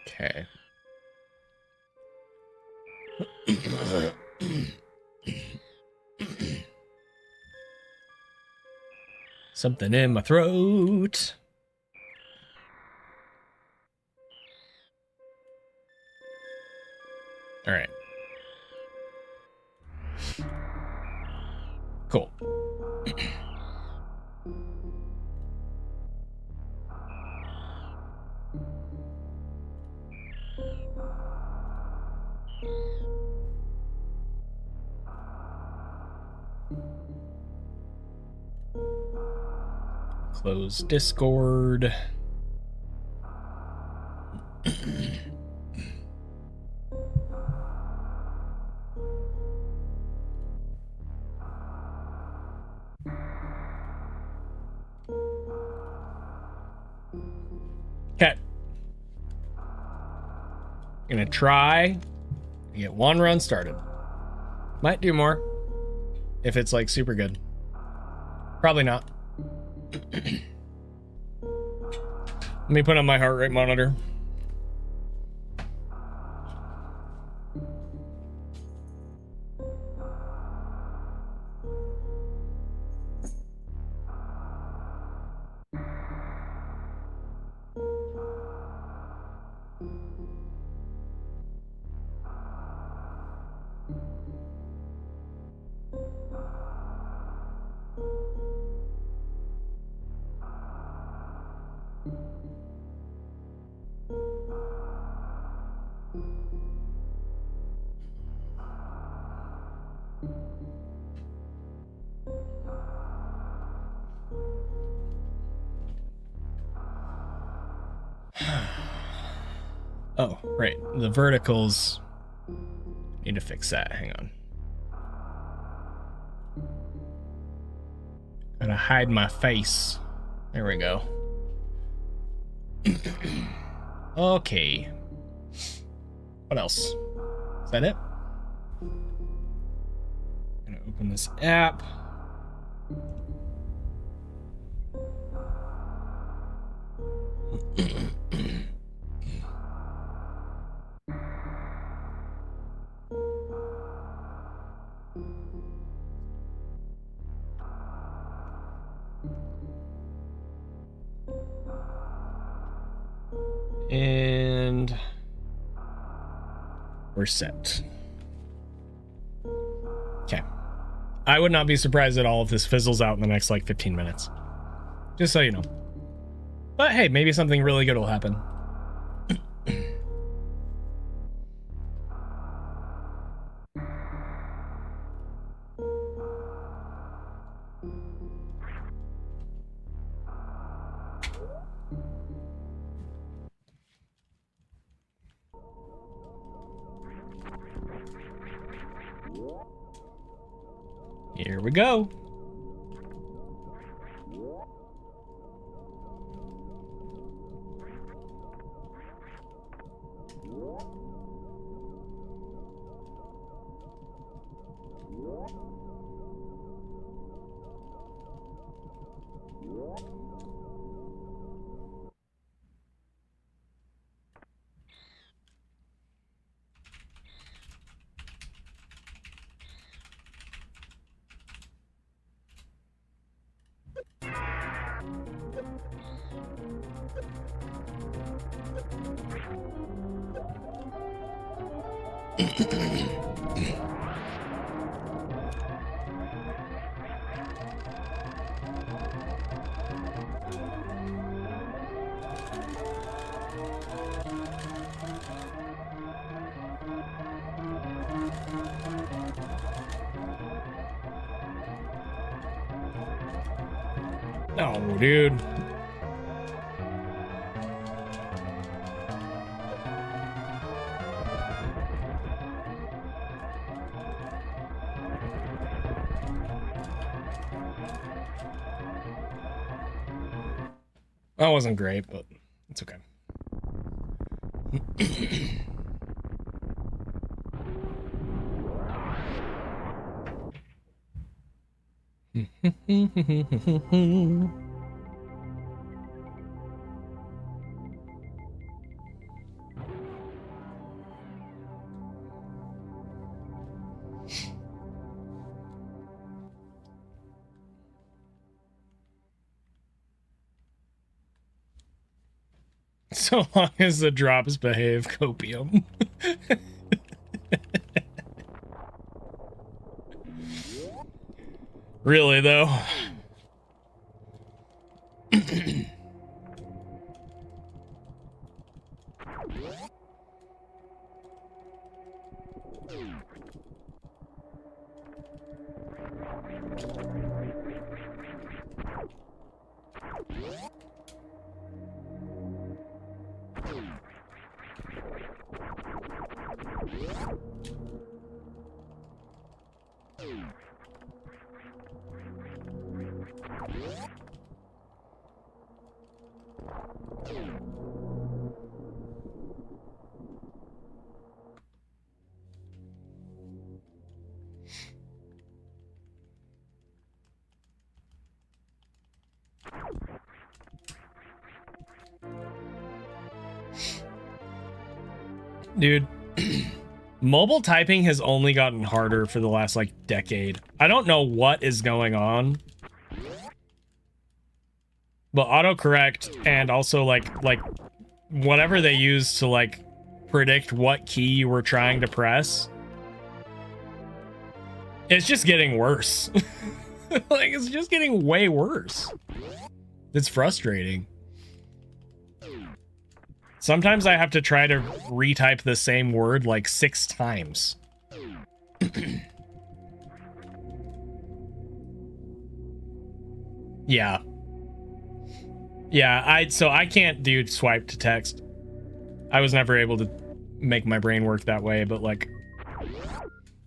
A: Okay. Something in my throat. All right. Cool. Close Discord. Okay. Gonna try to get one run started. Might do more if it's like super good. Probably not. Let me put on my heart rate monitor. Oh, right. The verticals. Need to fix that. Hang on. Gotta hide my face. There we go. Okay. What else? Is that it? Gonna open this app. And we're set. Okay. I would not be surprised at all if this fizzles out in the next like 15 minutes. Just so you know. But hey, maybe something really good will happen. Here we go. No, dude. That wasn't great, but it's okay. So long as the drops behave, copium. Really, though? Dude, mobile typing has only gotten harder for the last, like, decade. I don't know what is going on. But autocorrect and also, like, whatever they use to, like, predict what key you were trying to press, it's just getting worse. Like, it's just getting way worse. It's frustrating. Sometimes I have to try to retype the same word like 6 times. Yeah. Yeah, so I can't do swipe to text. I was never able to make my brain work that way, but like,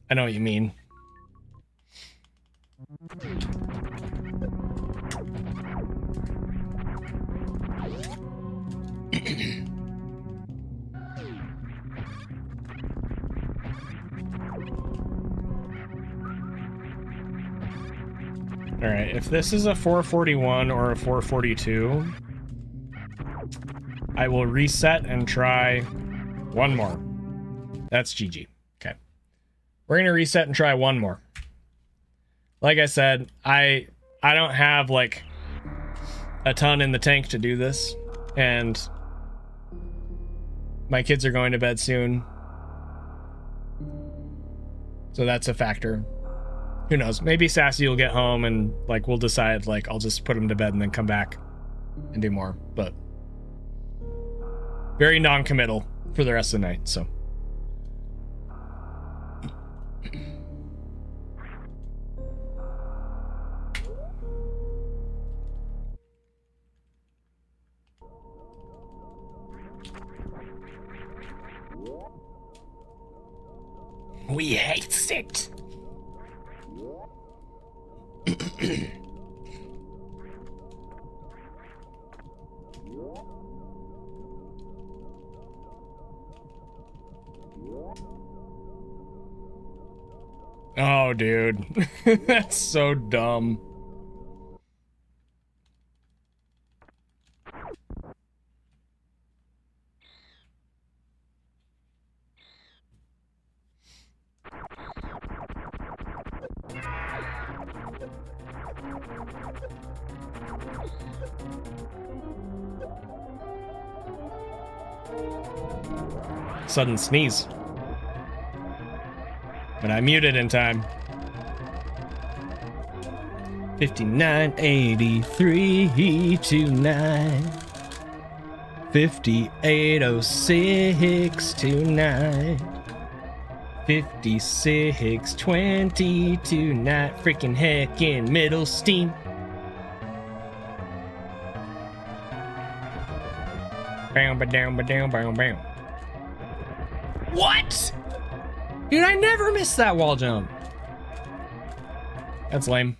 A: I know what you mean. All right, if this is a 441 or a 442, I will reset and try one more. That's GG. Okay. We're going to reset and try one more. Like I said, I don't have like a ton in the tank to do this, and my kids are going to bed soon. So that's a factor. Who knows? Maybe Sassy will get home and like we'll decide like I'll just put him to bed and then come back and do more. But very non-committal for the rest of the night, so. We hate it. Oh, dude. That's so dumb. Sudden sneeze. But I muted in time. 5983 tonight. 5806 tonight. 5620 tonight. Freaking heck in middle steam. Bam, ba down, ba down, bam, bam. What? Dude, I never missed that wall jump. That's lame.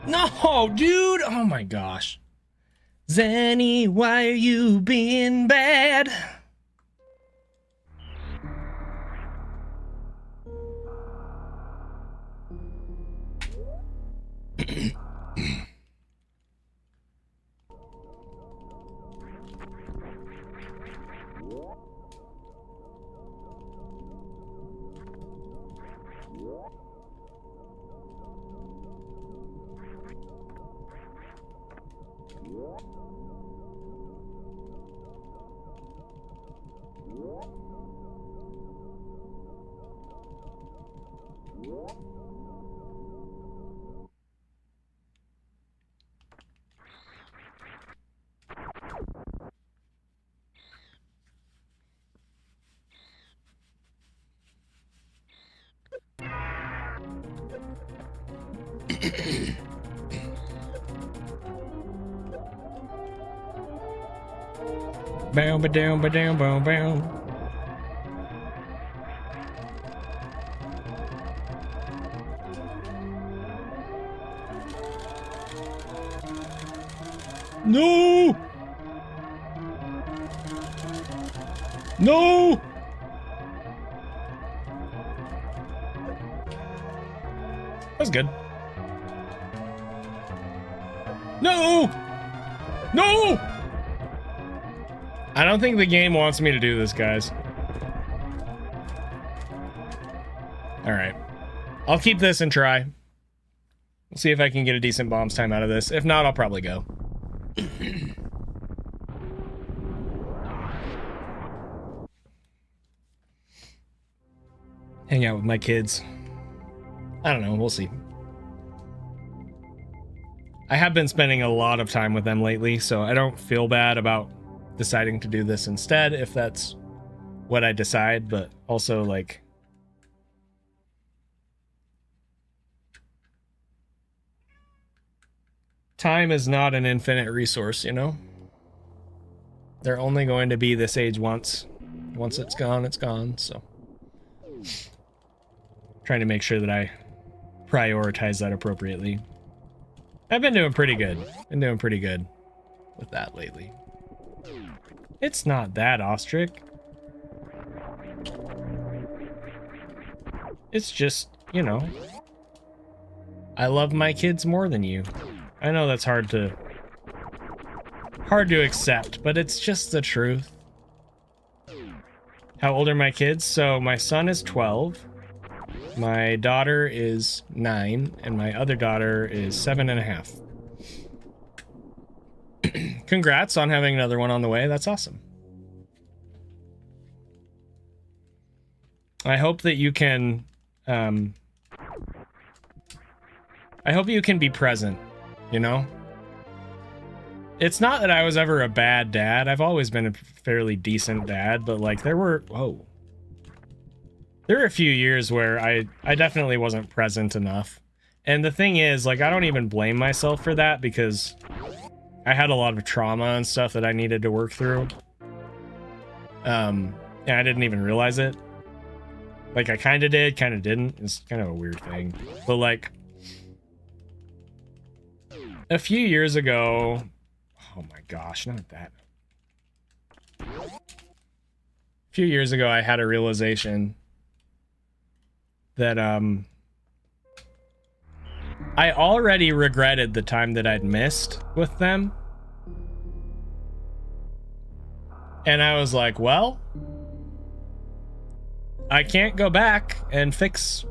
A: No, dude! Oh my gosh. ZENI, why are you being bad? Bow, ba down, ba down, bow, bow. No! No! That's good. No! No! I don't think the game wants me to do this, guys. Alright. I'll keep this and try. We'll see if I can get a decent bombs time out of this. If not, I'll probably go. Hang out with my kids. I don't know, we'll see. I have been spending a lot of time with them lately, so I don't feel bad about deciding to do this instead if that's what I decide, but also like time is not an infinite resource, you know? They're only going to be this age once. Once it's gone, so trying to make sure that I prioritize that appropriately. I've been doing pretty good. Been doing pretty good with that lately. It's not that, Ostrich. It's just, you know, I love my kids more than you. I know that's hard to accept, but it's just the truth. How old are my kids? So my son is 12, my daughter is 9, and my other daughter is 7.5. Congrats on having another one on the way. That's awesome. I hope that you can I hope you can be present, you know? It's not that I was ever a bad dad. I've always been a fairly decent dad, but like there were a few years where I definitely wasn't present enough. And the thing is, like, I don't even blame myself for that because I had a lot of trauma and stuff that I needed to work through. And I didn't even realize it. Like, I kind of did, kind of didn't. It's kind of a weird thing. But, like, a few years ago... Oh my gosh, not that. A few years ago, I had a realization that, I already regretted the time that I'd missed with them. And I was like, well... I can't go back and fix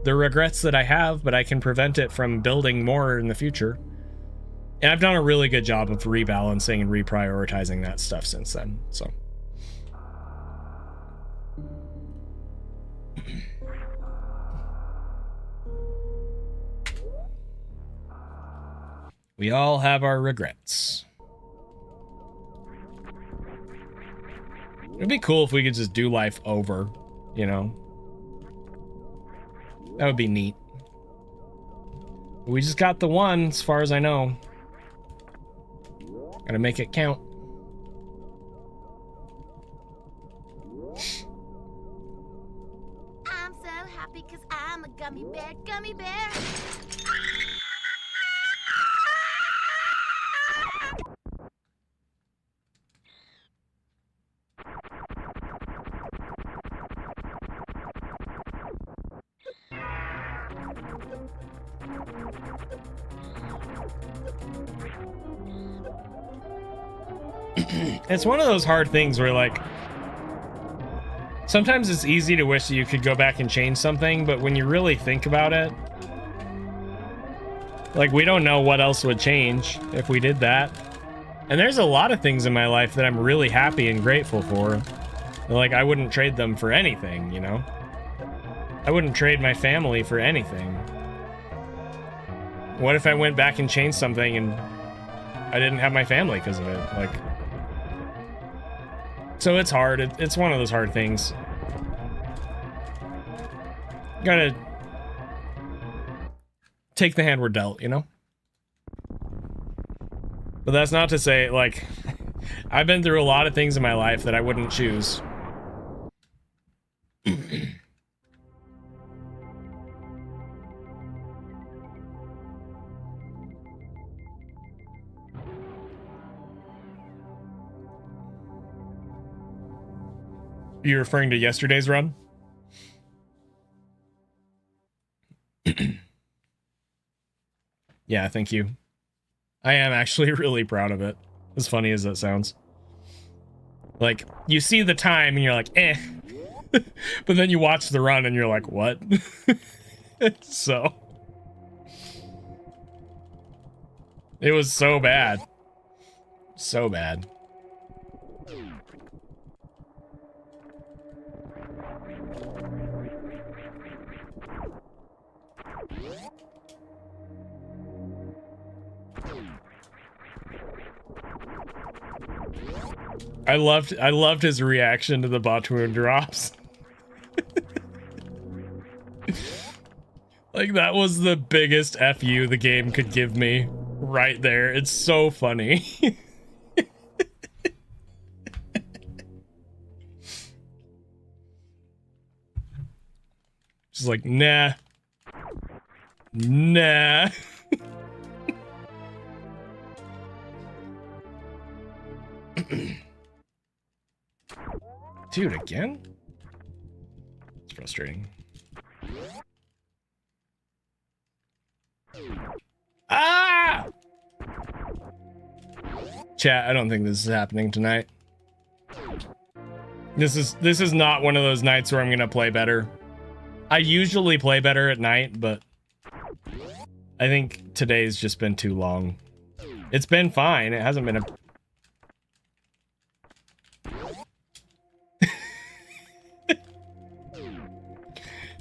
A: the regrets that I have, but I can prevent it from building more in the future. And I've done a really good job of rebalancing and reprioritizing that stuff since then, so. We all have our regrets. It'd be cool if we could just do life over. You know, that would be neat. We just got the one, as far as I know. Gotta make it count.
E: I'm so happy because I'm a gummy bear, gummy bear.
A: It's one of those hard things where, like, sometimes it's easy to wish that you could go back and change something, but when you really think about it, like, we don't know what else would change if we did that. And there's a lot of things in my life that I'm really happy and grateful for. Like, I wouldn't trade them for anything, you know? I wouldn't trade my family for anything. What if I went back and changed something and I didn't have my family because of it? Like, so it's hard. It's one of those hard things. Gotta take the hand we're dealt, you know? But that's not to say, like, I've been through a lot of things in my life that I wouldn't choose. You referring to yesterday's run? Yeah, thank you. I am actually really proud of it. As funny as that sounds. Like, you see the time and you're like, eh. But then you watch the run and you're like, what? So. It was so bad. So bad. I loved his reaction to the Batuun drops. Like, that was the biggest FU the game could give me right there. It's so funny. Just like, nah. Nah. Dude, again? It's frustrating. Ah! Chat, I don't think this is happening tonight. This is not one of those nights where I'm gonna play better. I usually play better at night, but I think today's just been too long. It's been fine. It hasn't been a...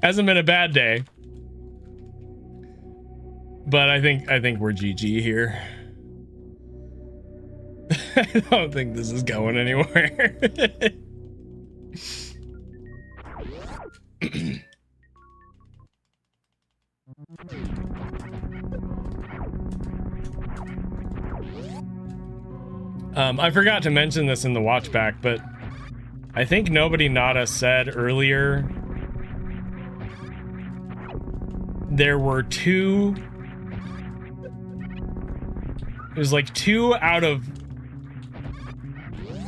A: Hasn't been a bad day. But I think we're GG here. I don't think this is going anywhere. I forgot to mention this in the watchback, but I think Nobody Nada said earlier there were two. It was like 2 out of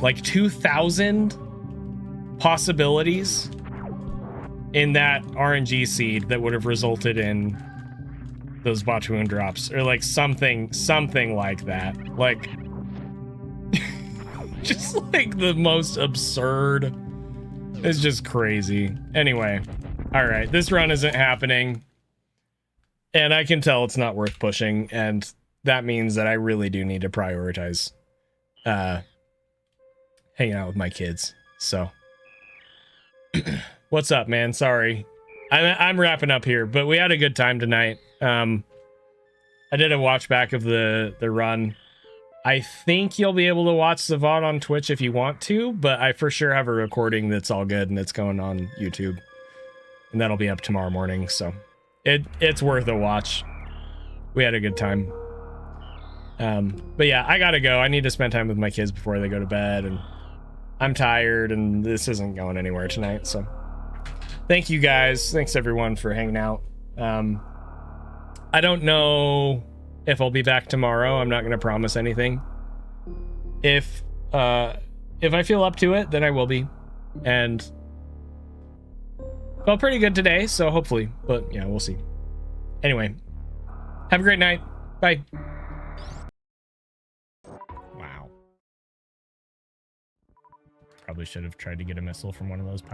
A: like 2,000 possibilities in that RNG seed that would have resulted in those Batuan drops, or like something like that. Like, just like the most absurd. It's just crazy. Anyway, all right, this run isn't happening, and I can tell it's not worth pushing, and that means that I really do need to prioritize hanging out with my kids. So, what's up, man? Sorry, I'm wrapping up here, but we had a good time tonight. I did a watch back of the run. I think you'll be able to watch the VOD on Twitch if you want to, but I for sure have a recording that's all good and it's going on YouTube, and that'll be up tomorrow morning. So it's worth a watch. We had a good time. But yeah, I gotta go. I need to spend time with my kids before they go to bed, and I'm tired, and this isn't going anywhere tonight. So thank you guys. Thanks everyone for hanging out. I don't know if I'll be back tomorrow. I'm not going to promise anything. If I feel up to it, then I will be. And felt pretty good today, so hopefully. But yeah, we'll see. Anyway, have a great night. Bye. Wow. Probably should have tried to get a missile from one of those pirates.